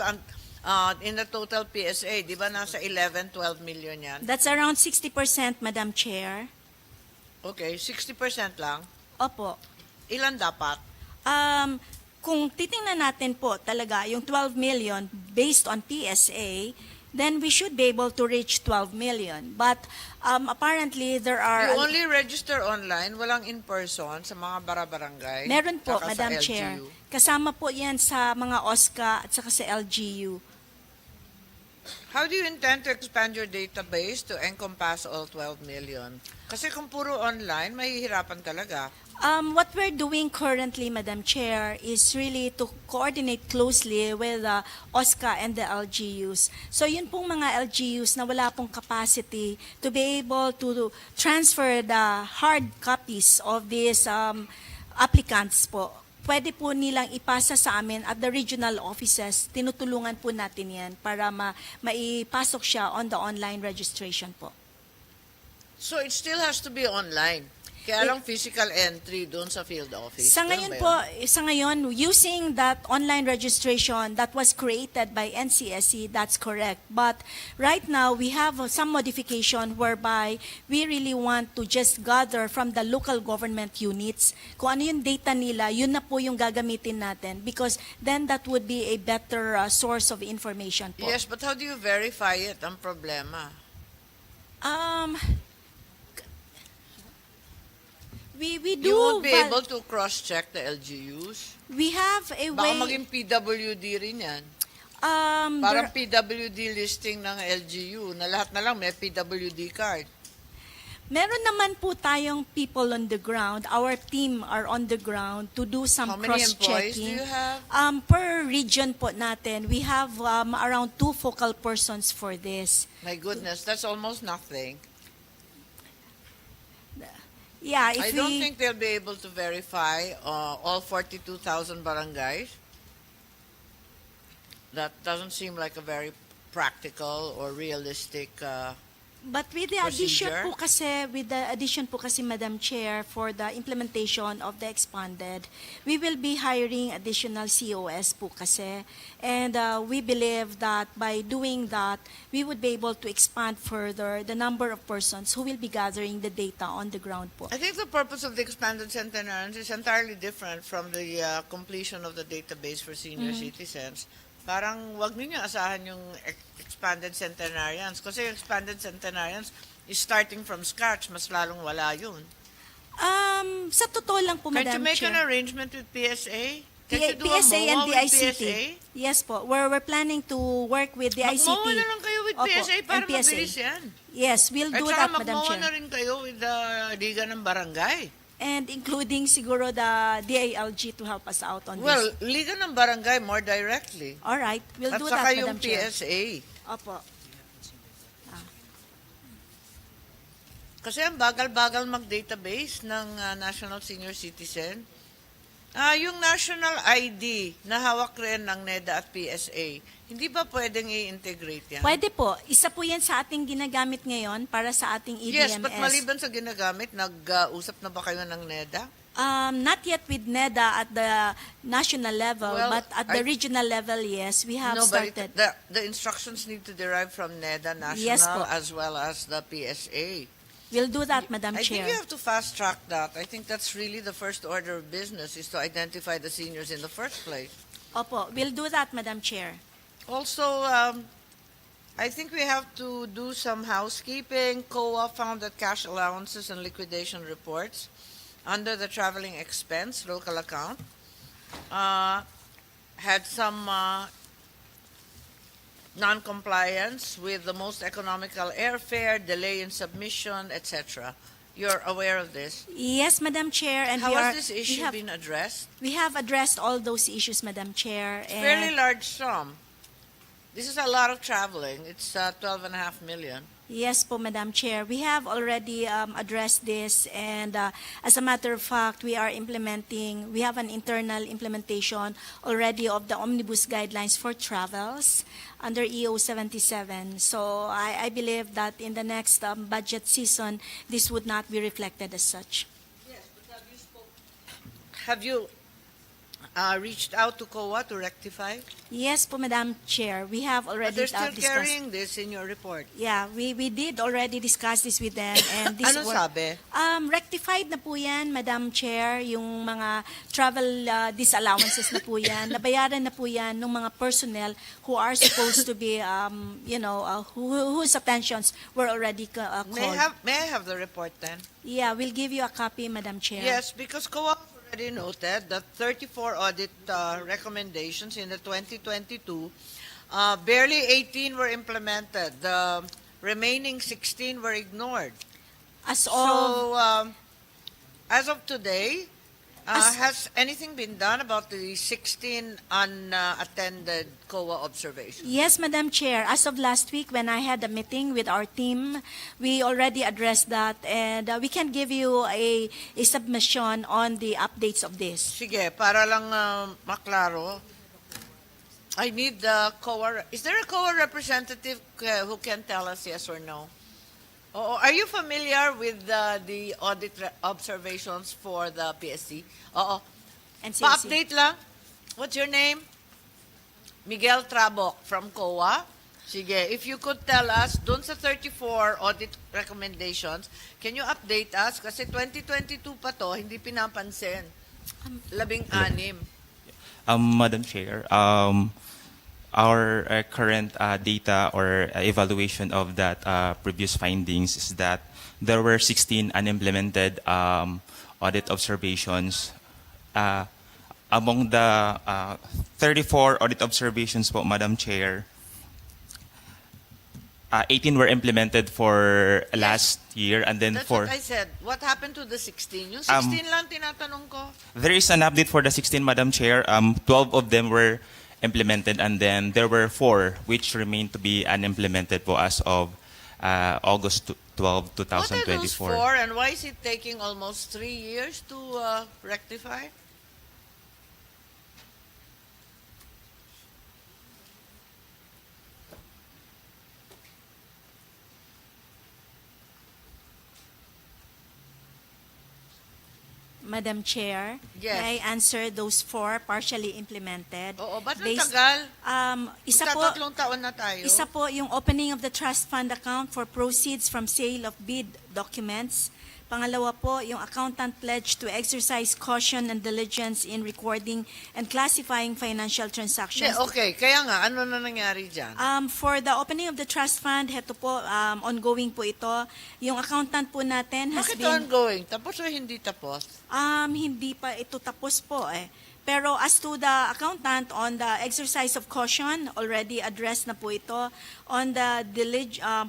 in the total PSA, di ba nasa 11, 12 million yan? That's around 60%, Madam Chair. Okay, 60% lang. Opo. Ilan dapat? Kung titingnan natin po talaga yung 12 million based on PSA, then we should be able to reach 12 million. But apparently there are... You only register online, walang in-person sa mga barabarangay? Meron po, Saka sa Madam Chair. LGU? Kasama po yan sa mga OSCA at saka sa LGU. How do you intend to expand your database to encompass all 12 million? Kasi kung puro online, mahihirapan talaga. What we're doing currently, Madam Chair, is really to coordinate closely with OSCA and the LGUs. So yun pong mga LGUs na wala pong capacity to be able to transfer the hard copies of these applicants po. Pwede po nilang ipasa sa amin at the regional offices. Tinutulungan po natin yan para maipasok siya on the online registration po. So it still has to be online. Kaya lang physical entry doon sa field office. Sa Ganun ngayon ba po, yun? sa ngayon, using that online registration that was created by NCSC, that's correct. But right now, we have some modification whereby we really want to just gather from the local government units. Kung ano yung data nila, yun na po yung gagamitin natin because then that would be a better source of information po. Yes, but how do you verify it? Ang problema. We do, You won't be but able to cross-check the LGUs. we have a Baka way. maging PWD rin yan. um, Parang there- PWD listing ng LGU na lahat na lang may PWD card. Meron naman po tayong people on the ground. Our team are on the ground to do some How many employees do cross-checking. you have? Per region po natin, we have around 2 focal persons for this. My goodness, that's almost nothing. Yeah, I if don't we, think they'll be able to verify all 42,000 barangays. That doesn't seem like a very practical or realistic. but with the addition po kasi, Madam Chair, for the implementation of the expanded, we will be hiring additional COS po kasi. And we believe that by doing that, we would be able to expand further the number of persons who will be gathering the data on the ground po. I think the purpose of the expanded centenarians is entirely different from the completion of the database for senior citizens. Parang wag ninyo asahan yung expanded centenarians kasi yung expanded centenarians is starting from scratch, mas lalong wala yun. Sa totoo lang po, Can't you Madam make an Chair. arrangement with PSA? Can't you do PSA a and MOA the with ICT. PSA? Yes po. We're planning to work with the ICT. Mag-MOA na lang kayo with Opo, PSA para and PSA. mabilis yan. Yes, we'll At do saka that, Madam mag-MOA na Chair. rin kayo with the Liga ng Barangay. And including siguro the DILG to help us out on Well, this. Liga ng Barangay more directly. All right, we'll At do saka that, yung Madam Chair. PSA. Opo. Kasi ang bagal-bagal mag-database ng National Senior Citizen. Yung National ID na hawak rin ng NEDA at PSA, hindi ba pwedeng i-integrate yan? Pwede po. Isa po yan sa ating ginagamit ngayon para sa ating EDMS. Yes, but maliban sa ginagamit, nag-usap na ba kayo ng NEDA? Not yet with NEDA at the national level, Well, but at the regional level, yes, we have No, but started. the instructions need to derive from NEDA National Yes po. as well as the PSA. We'll do that, Madam I Chair. think you have to fast track that. I think that's really the first order of business is to identify the seniors in the first place. Opo, we'll do that, Madam Chair. Also, I think we have to do some housekeeping. COA found that cash allowances and liquidation reports under the traveling expense local account had some non-compliance with the most economical airfare, delay in submission, etc. You're aware of this? Yes, Madam Chair, and How we has are, this issue been addressed? we have addressed all those issues, Madam Chair. And Fairly large sum. This is a lot of traveling. It's 12.5 million. Yes po, Madam Chair. We have already addressed this, and as a matter of fact, we have an internal implementation already of the omnibus guidelines for travels under EO 77. So I believe that in the next budget season, this would not be reflected as such. Yes, but have you reached out to COA to rectify? Yes po, Madam Chair. We have But already they're still discussed. carrying this in your report. Yeah, we did already discuss this with them, and this Ano were- sabi? Rectified na po yan, Madam Chair, yung mga travel disallowances na po yan. Nabayaran na po yan ng mga personnel who are supposed to be, whose attentions were already called. May I have the report then? Yeah, we'll give you a copy, Madam Chair. Yes, because COA already noted that 34 audit recommendations in the 2022 barely 18 were implemented. The remaining 16 were ignored. As of So, as of today, As- has anything been done about the 16 unattended COA observations? Yes, Madam Chair. As of last week, when I had a meeting with our team, we already addressed that, and we can give you a submission on the updates of this. Sige, para lang maklaro, I need the COA. Is there a COA representative who can tell us yes or no? Oh, are you familiar with the audit observations for the PSC? Oo. And Pa-update lang. What's your name? Miguel Trabok from COA. Sige, if you could tell us, dun sa 34 audit recommendations, can you update us? Kasi 2022 pa to, hindi pinapansin. 16. Madam Chair, our current data or evaluation of that previous findings is that there were 16 unimplemented audit observations. Among the 34 audit observations po, Madam Chair, 18 were implemented for last year, and then That's for... what I said. What happened to the 16? Yung 16 lang tinatanong ko. There is an update for the 16, Madam Chair. 12 of them were implemented, and then there were 4 which remain to be unimplemented po as of August 12, What are those 2024. 4 and why is it taking almost 3 years to rectify? Madam Chair, Yes. may I answer those 4 partially implemented? Oo, ba't ang Based- tagal? Isa po, Magtatatlong taon na tayo. Isa po yung opening of the trust fund account for proceeds from sale of bid documents. Pangalawa po, yung accountant pledge to exercise caution and diligence in recording and classifying financial transactions. Okay, kaya nga, ano na nangyari dyan? For the opening of the trust fund, heto po, ongoing po ito. Yung accountant po natin has Bakit been... ongoing? Tapos o hindi tapos? Hindi pa ito tapos po eh. Pero as to the accountant on the exercise of caution, already addressed na po ito. On the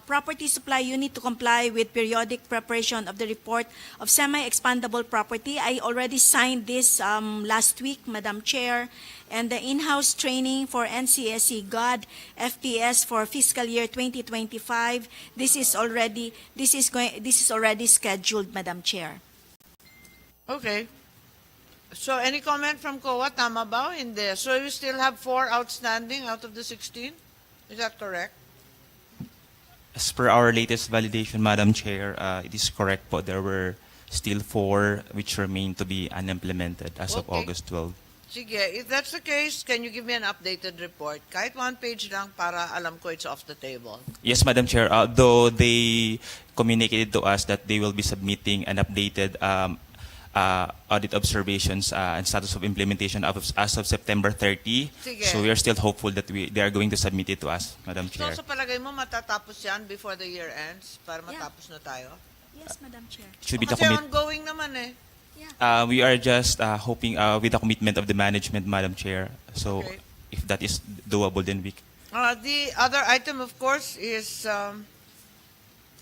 property supply unit to comply with periodic preparation of the report of semi-expandable property, I already signed this last week, Madam Chair. And the in-house training for NCSE GOD FPS for fiscal year 2025, this is already scheduled, Madam Chair. Okay. So, any comment from COA? Tama ba o hindi? So, you still have 4 outstanding out of the 16? Is that correct? As per our latest validation, Madam Chair, it is correct po. There were still 4 which remain to be unimplemented as of Okay. August 12. Sige, if that's the case, can you give me an updated report? Kahit 1 page lang para alam ko it's off the table. Yes, Madam Chair. Though they communicated to us that they will be submitting an updated audit observations and status of implementation as of September 30. Sige. So we are still hopeful that they are going to submit it to us, Madam So, Chair. sa palagay mo, matatapos yan before the year ends? Para matapos na tayo? Yes, Madam Chair. It should be the Kasi commit. ongoing naman eh. We are just hoping with the commitment of the management, Madam Chair. So Okay. if that is doable, then we. The other item, of course, is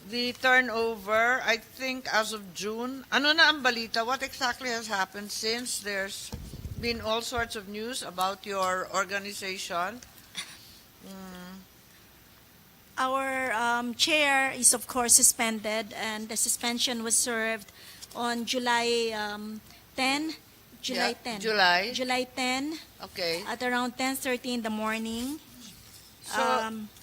the turnover. I think as of June. Ano na ang balita? What exactly has happened since there's been all sorts of news about your organization? Our chair is of course suspended, and the suspension was served on July 10. July Yeah, 10. July? 10 Okay. at around 10:30 in the morning. So,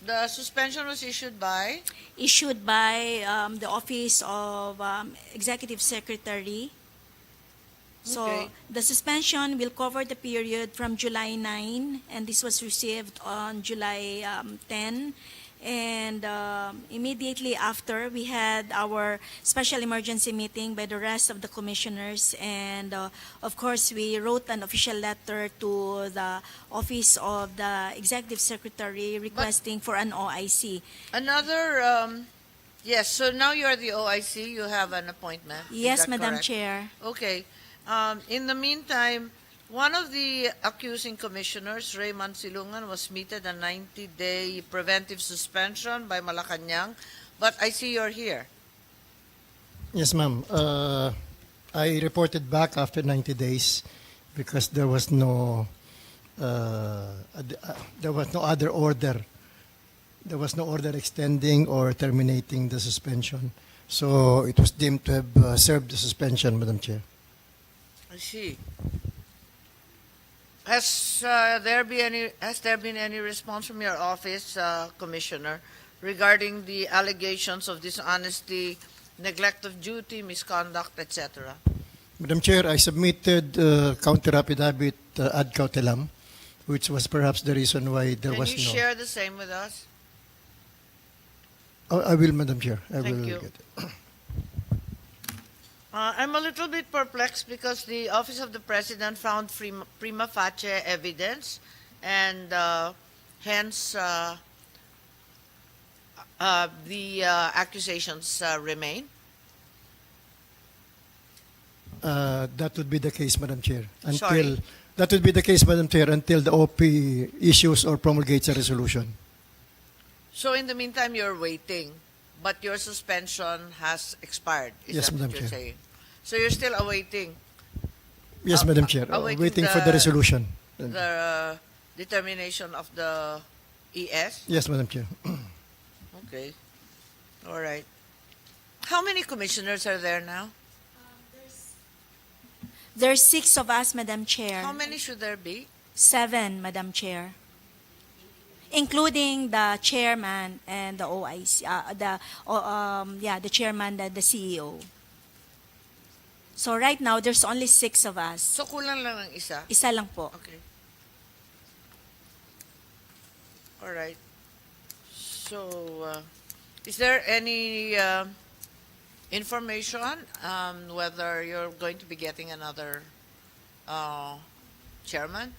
the suspension was issued by? Issued by the Office of Executive Secretary. So Okay. the suspension will cover the period from July 9, and this was received on July 10. And immediately after, we had our special emergency meeting by the rest of the commissioners. And of course, we wrote an official letter to the Office of the Executive Secretary requesting for an OIC. Another, yes, so now you're the OIC, you have an appointment. Is Yes, that Madam correct? Chair. Okay. In the meantime, One of the accusing commissioners, Raymond Silungan, was meted a 90-day preventive suspension by Malacanang, but I see you're here. Yes, ma'am. I reported back after 90 days because there was no other order. There was no order extending or terminating the suspension. So it was deemed to have served the suspension, Madam Chair. I see. Has there been any response from your office, Commissioner, regarding the allegations of dishonesty, neglect of duty, misconduct, etc.? Madam Chair, I submitted counter affidavit ad cautelam, which was perhaps the reason why there Can was you no. share the same with us? Oh, I will, Madam Chair. I Thank will you. get it. I'm a little bit perplexed because the Office of the President found prima facie evidence, and hence the accusations remain. That would be the case, Madam Chair. Sorry? That would be the case, Madam Chair, until the OP issues or promulgates a resolution. So in the meantime, you're waiting, but your suspension has expired. Is Yes, that what Madam you're Chair. saying? So you're still awaiting Yes, Madam Chair. awaiting Waiting for the resolution. the determination of the ES? Yes, Madam Chair. Okay. All right. How many commissioners are there now? There's 6 of us, Madam Chair. How many should there be? 7, Madam Chair. Including the chairman and the OIC, the chairman, the CEO. So right now, there's only 6 of us. So kulang lang ng isa? Isa lang po. Okay. All right. So, is there any information whether you're going to be getting another chairman?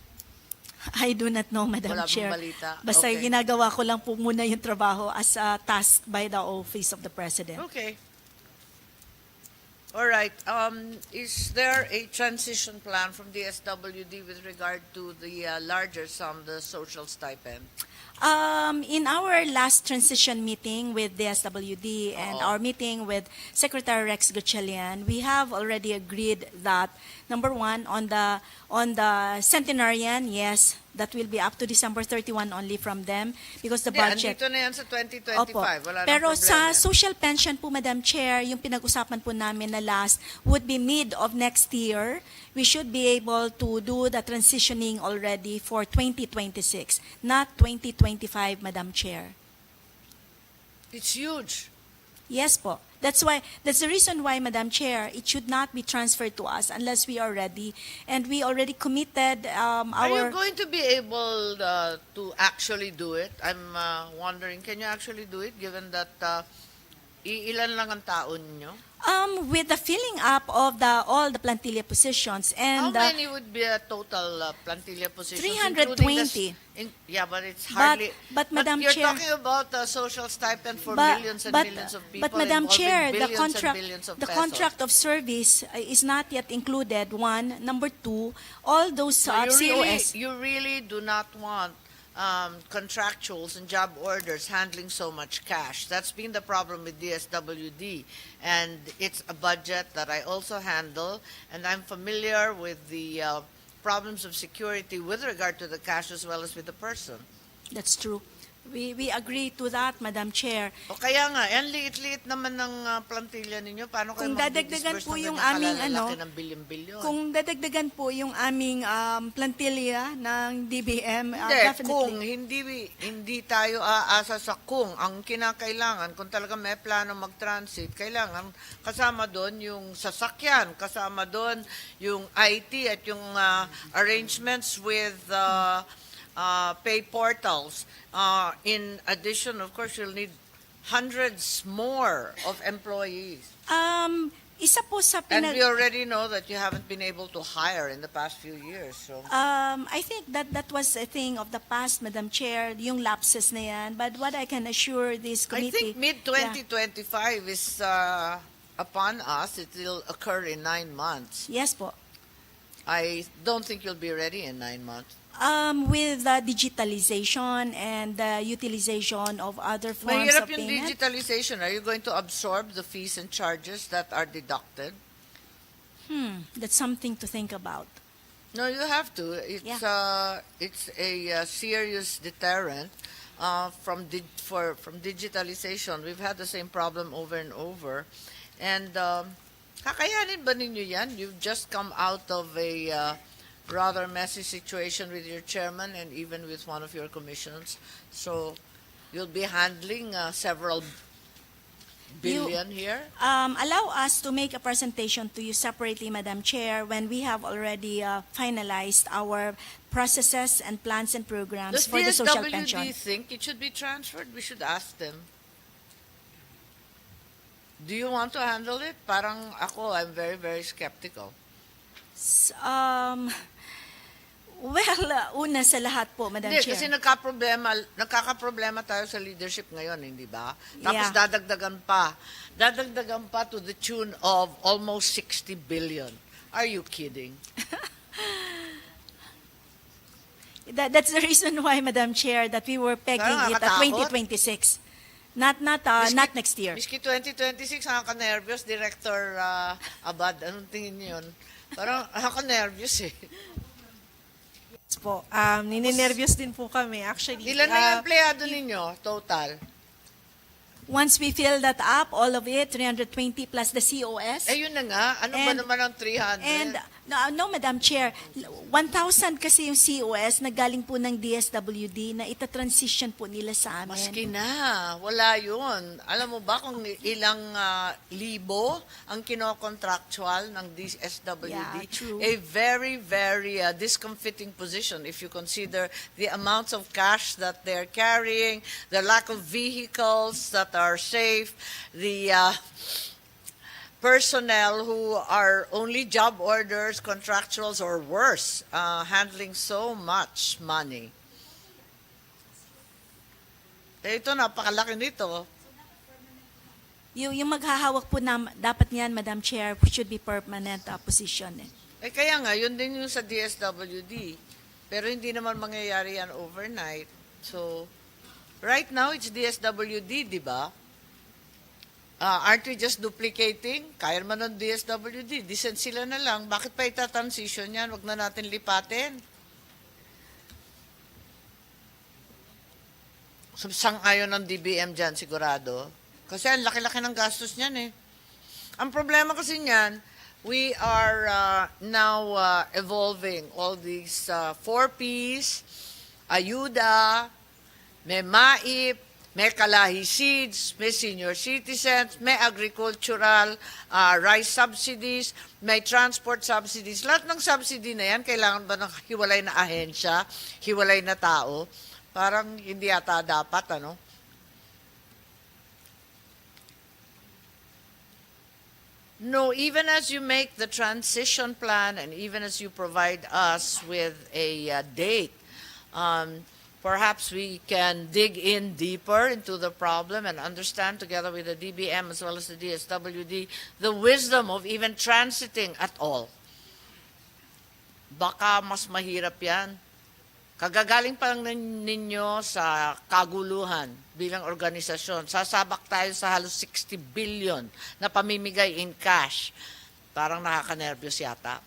I do not know, Madam Wala bang Chair. balita? Basta Okay. ginagawa ko lang po muna yung trabaho as a task by the Office of the President. Okay. All right. Is there a transition plan from the SWD with regard to the larger sum, the social stipend? In our last transition meeting with the SWD and our meeting with Secretary Rex Gatchalian, we have already agreed that number 1 on the centenarian, yes, that will be up to December 31 only from them because the budget. Andito na yan sa 2025. Opo. Wala nang Pero problema sa yan. social pension po, Madam Chair, yung pinag-usapan po namin na last would be mid of next year. We should be able to do the transitioning already for 2026, not 2025, Madam Chair. It's huge. Yes po. That's the reason why, Madam Chair, it should not be transferred to us unless we are ready. And we already committed Are you our... going to be able to actually do it? I'm wondering, can you actually do it given that ilan lang ang taon nyo? With the filling up of all the plantilla positions How and many would be a total plantilla positions? 320. Yeah, but it's hardly. but Madam you're Chair- talking about the social stipend for But- millions and but- millions of people. But Madam involving Chair, billions and billions of the pesos. contract of service is not yet included. 1, number 2, all those So COS. you really do not want contractuals and job orders handling so much cash. That's been the problem with DSWD. And it's a budget that I also handle, and I'm familiar with the problems of security with regard to the cash as well as with the person. That's true. We agree to that, Madam Chair. O kaya nga, yan liit-liit naman ng plantilla ninyo. Paano kayo Kung dadagdagan mag-disburse po ng yung ganyan aming kalalaki ng bilyon-bilyon? Kung dadagdagan po yung aming plantilla ng DBM, Hindi, definitely. kung hindi tayo aasa sa kung ang kinakailangan, kung talaga may plano mag-transit, kailangan kasama doon yung sasakyan, kasama doon yung IT at yung arrangements with pay portals. In addition, of course, you'll need hundreds more of employees. Isa po sa And we already know that you haven't been able to hire in the past few years. So I think that was a thing of the past, Madam Chair, yung lapses na yan. But what I can assure this I committee... think mid-2025 is upon us. It will occur in 9 months. Yes po. I don't think you'll be ready in 9 months. With digitalization and the utilization of other forms Mahirap of yung payment. digitalization. Are you going to absorb the fees and charges that are deducted? That's something to think about. No, you have to. It's a serious deterrent from digitalization. We've had the same problem over and over, and kakayanin ba ninyo yan? You've just come out of a rather messy situation with your chairman and even with one of your commissions. So you'll be handling several billion here. Allow us to make a presentation to you separately, Madam Chair, when we have already finalized our processes and plans and programs Does for the social DSWD pension. think it should be transferred? We should ask them. Do you want to handle it? Parang ako, I'm very, very skeptical. Well, una sa lahat po, Madam Hindi, Chair. kasi nagkakaproblema tayo sa leadership ngayon, hindi ba? Tapos Yeah. dadagdagan pa to the tune of almost 60 billion. Are you kidding? That's the reason why, Madam Chair, that we were pegging Parang it at nakakatakot. 2026. Not next year. Miski 2026, nakaka-nervyos, Director Abad. Anong tingin niyo yun? Parang nakaka-nervyos eh. Po, nininervyos din po kami. Actually, Ilan na yung empleyado ninyo, total? Once we fill that up, all of it, 320 plus the COS. Eh, yun na nga. Ano ba And- naman ang 300? And no, Madam Chair, 1,000 kasi yung COS na galing po ng DSWD na ita-transition po nila sa amin. Maski na, wala yun. Alam mo ba kung ilang libo ang kinocontractual ng DSWD? Yeah, true. A very, very discomfiting position if you consider the amounts of cash that they're carrying, the lack of vehicles that are safe, the personnel who are only job orders, contractuals, or worse, handling so much money. Eh, ito, napakalaki nito. Yung maghahawak po na dapat niyan, Madam Chair, should be permanent position. Eh, kaya nga, yun din yung sa DSWD. Pero hindi naman mangyayari yan overnight. So, right now, it's DSWD, di ba? Aren't we just duplicating? Kaya naman ng DSWD. Decent sila na lang. Bakit pa ita-transition yan? Huwag na natin lipatin. Sang-ayon ng DBM dyan, sigurado. Kasi ang laki-laki ng gastos niyan eh. Ang problema kasi niyan, we are now evolving all these 4 Ps, ayuda, may MAIP, may Kalahi Seeds, may senior citizens, may agricultural rice subsidies, may transport subsidies. Lahat ng subsidy na yan, kailangan ba ng hiwalay na ahensya, hiwalay na tao? Parang hindi yata dapat, ano? No, even as you make the transition plan and even as you provide us with a date, perhaps we can dig in deeper into the problem and understand together with the DBM as well as the DSWD the wisdom of even transiting at all. Baka mas mahirap yan. Kagagaling pa lang ninyo sa kaguluhan bilang organisasyon. Sasabak tayo sa halos 60 billion na pamimigay in cash. Parang nakaka-nervyos yata.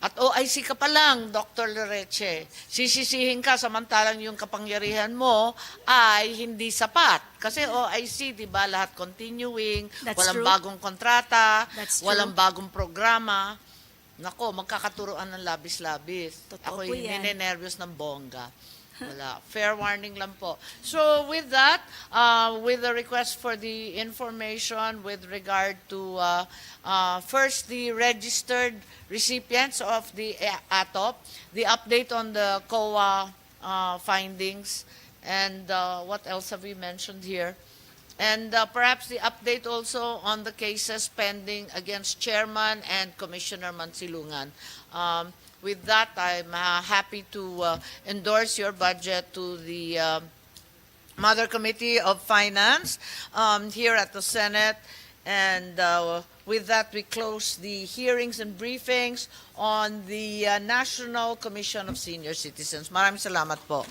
At OIC ka pa lang, Dr. Loreche. Sisisihin ka samantalang yung kapangyarihan mo ay hindi sapat. Kasi OIC, di ba, lahat continuing, That's walang true. bagong kontrata, That's true. walang bagong programa. Nako, magkakaturuan ng labis-labis. Totoo Ako po yan. ninenervyos ng bongga. Wala. Fair warning lang po. So with that, with the request for the information with regard to first the registered recipients of the ATOP, the update on the COA findings, and what else have we mentioned here? And perhaps the update also on the cases pending against Chairman and Commissioner Mansilungan. With that, I'm happy to endorse your budget to the Mother Committee of Finance here at the Senate. And with that, we close the hearings and briefings on the National Commission of Senior Citizens. Maraming salamat po.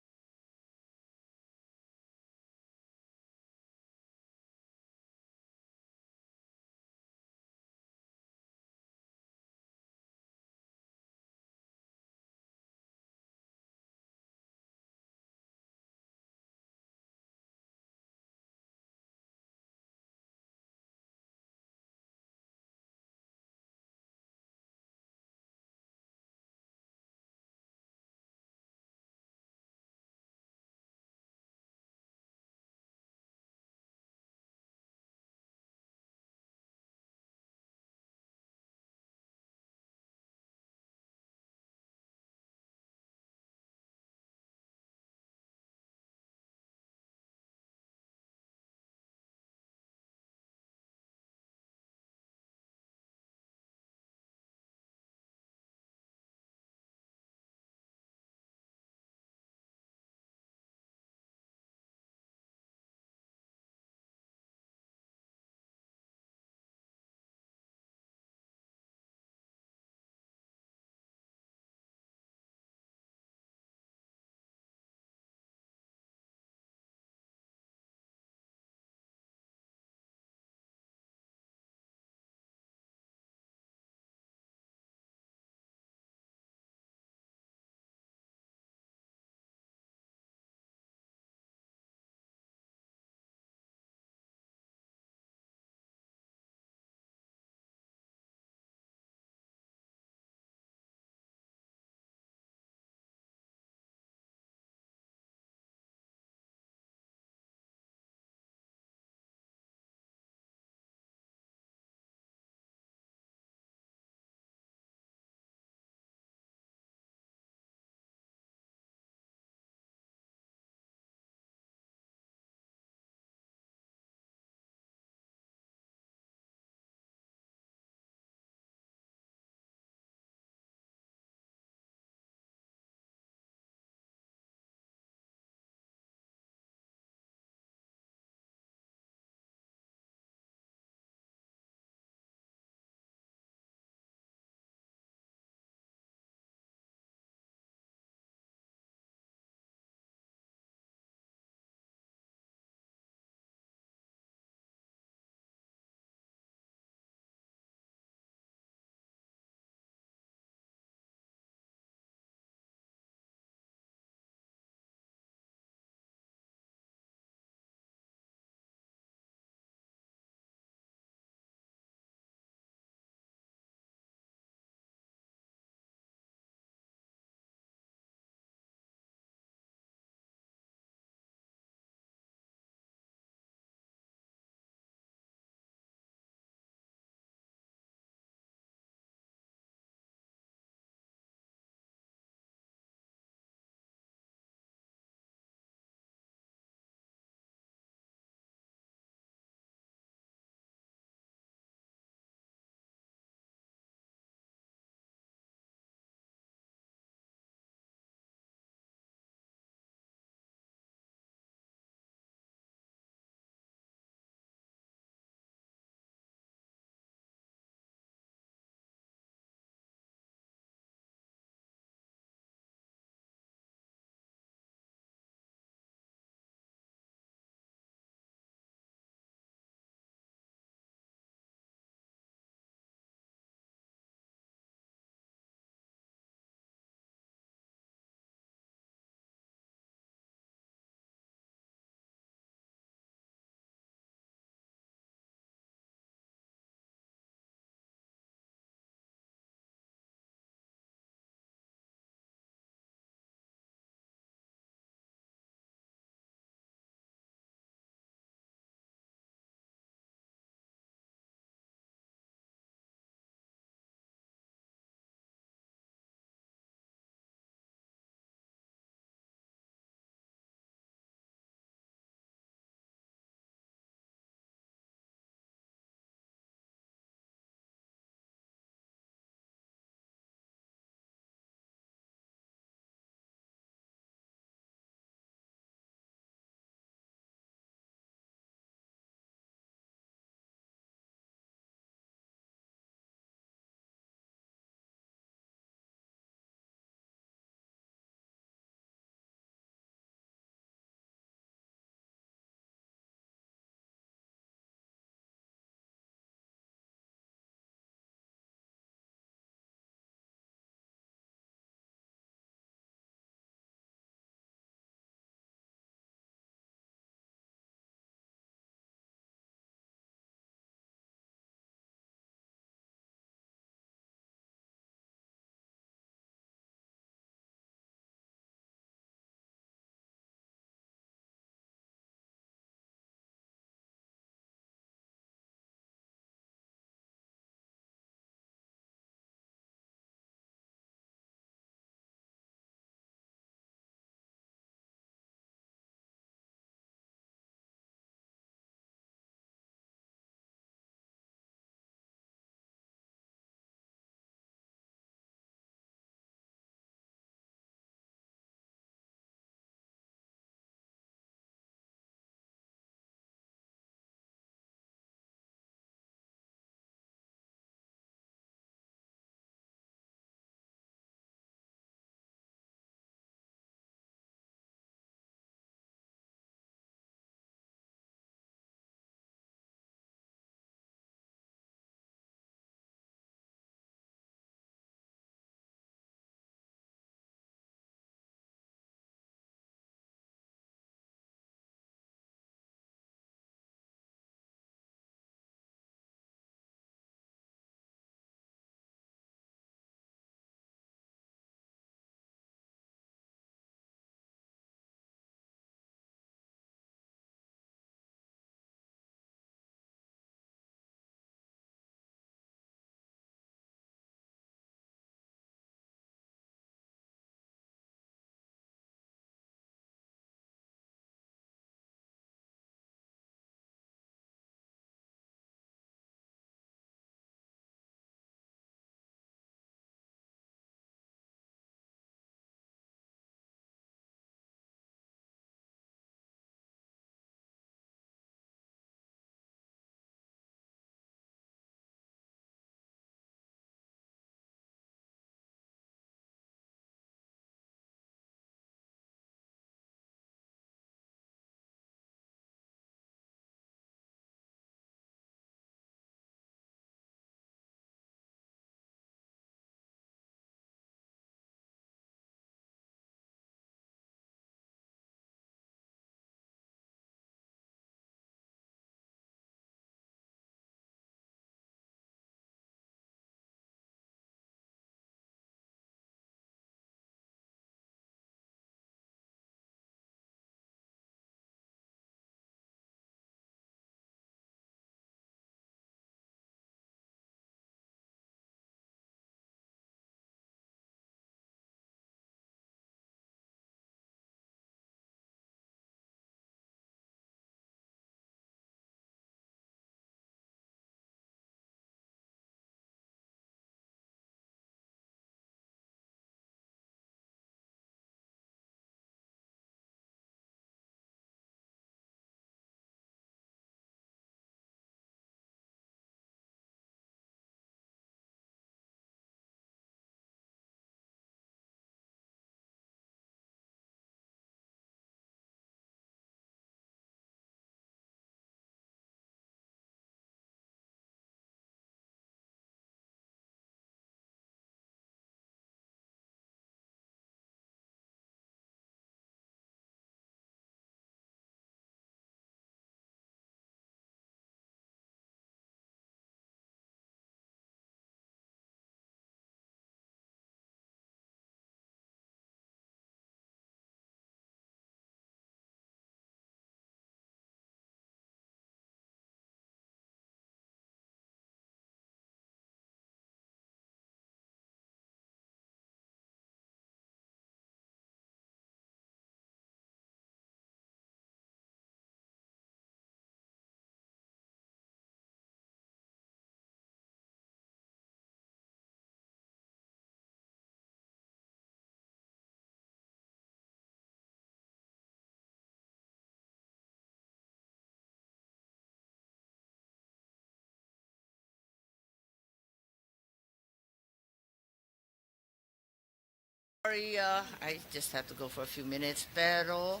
Sorry, I just had to go for a few minutes, pero...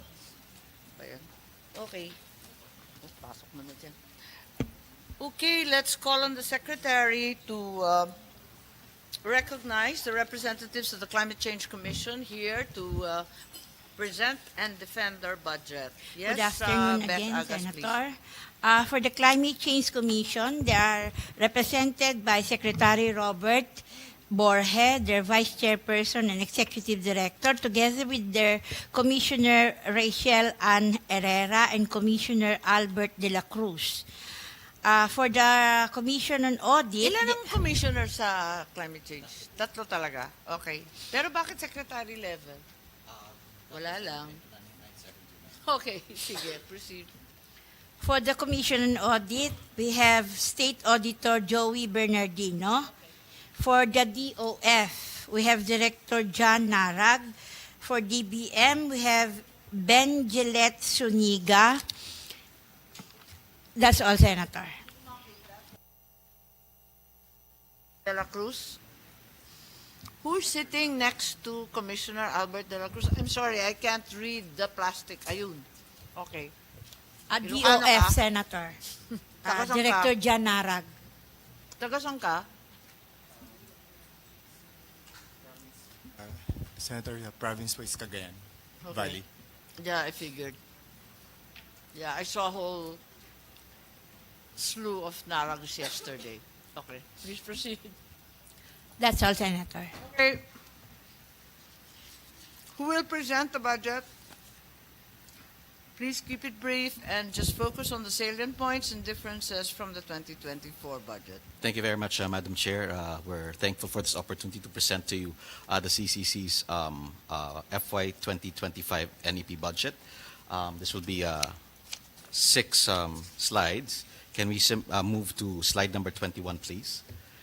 Ayan. Okay. Oh, pasok mo na dyan. Okay, let's call on the Secretary to recognize the representatives of the Climate Change Commission here to present and defend their budget. Yes, Good afternoon Beth again, Agas, Senator. For the Climate Change Commission, they are represented by Secretary Robert Borge, their Vice Chairperson and Executive Director, together with their Commissioner Rachel Ann Herrera and Commissioner Albert de la Cruz. For the Commission on Audit, Ilan ang commissioner sa climate change? Tatlo talaga? Okay. Pero bakit secretary level? Wala lang. Okay, sige, proceed. For the Commission on Audit, we have State Auditor Joey Bernardino. For the DOF, we have Director John Narag. For DBM, we have Ben Gillette Suniga. That's all, Senator. De la Cruz? Who's sitting next to Commissioner Albert de la Cruz? I'm sorry, I can't read the plastic. Ayun. Okay. Ilocano DOF, ka? Senator. Taga saan ka? Director John Narag. Taga saan ka? Senator, province-wise Cagayan Valley. Yeah, I figured. Yeah, I saw a whole slew of Narags yesterday. Okay, please proceed. That's all, Senator. Okay. Who will present the budget? Please keep it brief and just focus on the salient points and differences from the 2024 budget. Thank you very much, Madam Chair. We're thankful for this opportunity to present to you the CCC's FY 2025 NEP budget. This will be 6 slides. Can we move to slide number 21, please?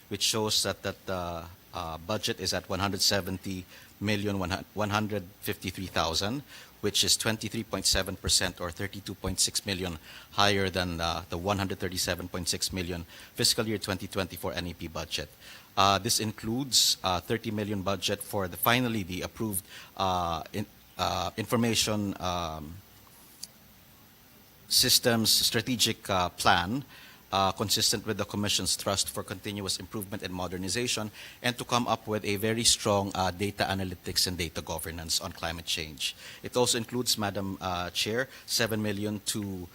Which shows that the budget is at 170,153,000, which is 23.7% or 32.6 million higher than the 137.6 million fiscal year 2024 NEP budget. This includes 30 million budget for the approved information systems strategic plan, consistent with the Commission's thrust for continuous improvement and modernization, and to come up with a very strong data analytics and data governance on climate change. It also includes, Madam Chair, 7 million to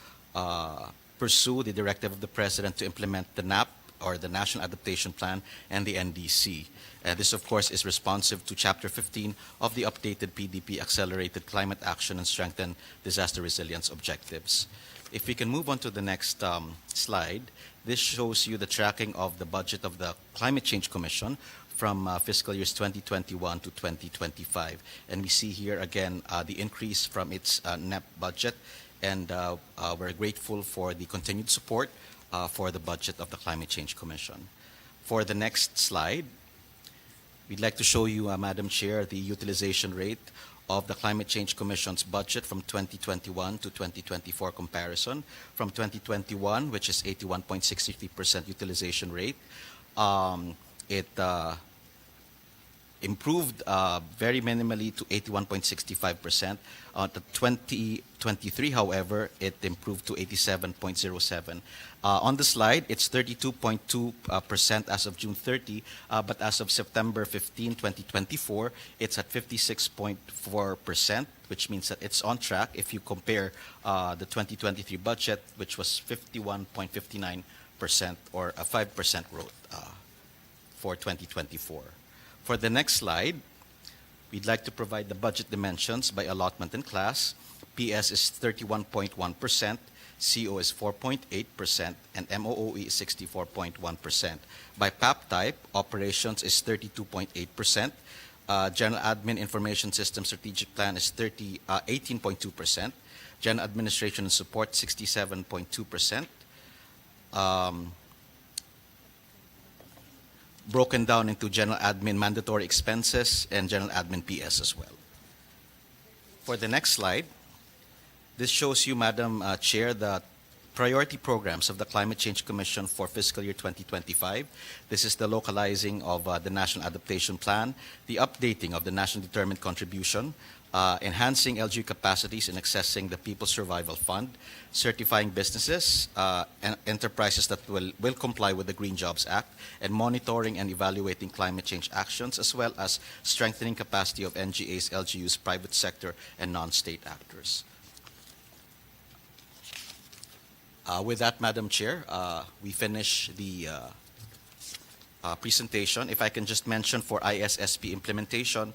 pursue the directive of the President to implement the NAP, or the National Adaptation Plan, and the NDC. This, of course, is responsive to Chapter 15 of the updated PDP Accelerated Climate Action and Strengthen Disaster Resilience Objectives. If we can move on to the next slide, this shows you the tracking of the budget of the Climate Change Commission from fiscal years 2021 to 2025. And we see here again the increase from its NEP budget, and we're grateful for the continued support for the budget of the Climate Change Commission. For the next slide, we'd like to show you, Madam Chair, the utilization rate of the Climate Change Commission's budget from 2021 to 2024 comparison. From 2021, which is 81.63% utilization rate, it improved very minimally to 81.65%. The 2023, however, it improved to 87.07%. On the slide, it's 32.2% as of June 30, but as of September 15, 2024, it's at 56.4%, which means that it's on track if you compare the 2023 budget, which was 51.59%, or a 5% growth for 2024. For the next slide, we'd like to provide the budget dimensions by allotment and class. PS is 31.1%, CO is 4.8%, and MOOE is 64.1%. By PAP type, operations is 32.8%, General Admin Information System Strategic Plan is 18.2%, General Administration and Support 67.2%, broken down into General Admin Mandatory Expenses and General Admin PS as well. For the next slide, this shows you, Madam Chair, the priority programs of the Climate Change Commission for fiscal year 2025. This is the localizing of the National Adaptation Plan, the updating of the National Determined Contribution, enhancing LGU capacities in accessing the People's Survival Fund, certifying businesses and enterprises that will comply with the Green Jobs Act, and monitoring and evaluating climate change actions, as well as strengthening capacity of NGAs, LGUs, private sector, and non-state actors. With that, Madam Chair, we finish the presentation. If I can just mention for ISSP implementation,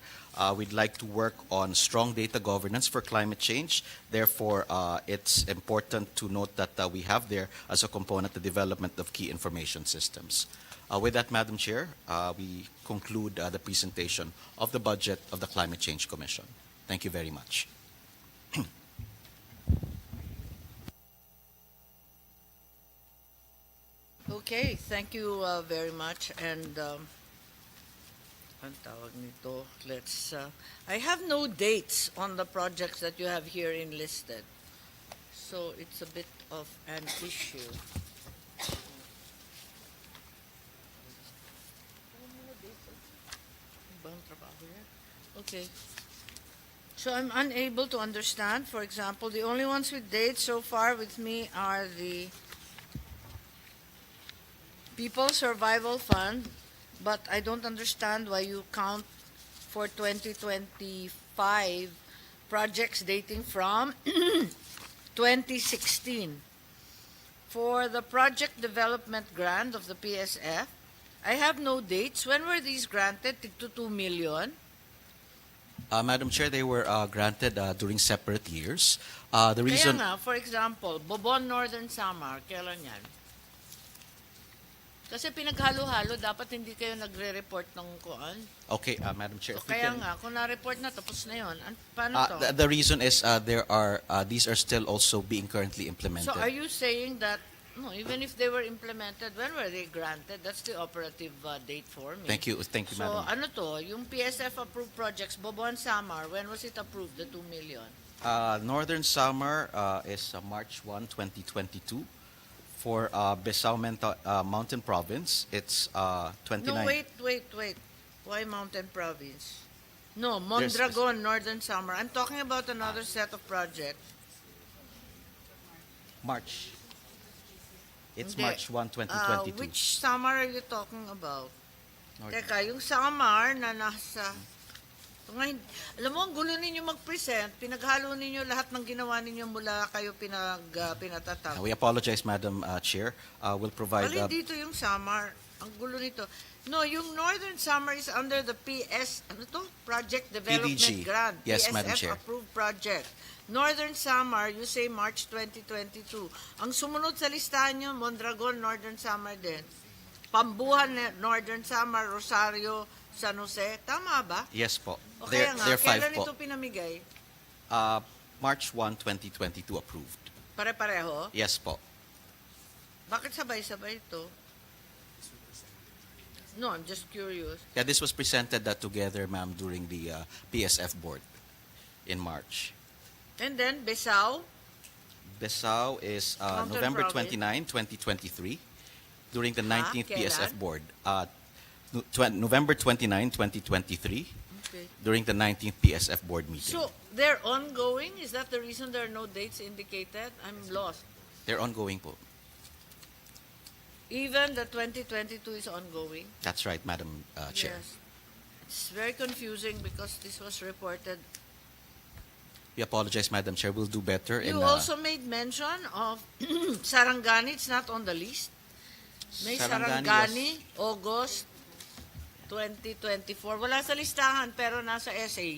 we'd like to work on strong data governance for climate change. Therefore, it's important to note that we have there as a component the development of key information systems. With that, Madam Chair, we conclude the presentation of the budget of the Climate Change Commission. Thank you very much. Okay, thank you very much. And ang tawag nito, I have no dates on the projects that you have here enlisted. So it's a bit of an issue. Okay. So I'm unable to understand. For example, the only ones with dates so far with me are the People's Survival Fund, but I don't understand why you count for 2025 projects dating from 2016. For the Project Development Grant of the PSF, I have no dates. When were these granted? To 2 million? Madam Chair, they were granted during separate years. The reason... Kaya nga, for example, Bobon Northern Samar, kailan yan? Kasi pinaghalo-halo, dapat hindi kayo nagre-report ng kuan. Okay, Madam Chair. So kaya nga, kung na-report na, tapos na yun. Paano to? The reason is these are still also being currently implemented. So are you saying that, no, even if they were implemented, when were they granted? That's the operative date for me. Thank you, So Madam. ano to, yung PSF-approved projects, Bobon Samar, when was it approved, the 2 million? Northern Samar is March 1, 2022. For Besao Mountain Province, it's 29. No, wait. Why Mountain Province? No, Mondragon, Northern Samar. I'm talking about another set of projects. March. It's Hindi. March 1, 2022. Which Samar are you talking about? Northern. Teka, yung Samar na nasa... Ngayon, alam mo, ang gulo ninyo mag-present, pinaghalo ninyo lahat ng ginawa ninyo mula kayo pinatatag. We apologize, Madam Chair. We'll provide... Bali dito yung Samar. Ang gulo nito. No, yung Northern Samar is under the Project Development PDG. Grant. Yes, Madam PSF Chair. approved project. Northern Samar, you say March 2022. Ang sumunod sa listahan nyo, Mondragon, Northern Samar din. Pambuhan, Northern Samar, Rosario, San Jose. Tama ba? Yes po. O kaya nga, They're five kailan po. ito pinamigay? March 1, 2022 approved. Pare-pareho? Yes po. Bakit sabay-sabay ito? No, I'm just curious. Yeah, this was presented together, ma'am, during the PSF board in March. And then, Besao? Besao is Mountain November Province. 29, 2023, during the 19th PSF kailan? board. November 29, 2023, Okay. during the 19th PSF board meeting. So, they're ongoing? Is that the reason there are no dates indicated? I'm lost. They're ongoing po. Even the 2022 is ongoing? That's right, Madam Chair. Yes. It's very confusing because this was reported. We apologize, Madam Chair. We'll do better. You also made mention of Sarangani. It's not on the list. May Sarangani Sarangani, August 2024. Wala sa listahan pero nasa SA.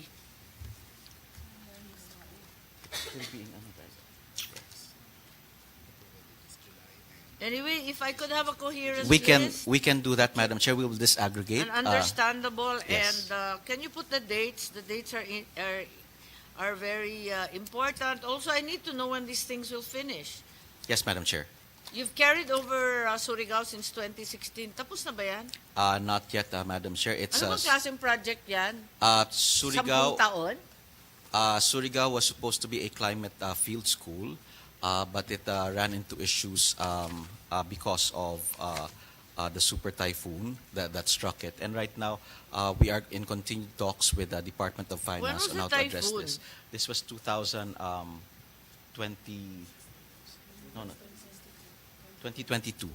Anyway, if I could have a coherent We list can do that, Madam Chair. We will disaggregate. and understandable, yes. and can you put the dates? The dates are very important. Also, I need to know when these things will finish. Yes, Madam Chair. You've carried over Surigao since 2016. Tapos na ba yan? Not yet, Madam Chair. It's Ano bang klaseng project yan? Surigao. 10 taon? Surigao was supposed to be a climate field school. but it ran into issues because of the super typhoon that struck it. And right now, we are in continued talks with the Department of Finance was on the how to address typhoon? this. This was 2022.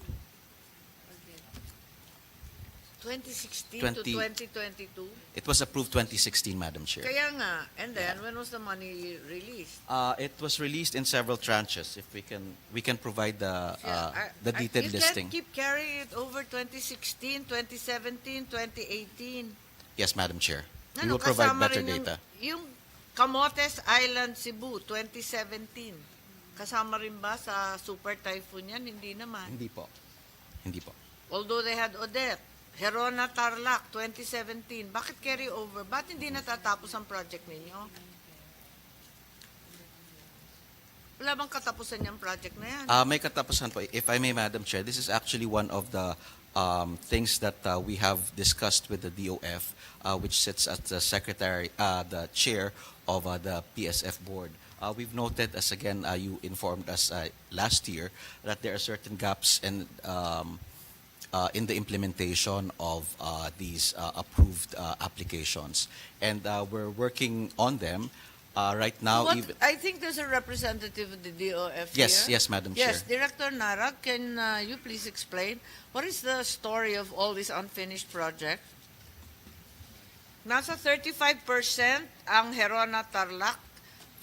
2016 to 20 2022? It was approved 2016, Madam Chair. Kaya nga. And then, when was the money released? It was released in several tranches. If we can provide the detailed listing. You can't keep carrying it over 2016, 2017, 2018. Yes, Madam Chair. We Ano, will provide kasama better rin data. Yung Camotes Island, Cebu, 2017. Kasama rin ba sa super typhoon yan? Hindi naman. Hindi po. Hindi po. Although they had Odette. Herona Tarlac, 2017. Bakit carry over? Ba't hindi natatapos ang project ninyo? Wala bang katapusan yung project na yan? May katapusan po. If I may, Madam Chair, this is actually one of the things that we have discussed with the DOF, which sits at the the chair of the PSF board. We've noted, as again you informed us last year, that there are certain gaps in the implementation of these approved applications, and we're working on them right now. I think there's a representative of the DOF Yes, here. yes, Madam Yes, Chair. Director Narag, can you please explain what is the story of all these unfinished projects? Nasa 35% ang Herona Tarlac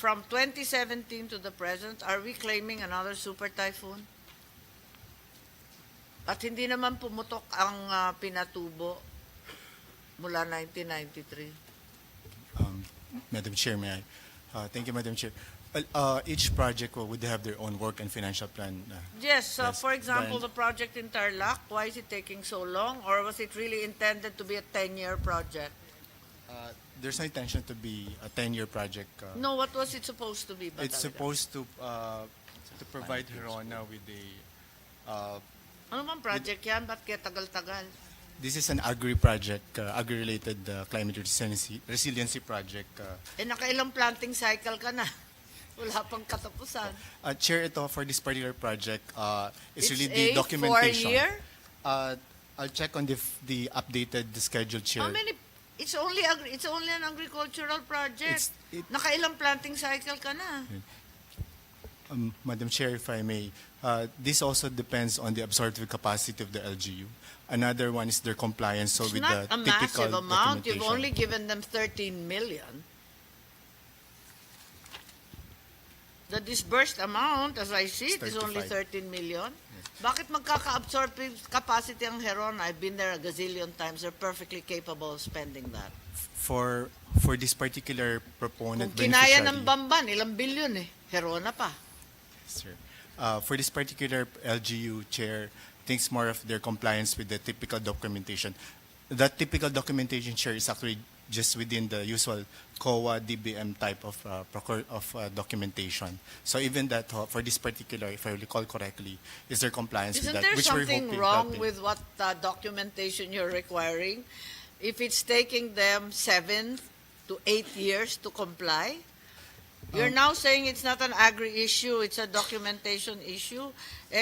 from 2017 to the present. Are we claiming another super typhoon? At hindi naman pumutok ang Pinatubo mula 1993. Madam Chair, may I? Thank you, Madam Chair. Each project would have their own work and financial plan. Yes, for example, Brian. the project in Tarlac, why is it taking so long? Or was it really intended to be a 10-year project? There's no intention to be a 10-year project. No, what was it supposed to be? ba It's talaga? supposed to provide Herona with a Ano bang project yan? Ba't kaya tagal-tagal? this is an agri-project, agri-related climate resiliency project. Nakailang planting cycle ka na? Wala pang katapusan. Chair, ito for this particular project, it's really a the documentation. 4-year? I'll check on the updated schedule, Chair. How many? It's only an agricultural project. It's- Nakailang planting cycle ka na? Madam Chair, if I may, this also depends on the absorptive capacity of the LGU. Another one is their compliance It's with not the a typical massive amount. You've documentation. only given them 13 million. The disbursed amount, as I see it, is only 35. 13 million. Bakit magkaka-absorptive capacity ang Heron? I've been there a gazillion times. They're perfectly capable of spending that. For this particular proponent Kung kinaya beneficiary, ng Bamban, ilang bilyon eh. Herona pa. sir, for this particular LGU, Chair, thinks more of their compliance with the typical documentation. That typical documentation, Chair, is actually just within the usual COA DBM type of documentation. So even that, for this particular, if I recall correctly, is there compliance Isn't with that? there Which we're something hoping to wrong update. with what documentation you're requiring? If it's taking them 7 to 8 years to comply? You're now saying it's not an agri issue, it's a documentation issue.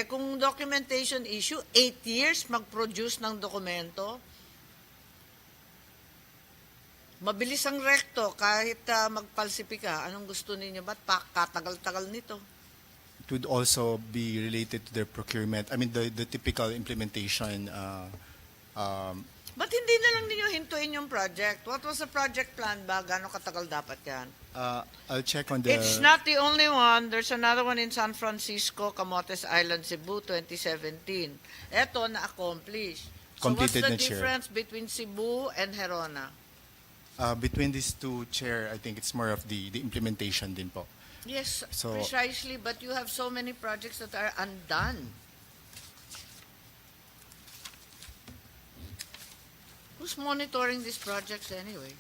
Kung documentation issue, 8 years mag-produce ng dokumento. Mabilis ang rekto kahit magpalsipi ka. Anong gusto ninyo? Ba't katagal-tagal nito? It would also be related to their procurement. I mean, the typical implementation. Ba't hindi na lang ninyo hintuin yung project? What was the project plan ba? Gano'ng katagal dapat yan? I'll check on the. It's not the only one. There's another one in San Francisco, Camotes Island, Cebu, 2017. Eto, na-accomplish. So what's Completed the na, Chair. difference between Cebu and Herona? Between these two, Chair, I think it's more of the implementation din po. Yes, So- precisely. But you have so many projects that are undone. Who's monitoring these projects anyway?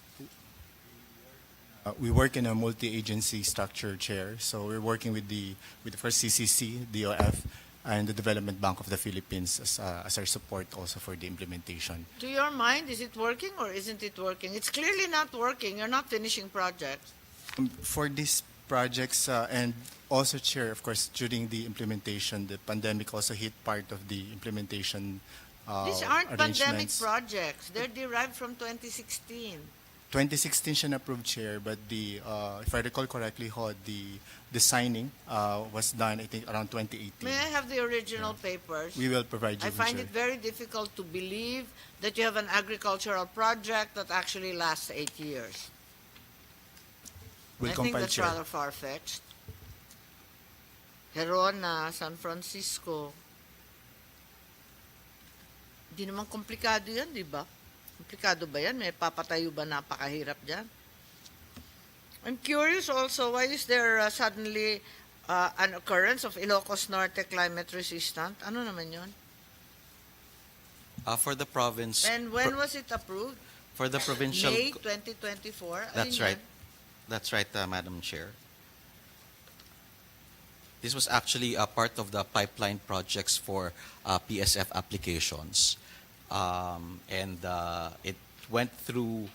We work in a multi-agency structure, Chair. So we're working with the first CCC, DOF, and the Development Bank of the Philippines as our support also for the implementation. To your mind, is it working or isn't it working? It's clearly not working. You're not finishing projects. For this projects and also, Chair, of course, during the implementation, the pandemic also hit part of the implementation These aren't pandemic arrangements. projects. They're derived from 2016. 2016 siya approved, Chair, but the if I recall correctly, the signing was done, I think, around 2018. May I have the original papers? We will provide you. I find Chair. it very difficult to believe that you have an agricultural project that actually lasts 8 years. We'll I think compile, that's Chair. rather far-fetched. Herona, San Francisco. Di naman komplikado yan, di ba? Komplikado ba yan? May papatayo ba napakahirap dyan? I'm curious also, why is there suddenly an occurrence of Ilocos Norte climate resistant? Ano naman yun? For the province. And when was it approved? For the provincial. May 2024? That's Alin right. yan? That's right, Madam Chair. This was actually a part of the pipeline projects for PSF applications. And it went through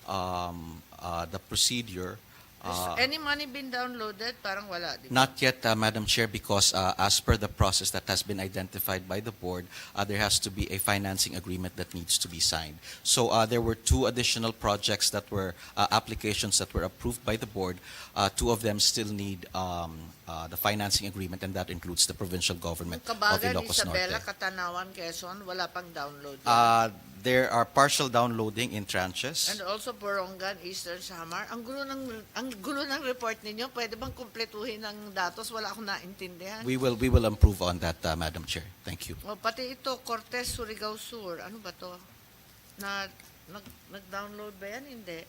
the procedure. Has any money been downloaded? Parang wala. Di ba? Not yet, Madam Chair, because as per the process that has been identified by the board, there has to be a financing agreement that needs to be signed. So there were 2 additional projects that were applications that were approved by the board. 2 of them still need the financing agreement, and that includes the provincial government of Kabagan, Ilocos Isabela, Norte. Katanawan, Quezon, wala pang download. There are partial downloading in tranches. And also Borongan, Eastern Samar. Ang gulo ng report ninyo. Pwede bang kumpletuhin ng datos? Wala akong naintindihan. We will improve on that, Madam Chair. Thank you. O, pati ito, Cortez, Surigao Sur. Ano ba to? Nag-download ba yan? Hindi.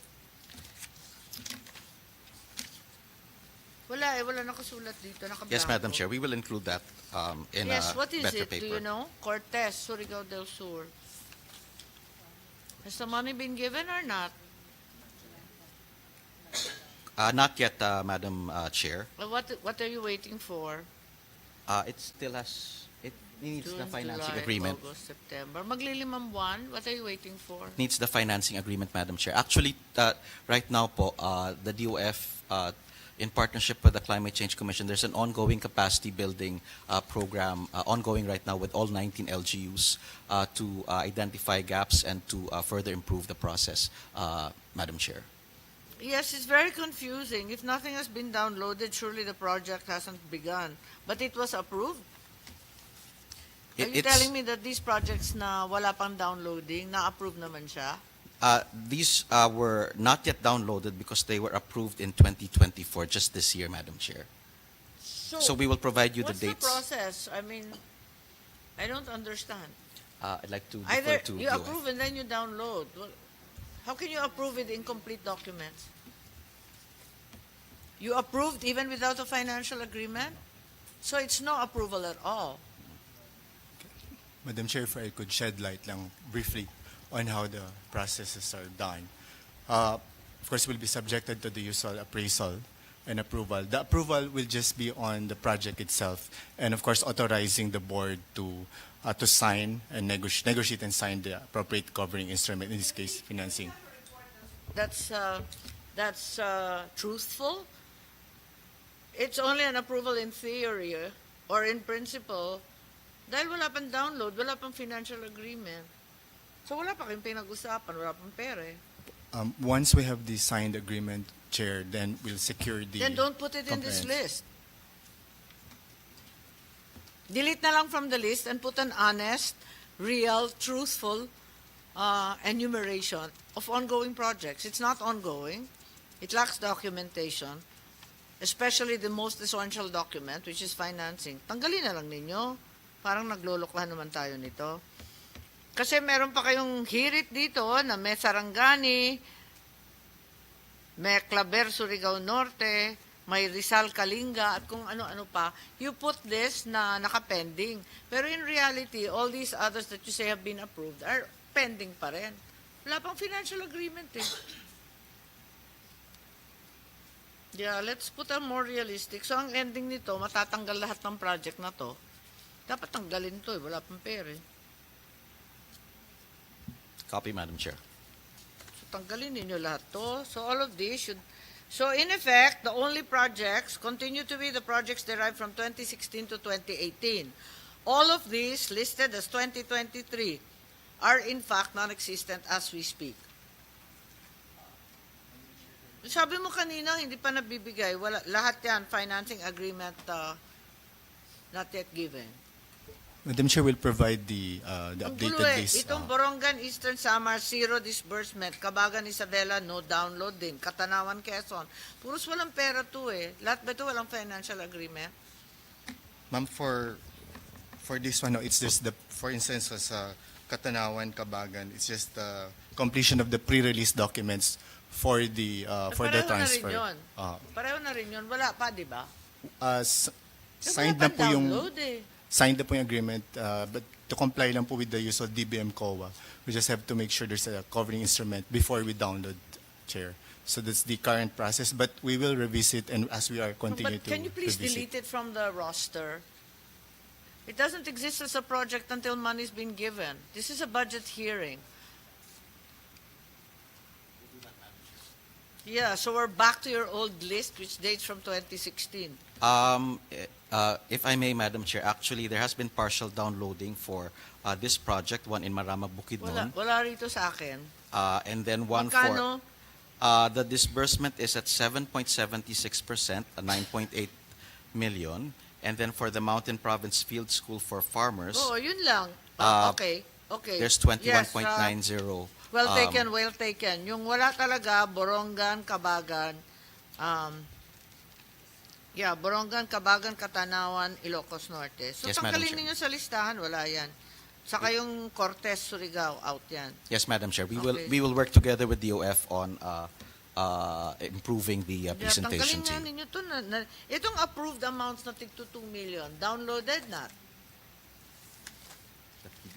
Wala wala nakasulat dito. Nakablanko. Yes, Madam Chair, we will include that in Yes, a what is better it? paper. Do you know? Cortez, Surigao del Sur. Has the money been given or not? Not yet, Madam Chair. What are you waiting for? It still has, it needs June, the financing July, agreement. August, September. Maglilimang buwan. What are you waiting for? Needs the financing agreement, Madam Chair. Actually, right now po, the DOF, in partnership with the Climate Change Commission, there's an ongoing capacity building program ongoing right now with all 19 LGUs to identify gaps and to further improve the process, Madam Chair. Yes, it's very confusing. If nothing has been downloaded, surely the project hasn't begun. But it was approved? Are you telling me that these projects na wala pang downloading, na-approve naman siya? These were not yet downloaded because they were approved in 2024, just this year, Madam Chair. So we will provide you the dates. What's the process? I mean, I don't understand. I'd like to defer Either to you DOF. approve and then you download. Well, how can you approve with incomplete documents? You approved even without a financial agreement? So it's no approval at all. Madam Chair, if I could shed light lang briefly on how the processes are done. Of course, will be subjected to the usual appraisal and approval. The approval will just be on the project itself, and of course, authorizing the board to sign and negotiate and sign the appropriate covering instrument. In this case, financing. That's truthful. It's only an approval in theory or in principle. Dahil wala pang download, wala pang financial agreement. So wala pa kayong pinag-usapan, wala pang pere. Once we have the signed agreement, Chair, then we'll secure the. Then don't put it in this compliance. list. Delete na lang from the list and put an honest, real, truthful enumeration of ongoing projects. It's not ongoing. It lacks documentation, especially the most essential document, which is financing. Tanggalin na lang ninyo. Parang naglolokwahan naman tayo nito. Kasi meron pa kayong hirit dito na may Sarangani, may Claver, Surigao Norte, may Rizal, Kalinga, at kung ano-ano pa. You put this na nakapending. Pero in reality, all these others that you say have been approved are pending pa rin. Wala pang financial agreement eh. Yeah, let's put a more realistic. So ang ending nito, matatanggal lahat ng project na to. Dapat tanggalin to eh, wala pang pere. Copy, Madam Chair. So tanggalin ninyo lahat to. So all of this So in effect, the only projects continue to be the projects derived from 2016 to 2018. All of these listed as 2023 are in fact non-existent as we speak. Sabi mo kanina, hindi pa nabibigay. Wala, lahat yan, financing agreement not yet given. Madam Chair will provide the Ang updated gulo list. Itong Borongan, Eastern Samar, zero disbursement. Kabagan, Isabela, no download din. Katanawan, Quezon. Puros walang pera to eh. Lahat ba ito walang financial agreement? Ma'am, for this one, no, it's just the, for instance, sa Katanawan, Kabagan, it's just the completion of the pre-release documents for the transfer. Na rin yun. Pareho na rin yun. Wala pa, di ba? Signed na po yung download eh. signed na po yung agreement, but to comply lang po with the usual DBM COA, we just have to make sure there's a covering instrument before we download, Chair. So that's the current process, but we will revisit and as we are continuing But can you please delete it from the roster? It doesn't exist as a project until money's been given. This is a budget hearing. Yeah, so we're back to your old list, which dates from 2016. If I may, Madam Chair, actually there has been partial downloading for this project, one in Marama, Bukidnon. Wala rito sa akin. And then one Magkano? for, the disbursement is at 7.76%, 9.8 million. And then for the Mountain Province Field School for Farmers, Oo, yun lang. Okay. there's Yes, 21.90. well taken, well taken. Yung wala talaga, Borongan, Kabagan, Borongan, Kabagan, Katanawan, Ilocos Norte. So Yes, Madam tanggalin Chair. ninyo sa listahan, wala yan. Saka yung Cortez, Surigao, out yan. Yes, Madam Chair. Okay. We will work together with DOF on improving the presentation Tanggalin nga team. ninyo to. Itong approved amounts na tig to 2 million, downloaded na.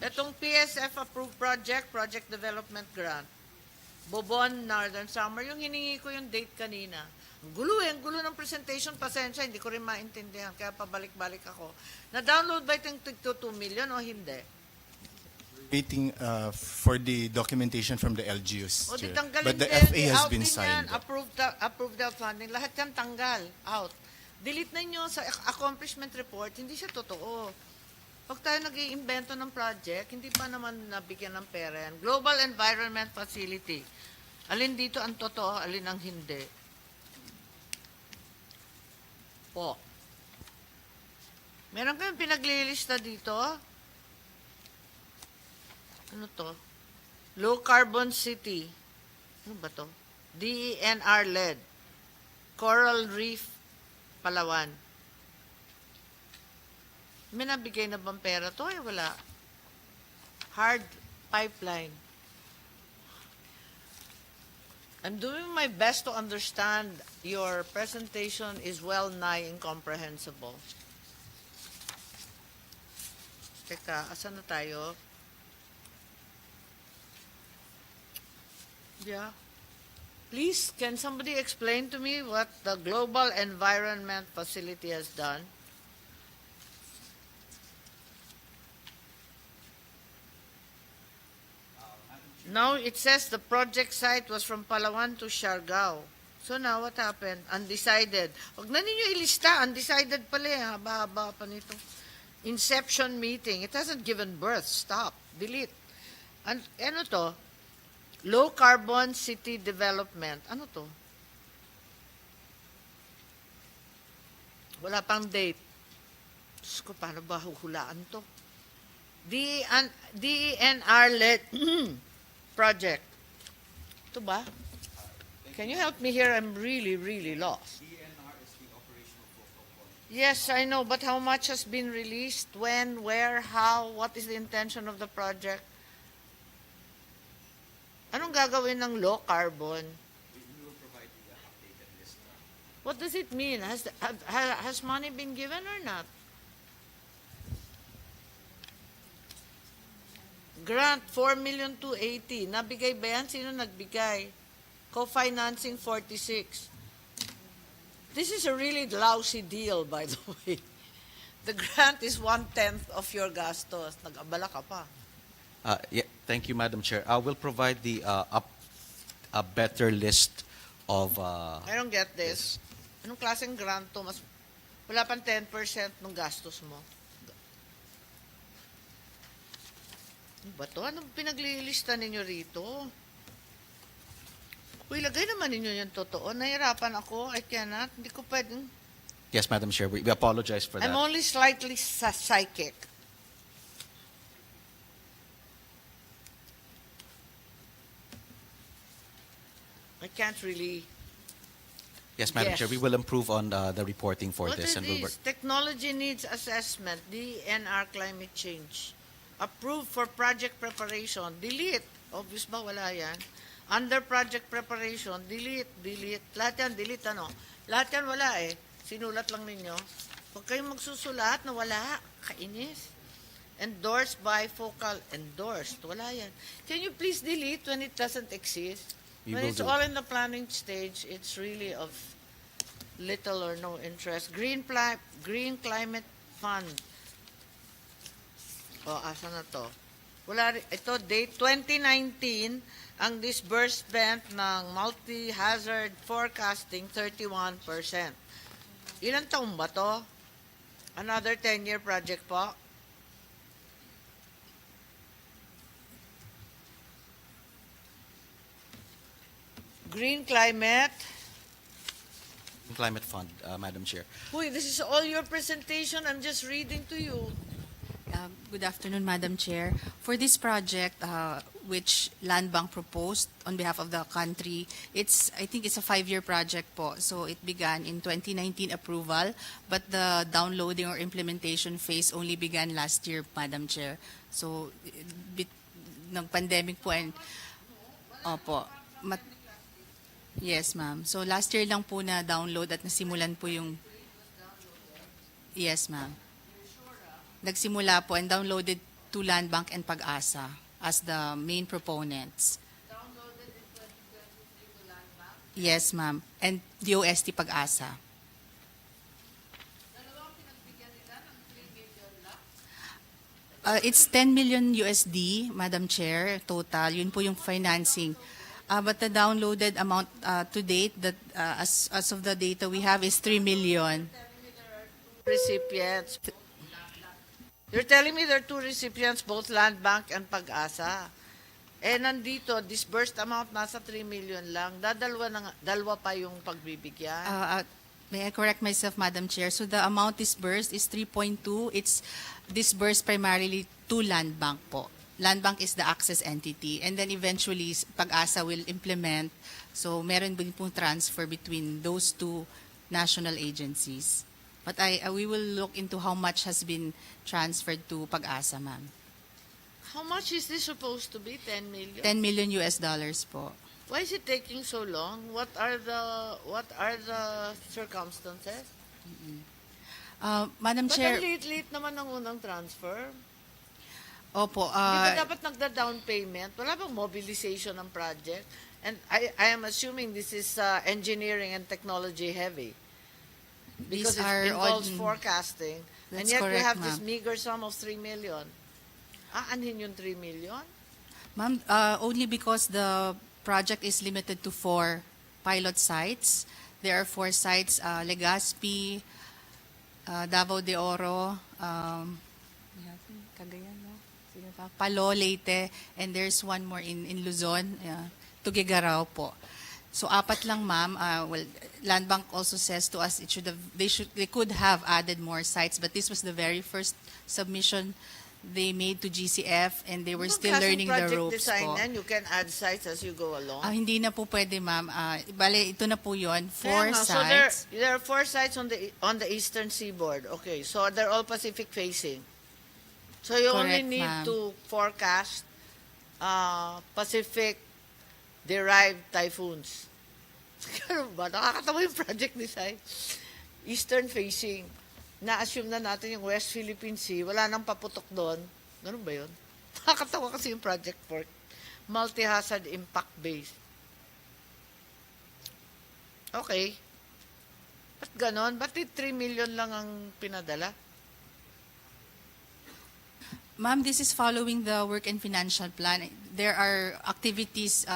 Itong PSF approved project development grant, Bobon, Northern Summer, yung hiningi ko yung date kanina. Ang gulo ng presentation, pasensya, hindi ko rin maintindihan, kaya pabalik-balik ako. Na-download ba itong tig to 2 million o hindi? Waiting for the documentation from the LGUs, O di Chair. tanggalin But the din, FA has out been din signed. yan, approved out funding, lahat yan tanggal, out. Delete na nyo sa accomplishment report, hindi siya totoo. Pag tayo nag-iimbento ng project, hindi pa naman nabigyan ng pera yan. Global Environment Facility. Alin dito ang totoo, alin ang hindi. Po. Meron kayong pinaglilista dito? Ano to? Low Carbon City. Ano ba to? DENR-led. Coral Reef, Palawan. May nabigay na bang pera to? Eh, wala. Hard pipeline. I'm doing my best to understand. Your presentation is well nigh incomprehensible. Teka, asan na tayo? Yeah. Please, can somebody explain to me what the Global Environment Facility has done? Now it says the project site was from Palawan to Siargao. So now what happened? Undecided. Huwag na ninyo ilista. Undecided pala eh. Haba-haba pa nito. Inception meeting. It hasn't given birth. Stop. Delete. Ano to? Low carbon city development. Ano to? Wala pang date. Diyos ko, paano ba huhulaan to? DENR-led project. Ito ba? Can you help me here? I'm really, really lost. DNR is the operational protocol. Yes, I know, but how much has been released? When, where, how? What is the intention of the project? Anong gagawin ng low carbon? We will provide the updated list. What does it mean? Has money been given or not? Grant, 4,280,000. Nabigay ba yan? Sino nagbigay? Co-financing, 46. This is a really lousy deal, by the way. The grant is 1/10 of your gastos. Nag-abala ka pa. Yeah, thank you, Madam Chair. I will provide the a better list of I don't get this. Anong klaseng grant to? Mas, wala pang 10% ng gastos mo. Ano ba to? Anong pinaglilista ninyo rito? Uy, lagay naman ninyo yung totoo. Nahirapan ako. I cannot. Hindi ko pwedeng. Yes, Madam Chair, we apologize for that. I'm only slightly psychic. I can't really. Yes, Madam Yes. Chair, we will improve on the reporting for What this. are these? Technology needs assessment, DNR climate change. Approved for project preparation. Delete. Obvious ba? Wala yan. Under project preparation, delete. Lahat yan, delete ano? Lahat yan wala eh. Sinulat lang ninyo. Huwag kayong magsusulat na wala. Kainis. Endorsed by focal. Endorsed. Wala yan. Can you please delete when it doesn't exist? We When will it's do. all in the planning stage, it's really of little or no interest. Green Climate Fund. O, asa na to? Wala, ito, date 2019, ang disbursement ng multi-hazard forecasting, 31%. Ilan taon ba to? Another 10-year project po? Green Climate. Climate Fund, Madam Chair. Uy, this is all your presentation. I'm just reading to you. Good afternoon, Madam Chair. For this project, which Land Bank proposed on behalf of the country, I think it's a 5-year project po. So it began in 2019 approval, but the downloading or implementation phase only began last year, Madam Chair. So, ng pandemic po and, opo, yes, ma'am. So last year lang po na download at nasimulan po yung, yes, ma'am. Nagsimula po and downloaded to Land Bank and Pag-asa as the main proponents. Downloaded in 2023 to Land Bank? Yes, ma'am. And DOST Pag-asa. Dalawang pinagbigyan nila ng 3 million lang? It's 10 million USD, Madam Chair, total. Yun po yung financing. But the downloaded amount to date, that as of the data we have, is 3 million. Recipients. You're telling me there are 2 recipients, both Land Bank and Pag-asa. Eh, nandito, disbursed amount nasa 3 million lang. Dalawa pa yung pagbibigyan. May I correct myself, Madam Chair? So the amount disbursed is 3.2. It's disbursed primarily to Land Bank po. Land Bank is the access entity. And then eventually, Pag-asa will implement. So meron din pong transfer between those 2 national agencies. But we will look into how much has been transferred to Pag-asa, ma'am. How much is this supposed to be? 10 million? 10 million US dollars po. Why is it taking so long? What are the circumstances? Madam But Chair, ang liit-liit naman ng unang transfer. opo, Di ba dapat nagda-down payment? Wala bang mobilization ng project? And I am assuming this is engineering and technology heavy. Because these are it involves on- forecasting. And That's yet we correct, have this ma'am. meager sum of 3 million. Aanhin yung 3 million? Ma'am, only because the project is limited to 4 pilot sites. There are 4 sites, Legazpi, Davao de Oro, Cagayan, no? Sino pa? Palo, Leyte, and there's one more in Luzon, Tuguegarao po. So 4 lang, ma'am. Well, Land Bank also says to us they could have added more sites, but this was the very first submission they made to GCF, and they were Anong still klaseng learning the project ropes design po. yan? You can add sites as you go along. Hindi na po pwede, ma'am. Bale, ito na po yun. 4 Kaya nga, so sites. there are 4 sites on the eastern seaboard. Okay, so they're all Pacific facing. So you only Correct, need ma'am. to forecast Pacific derived typhoons. Ganun ba? Nakakatawa yung project design. Eastern facing. Na-assume na natin yung West Philippine Sea. Wala nang paputok doon. Ganun ba yun? Nakakatawa kasi yung project work. Multi-hazard impact based. Okay. Ba't ganon? Ba't 3 million lang ang pinadala? Ma'am, this is following the work and financial plan. There are activities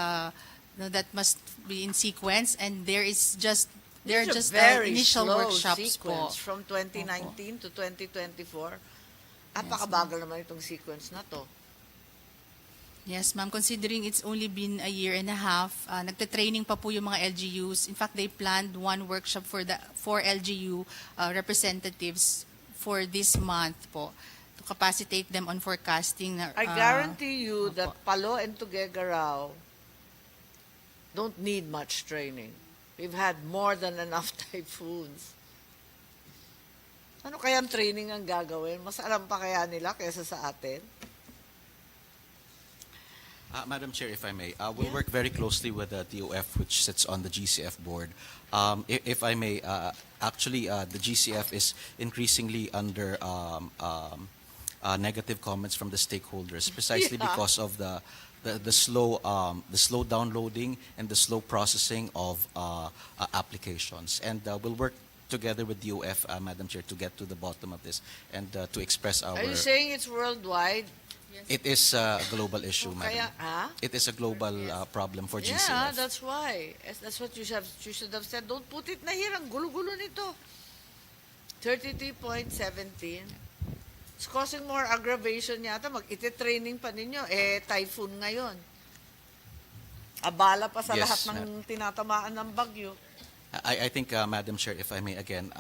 No, that must be in sequence, and there is just there are It's a just very initial slow workshops po. sequence from 2019 to 2024. Apakabagal naman itong sequence na to. Yes, ma'am. Considering it's only been a year and a half, nagte-training pa po yung mga LGUs. In fact, they planned one workshop for the LGU representatives for this month po to capacitate them on forecasting. I guarantee you that Palo and Tuguegarao don't need much training. We've had more than enough typhoons. Ano kayang training ang gagawin? Mas alam pa kaya nila kaysa sa atin? Madam Chair, if I may, we'll work very closely with the DOF, which sits on the GCF board. If I may, actually, the GCF is increasingly under negative comments from the stakeholders, precisely Yeah. because of the slow downloading and the slow processing of applications. And we'll work together with DOF, Madam Chair, to get to the bottom of this and to express our. Are you saying it's worldwide? It is a global issue, Kaya, Madam. It is a global problem for GCF. Yeah, that's why. That's what you should have said. Don't put it na here. Ang gulo-gulo nito. 33.17. It's causing more aggravation yata. Mag-iti-training pa ninyo. Typhoon ngayon. Abala pa sa Yes, lahat ng tinatamaan ng bagyo. I think, Madam Chair, if I may again,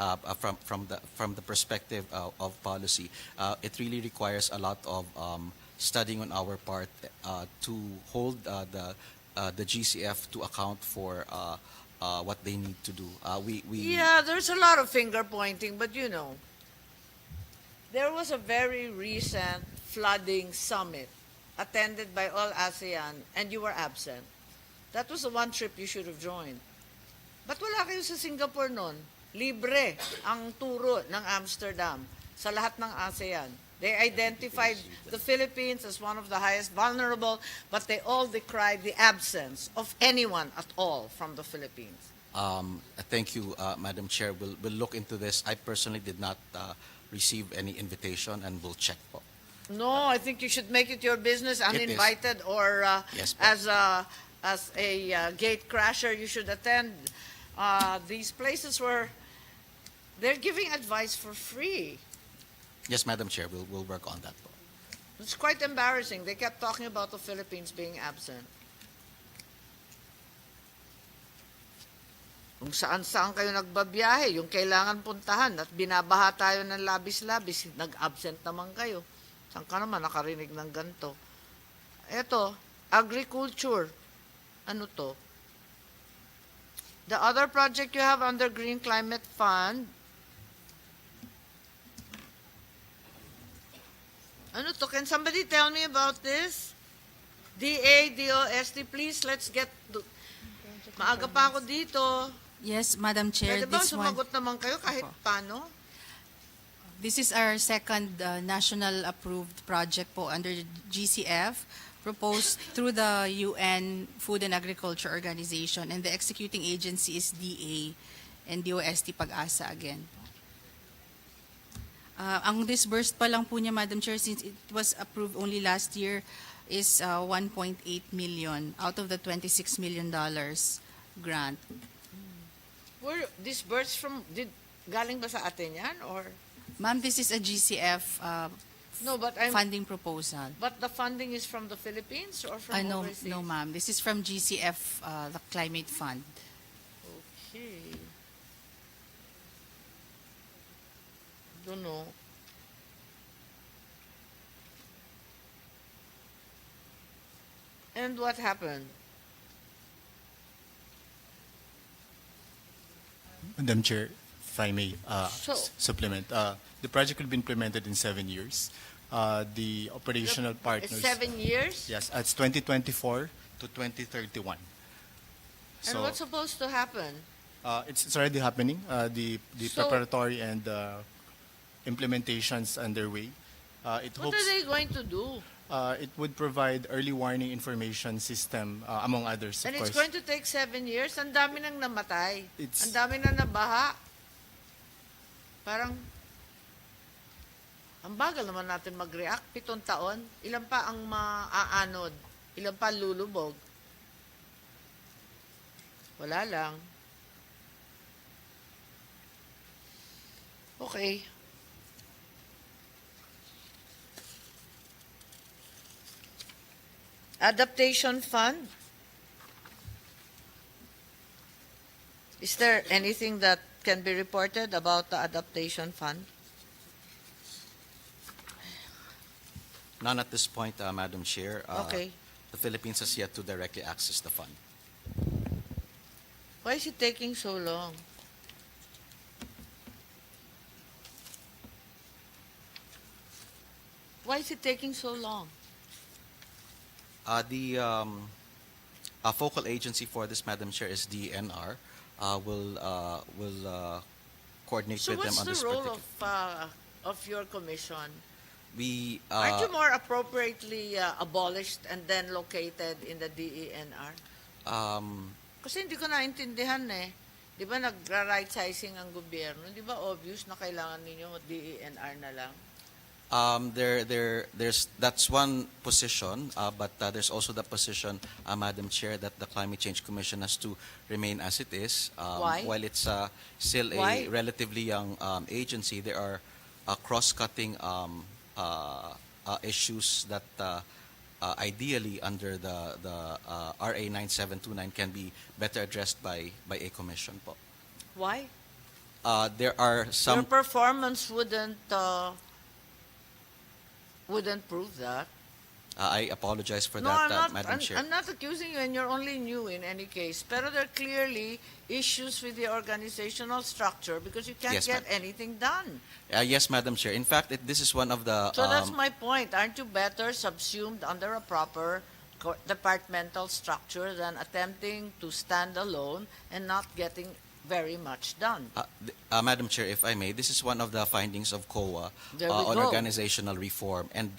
from the perspective of policy, it really requires a lot of studying on our part to hold the GCF to account for what they need to do. Yeah, there's a lot of finger pointing, but you know, there was a very recent flooding summit attended by all ASEAN, and you were absent. That was the one trip you should have joined. Ba't wala kayo sa Singapore noon? Libre ang turo ng Amsterdam sa lahat ng ASEAN. They identified the Philippines as one of the highest vulnerable, but they all decried the absence of anyone at all from the Philippines. Thank you, Madam Chair. We'll look into this. I personally did not receive any invitation, and we'll check po. No, I think you should make it your business, It is. uninvited or Yes, po. as a gate crasher, you should attend these places where they're giving advice for free. Yes, Madam Chair, we'll work on that po. It's quite embarrassing. They kept talking about the Philippines being absent. Kung saan-saan kayo nagbabiyahe, yung kailangan puntahan at binabaha tayo ng labis-labis, nag-absent naman kayo. Saan ka naman nakarinig ng ganito? Eto, agriculture. Ano to? The other project you have under Green Climate Fund, ano to? Can somebody tell me about this? DA, DOST, please, let's get... Maaga pa ako dito. Yes, Madam Chair. Pwede ba This one. sumagot naman kayo kahit paano? This is our second national approved project po under GCF, proposed through the UN Food and Agriculture Organization, and the executing agency is DA and DOST Pag-asa again. Ang disbursed pa lang po niya, Madam Chair, since it was approved only last year, is 1.8 million out of the $26 million grant. Were disbursed from, galing ba sa atin yan? Or, Ma'am, this is a GCF no, but funding proposal. But the funding is from the Philippines or from No, overseas? no, ma'am. This is from GCF, the Climate Fund. Okay. Don't know. And what happened? Madam Chair, if I may So- supplement, the project will be implemented in 7 years. The operational partners. 7 years? Yes, it's 2024 to 2031. And what's supposed to happen? It's already happening. The So- preparatory and implementations underway. It What hopes are they going to do? it would provide early warning information system, among others, of And it's course. going to take 7 years. Ang dami nang namatay. It's- Ang dami nang nabaha. Parang, ang bagal naman natin mag-react. 7 taon. Ilan pa ang maaanod? Ilan pa lulubog? Wala lang. Okay. Adaptation Fund. Is there anything that can be reported about the Adaptation Fund? None at this point, Madam Chair. Okay. The Philippines has yet to directly access the fund. Why is it taking so long? Why is it taking so long? The focal agency for this, Madam Chair, is DNR. Will coordinate So with them what's on the this role particular. of your commission? We Aren't you more appropriately abolished and then located in the DENR? Kasi hindi ko naintindihan eh. Di ba nagra-right sizing ang gobyerno? Di ba obvious na kailangan ninyo DENR na lang? There's that's one position, but there's also the position, Madam Chair, that the Climate Change Commission has to remain as it is. Why? While it's still Why? a relatively young agency, there are cross-cutting issues that ideally under the RA 9729 can be better addressed by a commission po. Why? There are Your some. performance wouldn't prove that. I apologize for No, that, Madam Chair. I'm not accusing you, and you're only new in any case. But there are clearly issues with the organizational structure because you can't Yes, get ma'am. anything done. Yes, Madam Chair. In fact, this is one of the. So that's my point. Aren't you better subsumed under a proper departmental structure than attempting to stand alone and not getting very much done? Madam Chair, if I may, this is one of the findings of COA There we on go. organizational reform. And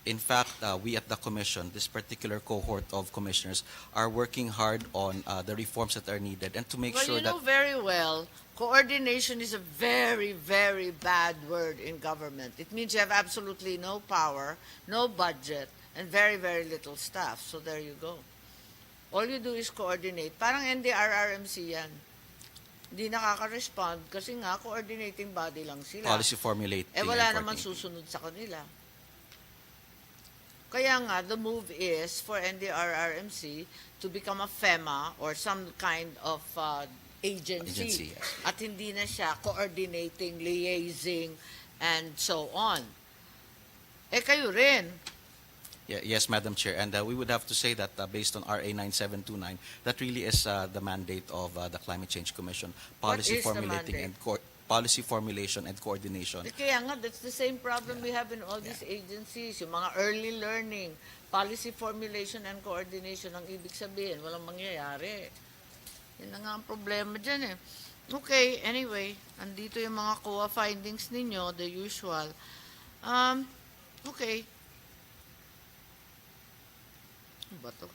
in fact, we at the Commission, this particular cohort of commissioners, are working hard on the reforms that are needed and to make Well, sure you know very well, coordination is a very, very bad word in government. It means you have absolutely no power, no budget, and very, very little staff. So there you go. All you do is coordinate. Parang NDRRMC yan. Hindi nakaka-respond kasi nga coordinating body lang sila. policy formulating. Wala and naman coordinating. susunod sa kanila. Kaya nga, the move is for NDRRMC to become a FEMA or some kind of agency. Yes. At hindi na siya coordinating, liaising, and so on. Kayo rin. Yes, Madam Chair. And we would have to say that based on RA 9729, that really is the mandate of the Climate Change Commission, policy is the formulating mandate? and policy formulation and coordination. Kaya nga, that's the same problem we have in all these agencies. Yung mga early learning, policy formulation and coordination, ang ibig sabihin, walang mangyayari. Yun na nga ang problema dyan eh. Okay, anyway, andito yung mga COA findings ninyo, the usual. Okay. Ano ba to?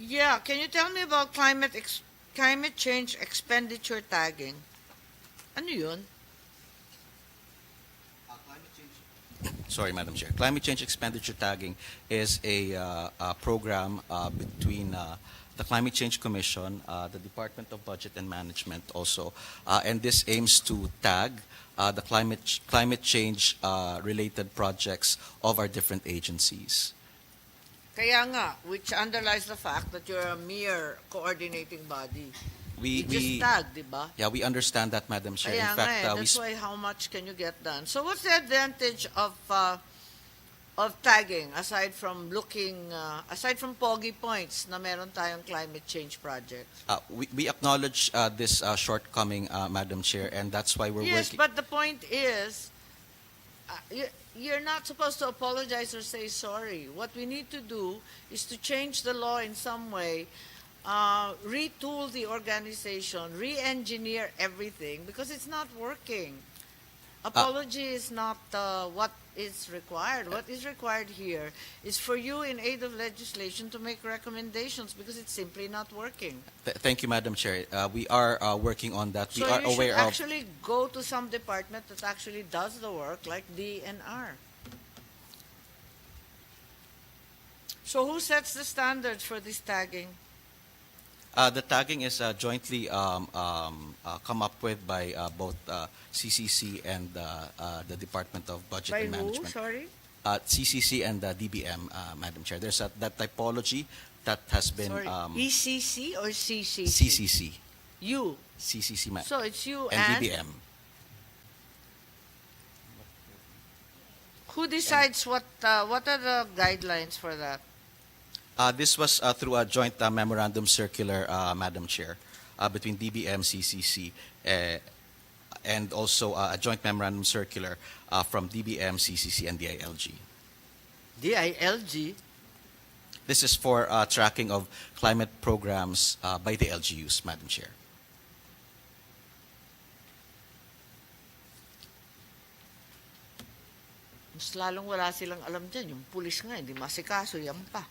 Yeah, can you tell me about climate change expenditure tagging? Ano yun? Sorry, Madam Chair. Climate change expenditure tagging is a program between the Climate Change Commission, the Department of Budget and Management also, and this aims to tag the climate change related projects of our different agencies. Kaya nga, which underlies the fact that you're a mere coordinating body. You just tag, di ba? Yeah, we understand that, Madam Chair. Kaya In fact, nga that's why how much can you get done? So what's the advantage of tagging aside from aside from pogi points na meron tayong climate change projects? we acknowledge this shortcoming, Madam Chair, and that's why we're Yes, working. but the point is, you're not supposed to apologize or say sorry. What we need to do is to change the law in some way, retool the organization, re-engineer everything because it's not working. Apology is not what is required. What is required here is for you in aid of legislation to make recommendations because it's simply not working. Thank you, Madam Chair. We are working on that. So we are you should aware of. actually go to some department that actually does the work, like DNR. So who sets the standards for this tagging? The tagging is jointly come up with by both CCC and the Department of Budget By and who? Management. Sorry? CCC and DBM, Madam Chair. There's that typology that has been Sorry. ECC or CCC? CCC. You. CCC, So it's you and and DBM. who decides what are the guidelines for that? This was through a joint memorandum circular, Madam Chair, between DBM, CCC, and also a joint memorandum circular from DBM, CCC, and DILG. DILG? This is for tracking of climate programs by the LGUs, Madam Chair. Mas lalong wala silang alam dyan. Yung pulis nga, hindi masikaso, yan pa.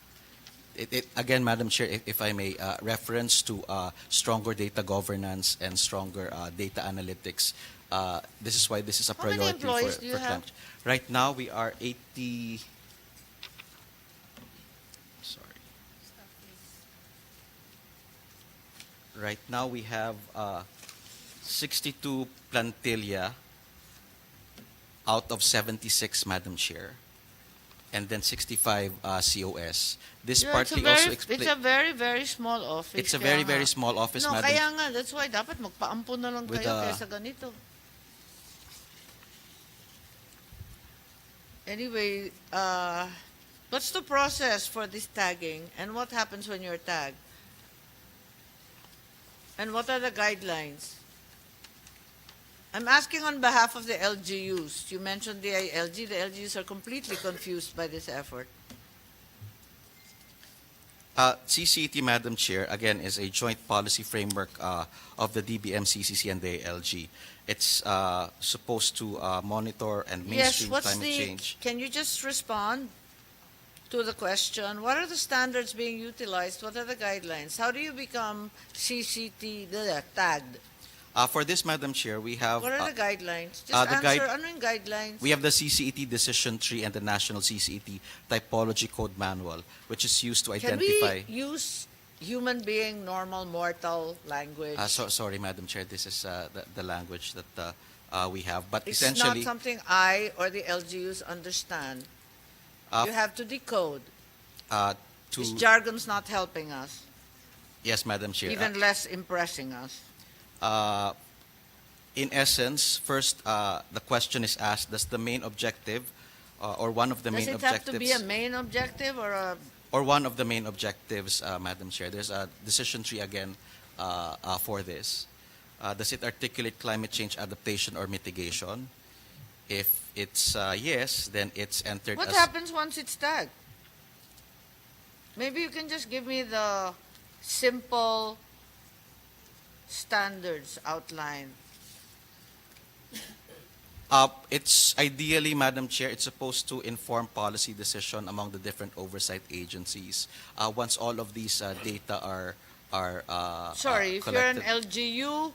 Again, Madam Chair, if I may, reference to stronger data governance and stronger data analytics. This is why this is a How many priority employees for do you have? climate. Right now, we are 80. Sorry. Right now, we have 62 plantilla out of 76, Madam Chair, and then 65 COS. This Yeah, partly also explains. it's a very, very small office. It's a kaya very, nga. very small office, No, Madam. kaya nga, that's why dapat magpaampun na lang With kayo the- kaysa ganito. Anyway, what's the process for this tagging and what happens when you're tagged? And what are the guidelines? I'm asking on behalf of the LGUs. You mentioned the LG. The LGUs are completely confused by this effort. CCT, Madam Chair, again, is a joint policy framework of the DBM, CCC, and the LG. It's supposed to monitor and mainstream climate change. Can you just respond to the question? What are the standards being utilized? What are the guidelines? How do you become tagged? For this, Madam Chair, we have What are the guidelines? Just the answer, ano yung guidelines? we have the CCET decision tree and the National CCET typology code manual, which is used to Can identify. we use human being, normal, mortal language? Sorry, Madam Chair, this is the language that we have. But It's essentially, not something I or the LGUs understand. You have to decode. This to jargon's not helping us, yes, Madam Chair. even less impressing us. In essence, first, the question is asked: does the main objective, or one of the Does main it have objectives, to be a main objective or a... or one of the main objectives, Madam Chair? There's a decision tree again for this. Does it articulate climate change adaptation or mitigation? If it's yes, then it's entered What as. happens once it's tagged? Maybe you can just give me the simple standards outline. It's ideally, Madam Chair, it's supposed to inform policy decision among the different oversight agencies. Once all of these data are Sorry, if you're an collected. LGU,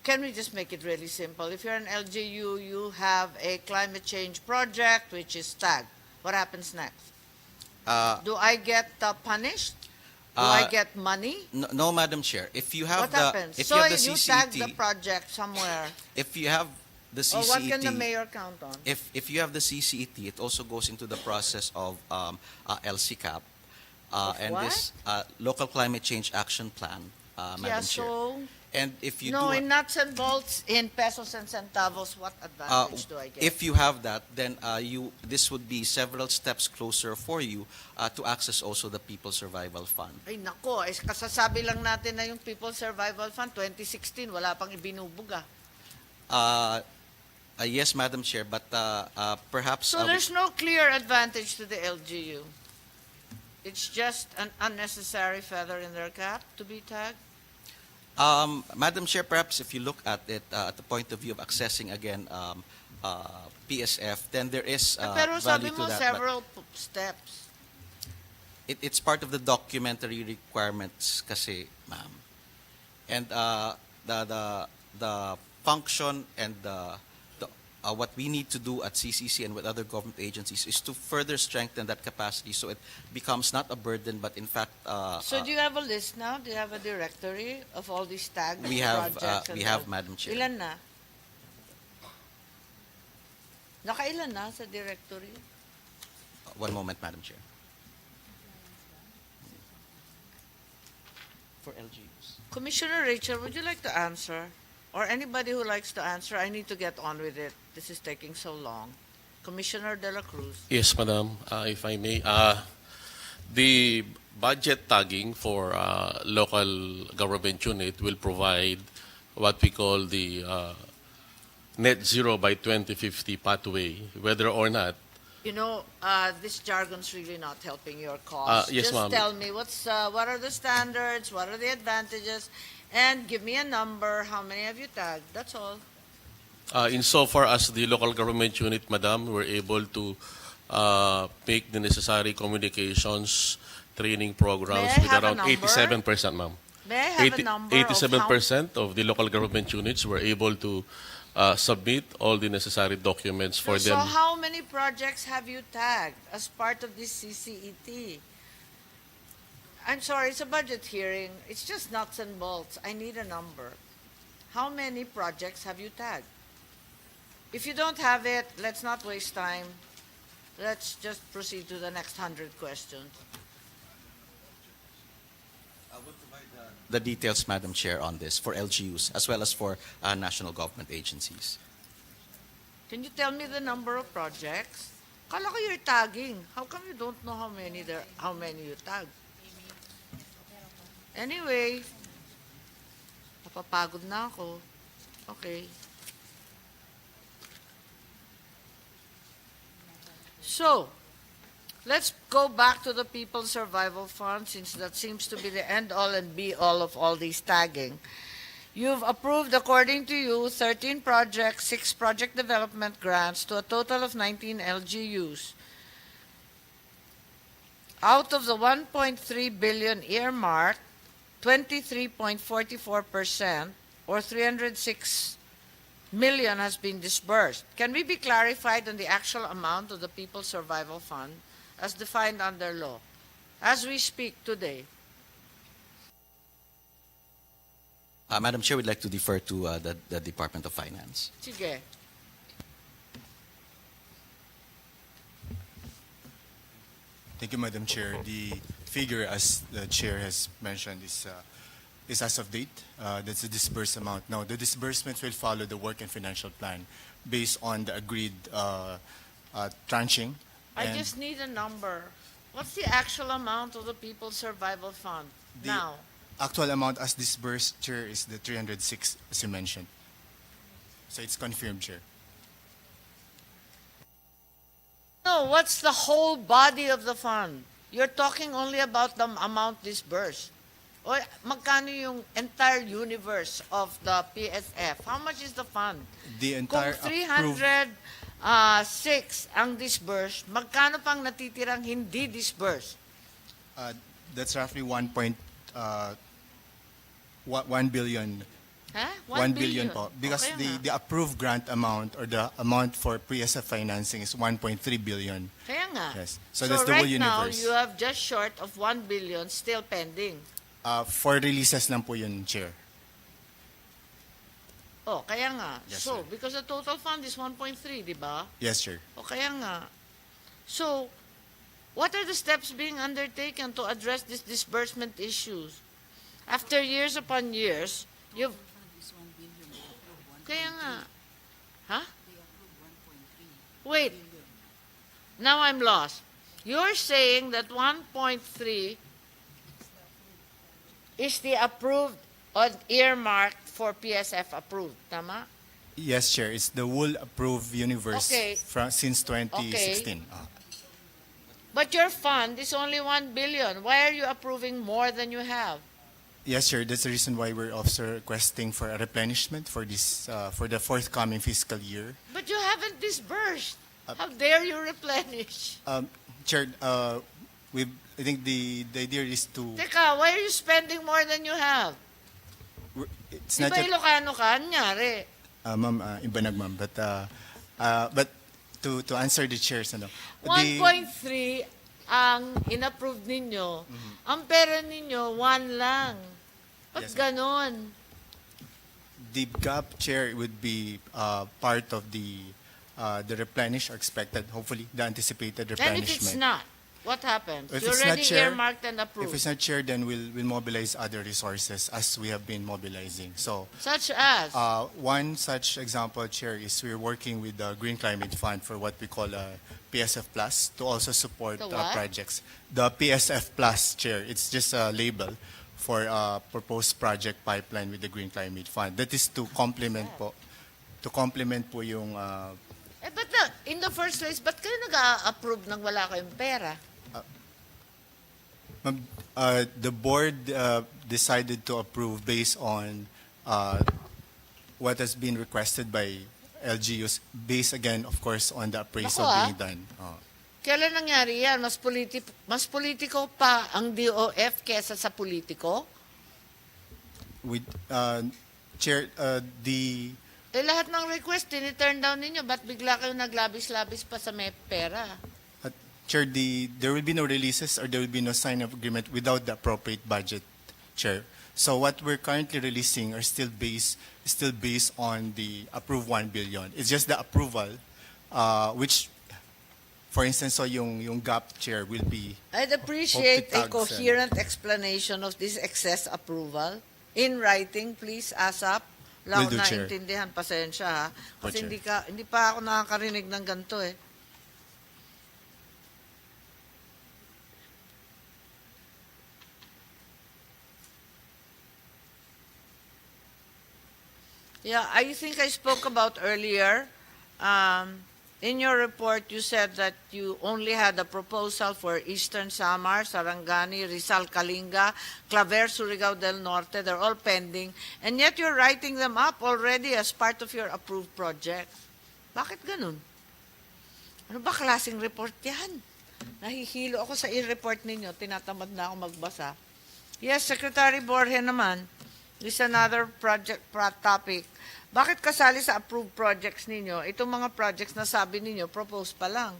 can we just make it really simple? If you're an LGU, you have a climate change project which is tagged. What happens next? Do I get punished? Do I get money? No, Madam Chair. If you have What the happens? if So you have the you tag the CCET, project somewhere. if you have the Or what can the CCET, mayor count on? if you have the CCET, it also goes into the process of LCCAP, Of and what? this local climate change action plan, Yeah, Madam Chair. so... And if you No, do in nuts and bolts, in pesos and centavos, what advantage do I get? if you have that, then this would be several steps closer for you to access also the People Survival Fund. Ay nako, kasasabi lang natin na yung People's Survival Fund 2016, wala pang ibinubuga. Yes, Madam Chair, but perhaps So there's no clear advantage to the LGU. It's just an unnecessary feather in their cap to be tagged. Madam Chair, perhaps if you look at it at the point of view of accessing again PSF, then there is Pero sabi value to mo that. several steps. It's part of the documentary requirements, kasi, ma'am. And the function and the what we need to do at CCC and with other government agencies is to further strengthen that capacity so it becomes not a burden, but in fact, So do you have a list now? Do you have a directory of all these tagged we have, projects? we and have, all? Madam Chair. Ilan na? Nakailan na sa directory? One moment, Madam Chair. For LGUs. Commissioner Rachel, would you like to answer? Or anybody who likes to answer? I need to get on with it. This is taking so long. Commissioner De La Cruz. Yes, Madam, if I may. The budget tagging for local government unit will provide what we call the net zero by 2050 pathway, whether or not. You know, this jargon's really not helping your cause. Yes, Just ma'am. tell me what are the standards, what are the advantages, and give me a number. How many have you tagged? That's all. Insofar as the local government unit, Madam, we're able to make the necessary communications training programs May I with have a around number? 87%, ma'am. May I have a number of 87% of the local government units were able to submit all the necessary documents for So them. how many projects have you tagged as part of this CCET? I'm sorry, it's a budget hearing. It's just nuts and bolts. I need a number. How many projects have you tagged? If you don't have it, let's not waste time. Let's just proceed to the next 100 questions. I will provide the details, Madam Chair, on this for LGUs as well as for national government agencies. Can you tell me the number of projects? Kala ko you're tagging. How come you don't know how many you tagged? Anyway, napapagod na ako. Okay. So, let's go back to the People's Survival Fund, since that seems to be the end-all and be-all of all these tagging. You've approved, according to you, 13 projects, 6 project development grants to a total of 19 LGUs. Out of the 1.3 billion earmarked, 23.44%, or 306 million, has been disbursed. Can we be clarified on the actual amount of the People's Survival Fund as defined under law, as we speak today? Madam Chair, we'd like to defer to the Department of Finance. Sige. Thank you, Madam Chair. The figure, as the Chair has mentioned, is as of date. That's the disbursed amount. Now, the disbursements will follow the work and financial plan based on the agreed tranching. I And just need a number. What's the actual amount of the People's Survival Fund the now? actual amount as disbursed, Chair, is the 306, as you mentioned. So it's confirmed, Chair. No, what's the whole body of the fund? You're talking only about the amount disbursed. O magkano yung entire universe of the PSF? How much is the fund? The Kung entire approved 306 ang disbursed, magkano pang natitirang hindi disbursed? that's roughly 1 billion. Huh? 1 billion po. Because Okay nga. the approved grant amount or the amount for PSF financing is 1.3 billion. Kaya nga. Yes. So that's the whole right now, universe. you have just short of 1 billion still pending. For releases lang po yun, Chair. Oh, kaya nga. Yes, So, sir. because the total fund is 1.3, di ba? Yes, Chair. O kaya nga. So, what are the steps being undertaken to address these disbursement issues? After years upon years, you've... Kaya nga. Huh? Wait. Now I'm lost. You're saying that 1.3 is the approved or earmarked for PSF approved. Tama? Yes, Chair. It's the whole approved universe Okay. since 2016. But your fund is only 1 billion. Why are you approving more than you have? Yes, sir. That's the reason why we're also requesting for a replenishment for this for the forthcoming fiscal year. But you haven't disbursed. How dare you replenish? Chair, I think the idea is to. Teka, why are you spending more than you have? It's Di not ba yet, Ilocano ka? Anyari? ma'am, ibanag, ma'am. But But to answer the chairs, ano, 1.3 ang inapprove ninyo. Ang pera ninyo, 1 lang. Ba't Yes, ganon? the gap, chair, would be part of the replenish or expected, hopefully, the anticipated And replenishment. if it's not, what happens? If You it's not, already Chair, earmarked and approved. If it's not, chair, then we'll mobilize other resources as we have been mobilizing. So, Such as? one such example, chair, is we're working with the Green Climate Fund for what we call a PSF Plus to also support The what? projects. The PSF Plus, chair, it's just a label for a proposed project pipeline with the Green Climate Fund. That is to complement po yung But in the first place, ba't kayo nag-approve nang wala kayong pera? Ma'am, the board decided to approve based on what has been requested by LGUs, based again, of course, on the appraisal Naku, being done. Kailan nangyari yan? Mas politiko pa ang DOF kesa sa politiko? With Chair, the Lahat ng request, tini-turn down ninyo. Ba't bigla kayo naglabis-labis pa sa may pera? Chair, there will be no releases or there will be no sign of agreement without the appropriate budget, Chair. So what we're currently releasing are still based on the approved 1 billion. It's just the approval, which, for instance, so yung gap, Chair, will be. I'd appreciate a Optitag, coherent explanation of this excess approval. In writing, please, ASAP. Will Lang do, Chair. naintindihan, pasensya ha. Po, Kasi Chair. hindi pa ako nakakarinig ng ganito eh. Yeah, I think I spoke about earlier. In your report, you said that you only had a proposal for Eastern Samar, Sarangani, Rizal, Kalinga, Claver, Surigao del Norte. They're all pending. And yet you're writing them up already as part of your approved project. Bakit ganun? Ano ba klaseng report yan? Nahihilo ako sa i-report ninyo. Tinatamad na ako magbasa. Yes, Secretary Borge naman. This is another topic. Bakit kasali sa approved projects ninyo? Itong mga projects na sabi ninyo, propose pa lang.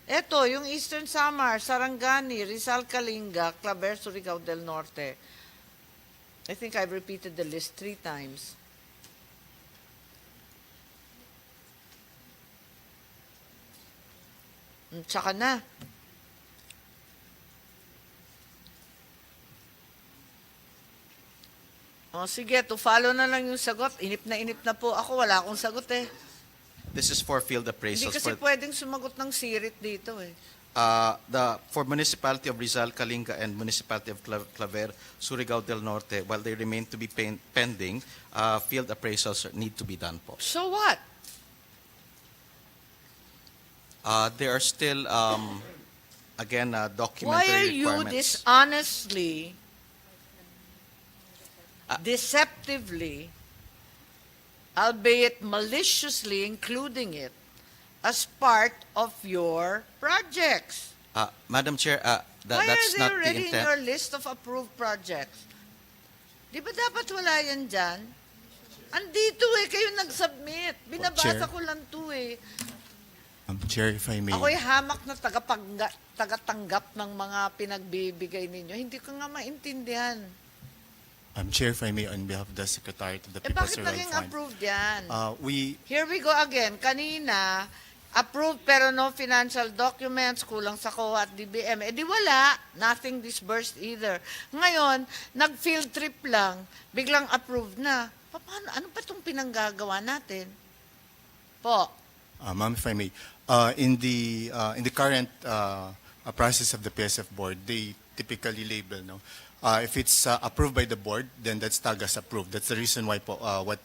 Ito, yung Eastern Samar, Sarangani, Rizal, Kalinga, Claver, Surigao del Norte. I think I've repeated the list 3 times. Tsaka na. O sige, to follow na lang yung sagot. Inip na po ako. Wala akong sagot eh. This is for field Hindi appraisals. kasi pwedeng sumagot ng sirit dito eh. For Municipality of Rizal, Kalinga, and Municipality of Claver, Surigao del Norte, while they remain to be pending, field appraisals need to be done po. So what? There are still, again, Why documentary are you requirements. dishonestly, deceptively, albeit maliciously including it as part of your projects? Madam Chair, Why that's are they not the already in intent. your list of approved projects? Di ba dapat wala yan dyan? Andito eh, kayo nag-submit. Binabasa Chair. ko lang to eh. Chair, if I may. Ako'y hamak na tagatanggap ng mga pinagbibigay ninyo. Hindi ko nga maintindihan. Chair, if I may, on behalf of the Secretary to the Eh People's bakit Rural naging Fund. approved yan? We Here we go again. Kanina, approved pero no financial documents, kulang sa COA at DBM. Eh di wala, nothing disbursed either. Ngayon, nag-field trip lang, biglang approved na. Paano, ano pa itong pinanggagawa natin? Po. Ma'am, if I may, in the current process of the PSF board, they typically label, no? If it's approved by the board, then that's tagged as approved. That's the reason why what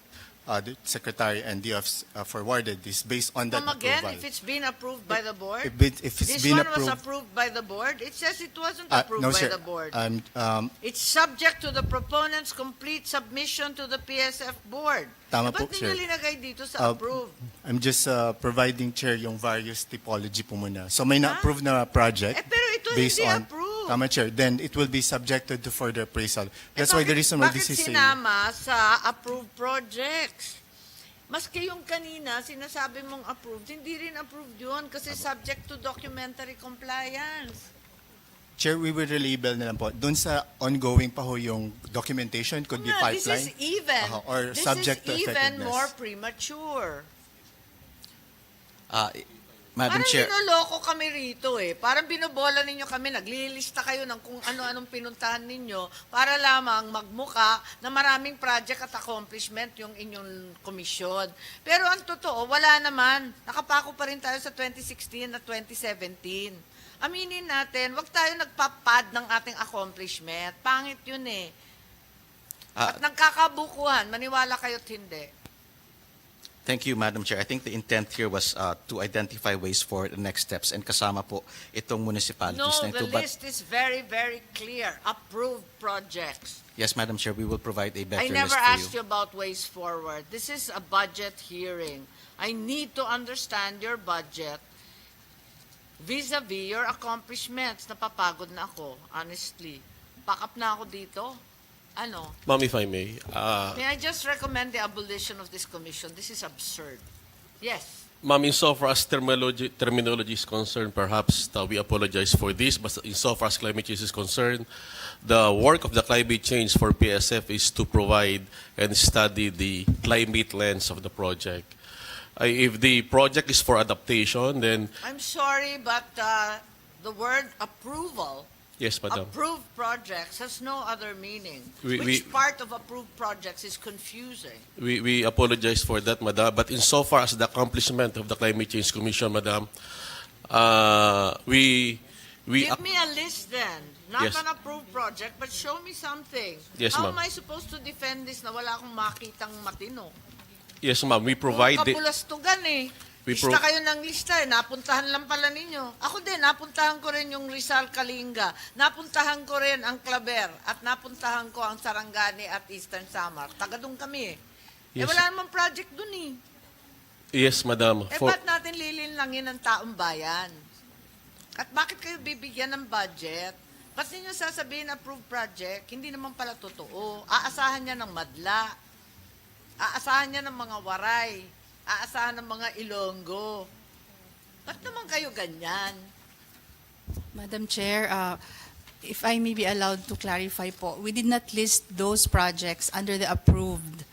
the Secretary and DOFs forwarded is based on that Come again, approval. if it's been approved by the board? If it's This been one was approved, approved by the board? It says it wasn't approved no, by sir. the board. It's subject to the proponent's complete submission to the PSF board. Tama Ba't po, ninyo sir. linagay dito sa approved? I'm just providing, Chair, yung various typology po muna. So may na-approve na project Pero ito based hindi on, approved. tama, Chair, then it will be subjected to further appraisal. That's why the reason why this is Bakit sinama sa approved projects? Maski yung kanina, sinasabi mong approved, hindi rin approved yun kasi subject to documentary compliance. Chair, we will relabel na lang po. Doon sa ongoing pa ho yung documentation, could be No, this pipeline. is even, Or subject to this is even effectiveness. more premature. Madam Parang Chair. niloloko kami rito eh. Parang binobola ninyo kami, naglilista kayo ng kung ano-anong pinuntahan ninyo para lamang magmuka na maraming project at accomplishment yung inyong komisyon. Pero ang totoo, wala naman. Nakapako pa rin tayo sa 2016 at 2017. Aminin natin, wag tayo nagpapad ng ating accomplishment. Pangit yun eh. At nagkakabukuhan, maniwala kayo't hindi. Thank you, Madam Chair. I think the intent here was to identify ways for the next steps and kasama po itong municipalities No, na the ito. But list is very, very clear. Approved projects. yes, Madam Chair, we will provide a better I never list for asked you about ways forward. This is a budget hearing. I need to understand your budget vis-a-vis your accomplishments. Napapagod na ako, honestly. Pack up na ako dito. Ano? Ma'am, if I may. May I just recommend the abolition of this commission? This is absurd. Yes. Ma'am, insofar as terminology is concerned, perhaps we apologize for this, but insofar as climate change is concerned, the work of the climate change for PSF is to provide and study the climate lens of the project. If the project is for adaptation, then I'm sorry, but the word approval, yes, madam. approved projects, has no other meaning. We- Which part of approved projects is confusing? We apologize for that, madam. But insofar as the accomplishment of the Climate Change Commission, madam, we Give me a list then. Not Yes. an approved project, but show me something. Yes, How ma'am. am I supposed to defend this na wala akong makitang matino? yes, ma'am, we provide Puro the, kabulastugan eh. We Lista pro- kayo ng lista eh. Napuntahan lang pala ninyo. Ako din, napuntahan ko rin yung Rizal Kalinga. Napuntahan ko rin ang Claver. At napuntahan ko ang Sarangani at Eastern Samar. Taga doon kami eh. Yes. Wala namang project doon eh. yes, madam. Ba't natin lilinlangin ang taong bayan? At bakit kayo bibigyan ng budget? Ba't ninyo sasabihin approved project? Hindi naman pala totoo. Aasahan niya ng madla. Aasahan niya ng mga waray. Aasahan ng mga Ilonggo. Ba't naman kayo ganyan? Madam Chair, if I may be allowed to clarify po, we did not list those projects under the approved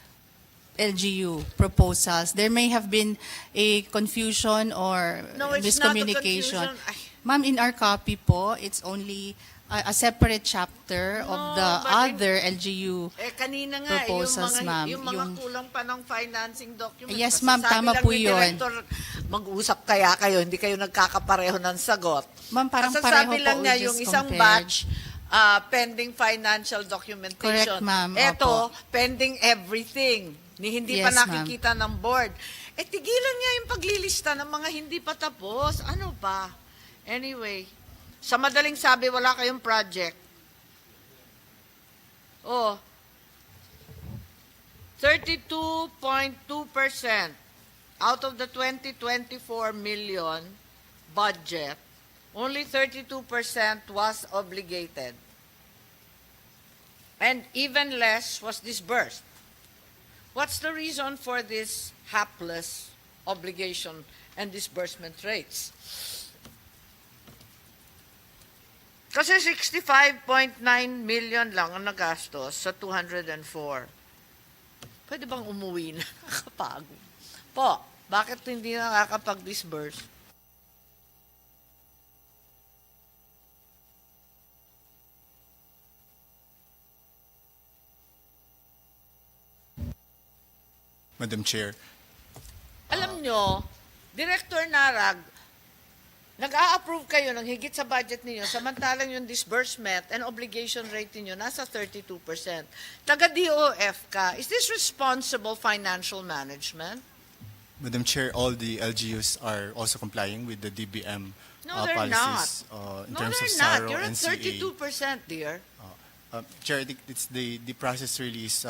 LGU proposals. There may have been a confusion or No, it's not a miscommunication. confusion. Ay. Ma'am, in our copy po, it's only a separate chapter of the but other LGU. Kanina nga, proposals, ma'am, yung mga yung- kulang pa ng financing document. Yes, Kasi ma'am, sabi tama lang po ni yun. Director, mag-usap kaya kayo, hindi kayo nagkakapareho ng sagot. Ma'am, parang Kasasabi pareho po, lang we niya just yung isang compared. batch, pending financial documentation. Correct, ma'am. Eto, Opo. pending everything. Hindi pa Yes, ma'am. nakikita ng board. Tigilan niya yung paglilista ng mga hindi pa tapos. Ano ba? Anyway, sa madaling sabi, wala kayong project. Oh, 32.2% out of the 2024 million budget, only 32% was obligated. And even less was disbursed. What's the reason for this hapless obligation and disbursement rates? Kasi 65.9 million lang ang nagastos sa 204. Pwede bang umuwi na? Nakakapagod. Po, bakit hindi nakakapag-disburse? Madam Chair. Alam nyo, Director Narag, nag-a-approve kayo ng higit sa budget ninyo, samantalang yung disbursement and obligation rate ninyo nasa 32%. Taga-DOF ka. Is this responsible financial management? Madam Chair, all the LGUs are also complying with the DBM No, they're policies in terms of SARO You're and at CA. 32%, dear. Chair, I think it's the process really is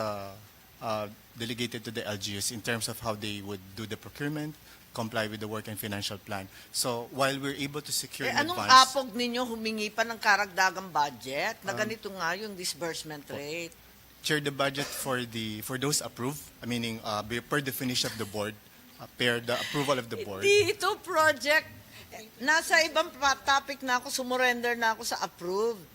delegated to the LGUs in terms of how they would do the procurement, comply with the work and financial plan. So while we're able to secure in Anong advance, apog ninyo humingi pa ng karagdagang budget na ganito nga yung disbursement rate? Chair, the budget for those approved, meaning per definition of the board, per the approval of the board. Hindi ito project. Nasa ibang topic na ako, sumurrender na ako sa approved.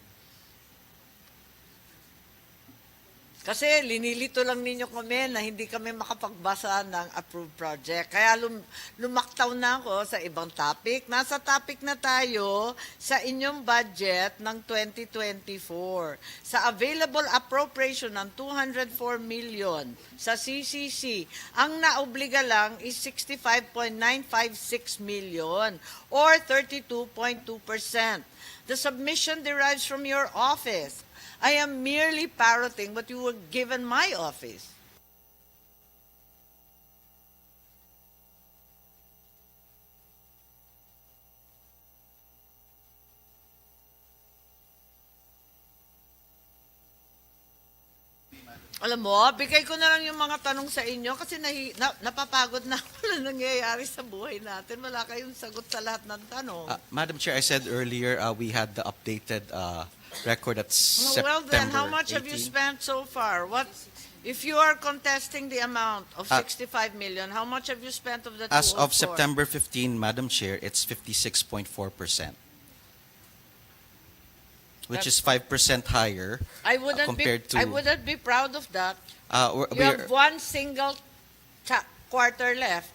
Kasi linilito lang ninyo kami na hindi kami makapagbasa ng approved project. Kaya lumaktaw na ako sa ibang topic. Nasa topic na tayo sa inyong budget ng 2024. Sa available appropriation ng 204 million sa CCC, ang naobliga lang is 65.956 million or 32.2%. The submission derives from your office. I am merely parroting what you were given my office. Alam mo, bigay ko na lang yung mga tanong sa inyo kasi napapagod na ako na nangyayari sa buhay natin. Wala kayong sagot sa lahat ng tanong. Madam Chair, I said earlier we had the updated record at Well September then, how much have you 18. spent so far? What, if you are contesting the amount of 65 million, how much have you spent of the 204? As of September 15, Madam Chair, it's 56.4%, which is 5% higher compared to... I wouldn't be proud of that. You we're- have one single quarter left,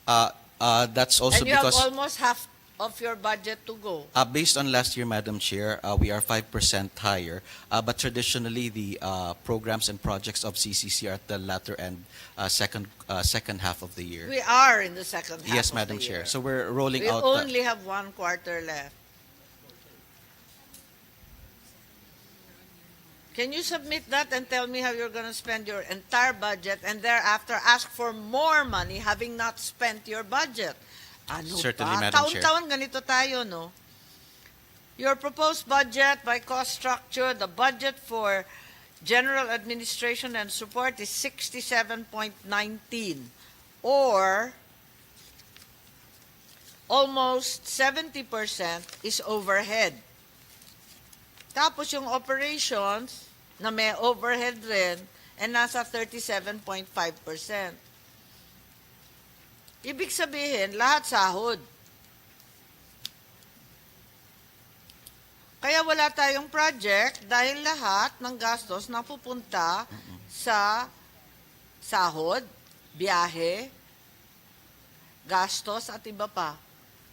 that's also and you have because almost half of your budget to go. based on last year, Madam Chair, we are 5% higher. But traditionally, the programs and projects of CCC are at the latter end, second half of the year. We are in the second half Yes, of Madam the Chair. year. So we're rolling We out. only have one quarter left. Can you submit that and tell me how you're going to spend your entire budget and thereafter ask for more money having not spent your budget? Ano Certainly, ba? Madam Chair. Taon-taon ganito tayo, no? Your proposed budget by cost structure, the budget for general administration and support is 67.19 or almost 70% is overhead. Tapos yung operations na may overhead rin ay nasa 37.5%. Ibig sabihin, lahat sahod. Kaya wala tayong project dahil lahat ng gastos napupunta sa sahod, biyahe, gastos at iba pa.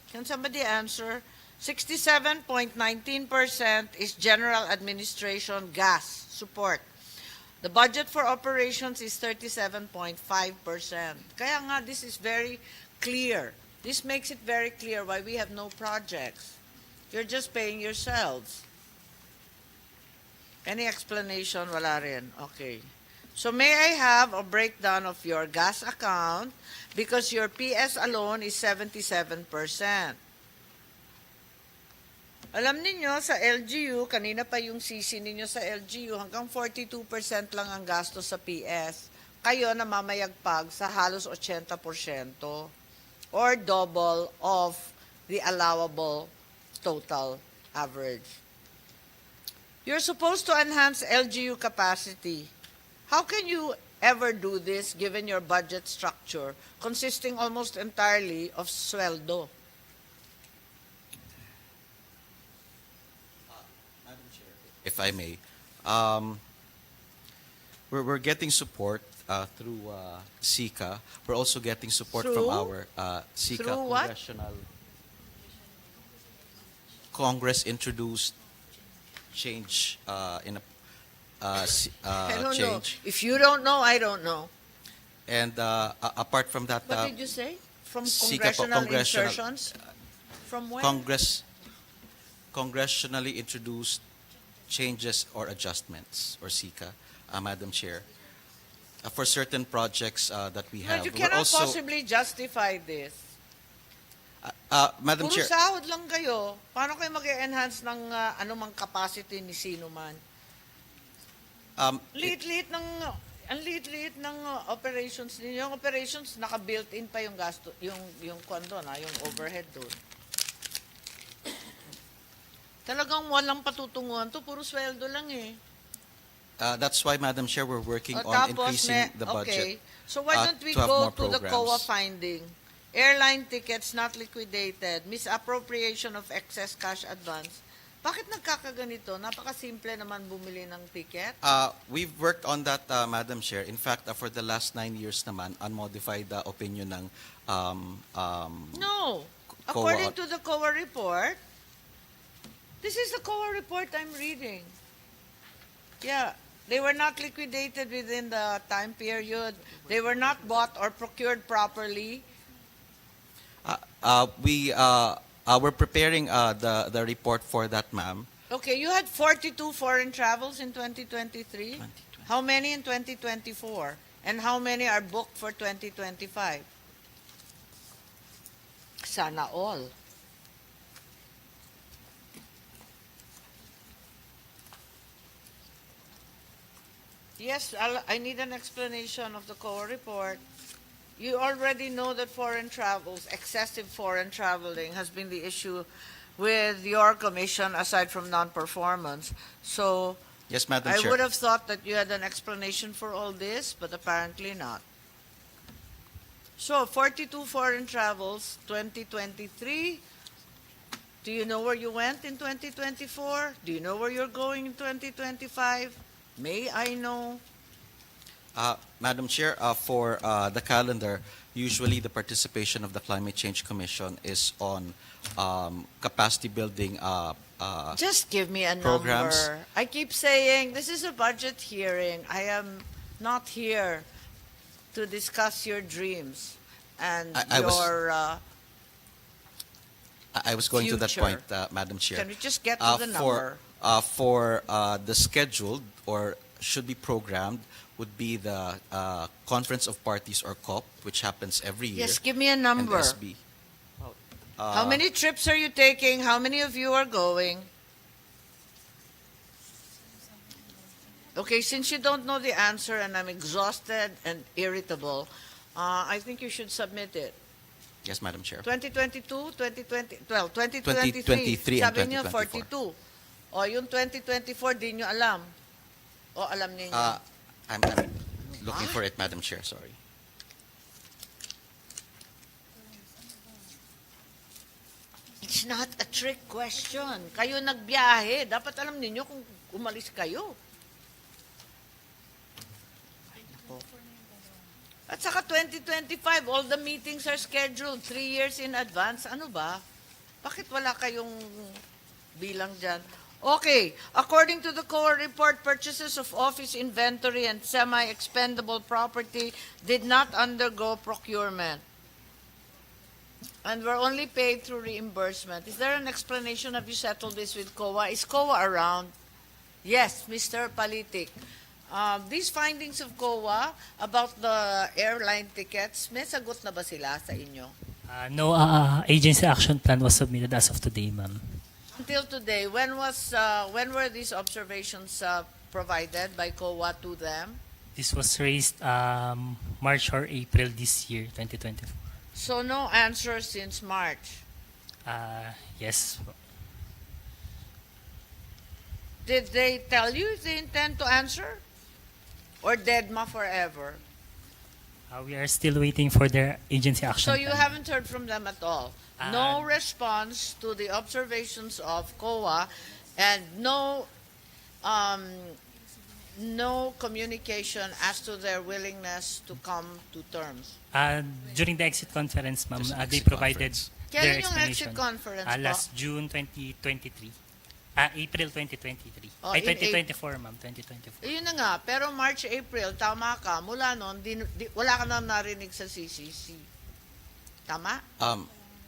Can somebody answer? 67.19% is general administration gas support. The budget for operations is 37.5%. Kaya nga, this is very clear. This makes it very clear why we have no projects. You're just paying yourselves. Any explanation? Wala rin. Okay. So may I have a breakdown of your gas account because your PS alone is 77%. Alam ninyo, sa LGU, kanina pa yung CC ninyo sa LGU, hanggang 42% lang ang gasto sa PS. Kayo namamayagpag sa halos 80% or double of the allowable total average. You're supposed to enhance LGU capacity. How can you ever do this given your budget structure consisting almost entirely of sweldo? If I may, we're getting support through SICA. We're also getting support from Through? our SICA Through what? congressional. Congress introduced change in a I don't know. change, If you don't know, I don't know. and apart from that, What did you say? From SICA po, congressional congressional- insertions? From when? congressionally introduced changes or adjustments, or SICA, Madam Chair, for certain projects that we But have. you We're cannot also, possibly justify this. Madam Puro Chair, sahod lang kayo. Paano kayo mag-enhance ng anumang capacity ni sino man? Liit-liit ng ang liit-liit ng operations ninyo. Yung operations naka-built-in pa yung gasto, yung kwan doon, yung overhead doon. Talagang walang patutunguhan to, puro sweldo lang eh. That's why, Madam Chair, we're working O, on tapos increasing the okay. budget. So why don't we to have go more to the COA programs. finding? Airline tickets not liquidated, misappropriation of excess cash advance. Bakit nagkakaganito? Napakasimple naman bumili ng ticket. We've worked on that, Madam Chair. In fact, for the last 9 years naman, unmodified opinion ng No. COA. According to the COA report, this is the COA report I'm reading. Yeah. They were not liquidated within the time period. They were not bought or procured properly. We're preparing the report for that, ma'am. Okay, you had 42 foreign travels in 2023. How many in 2024? And how many are booked for 2025? Sana all. Yes, I need an explanation of the COA report. You already know that foreign travels, excessive foreign traveling, has been the issue with your commission aside from non-performance. So Yes, Madam I Chair. would have thought that you had an explanation for all this, but apparently not. So 42 foreign travels, 2023. Do you know where you went in 2024? Do you know where you're going in 2025? May I know? Madam Chair, for the calendar, usually the participation of the Climate Change Commission is on capacity building Just give me a programs. number. I keep saying this is a budget hearing. I am not here to discuss your dreams and I was- your. I was going to that Future. point, Madam Chair. Can we just get to the number? For the scheduled or should be programmed would be the Conference of Parties or COP, which happens every year. Yes, give me a and number. SB. How many trips are you taking? How many of you are going? Okay, since you don't know the answer and I'm exhausted and irritable, I think you should submit it. Yes, Madam Chair. 2022, 2020, well, 2023, 2023 and sabi niyo 2024. 42. O yung 2024, di niyo alam. O alam niyo. I'm looking for it, Madam Chair. Sorry. It's not a trick question. Kayo nagbiyahe. Dapat alam niyo kung umalis kayo. Ay, nako. At saka 2025, all the meetings are scheduled 3 years in advance. Ano ba? Bakit wala kayong bilang dyan? Okay, according to the COA report, purchases of office inventory and semi-expendable property did not undergo procurement and were only paid through reimbursement. Is there an explanation? Have you settled this with COA? Is COA around? Yes, Mr. Palitik. These findings of COA about the airline tickets, may sagot na ba sila sa inyo? No agency action plan was submitted as of today, ma'am. Until today, when were these observations provided by COA to them? This was raised March or April this year, 2024. So no answer since March. Yes. Did they tell you if they intend to answer? Or deadma forever? We are still waiting for their agency action So you plan. haven't heard from them at all? No response to the observations of COA and no communication as to their willingness to come to terms. During the exit conference, ma'am, There's an they exit provided conference. their Kailan yung explanation. exit conference po? Last June 2023. April 2023. Oh, Ay, in 2024, ma'am. 2024. Yun na nga, pero March, April, tama ka, mula noon, wala ka na narinig sa CCC. Tama?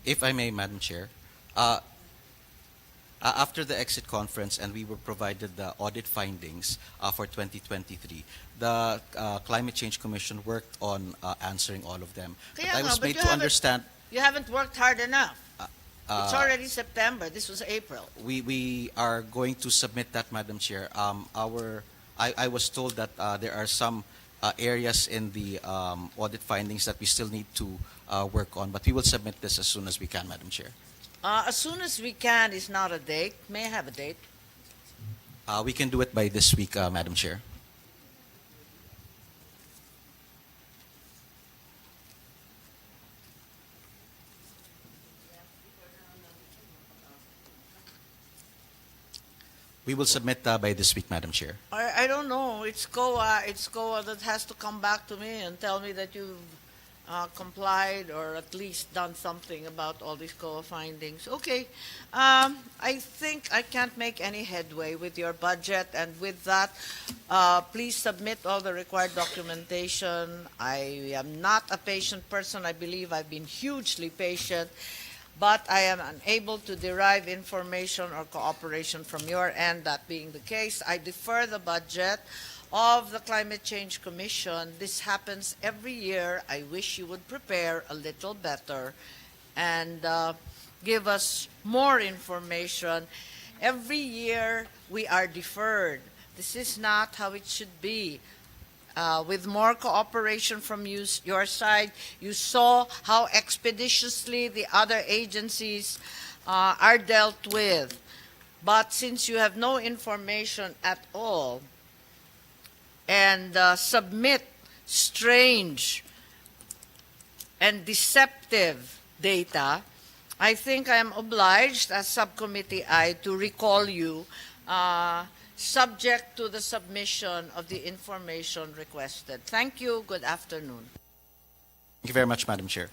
If I may, Madam Chair, after the exit conference and we were provided the audit findings for 2023, the Climate Change Commission worked on answering all of them. Kaya But I nga, was but made you to haven't- understand You haven't worked hard enough. It's uh, already September. This was April. we are going to submit that, Madam Chair. I was told that there are some areas in the audit findings that we still need to work on, but we will submit this as soon as we can, Madam Chair. As soon as we can is not a date. May I have a date? We can do it by this week, Madam Chair. We will submit by this week, Madam Chair. I don't know. It's COA. It's COA that has to come back to me and tell me that you've complied or at least done something about all these COA findings. Okay. I think I can't make any headway with your budget, and with that, please submit all the required documentation. I am not a patient person. I believe I've been hugely patient, but I am unable to derive information or cooperation from your end. That being the case, I defer the budget of the Climate Change Commission. This happens every year. I wish you would prepare a little better and give us more information. Every year we are deferred. This is not how it should be. With more cooperation from your side, you saw how expeditiously the other agencies are dealt with. But since you have no information at all and submit strange and deceptive data, I think I am obliged as Subcommittee I to recall you subject to the submission of the information requested. Thank you. Good afternoon. Thank you very much, Madam Chair.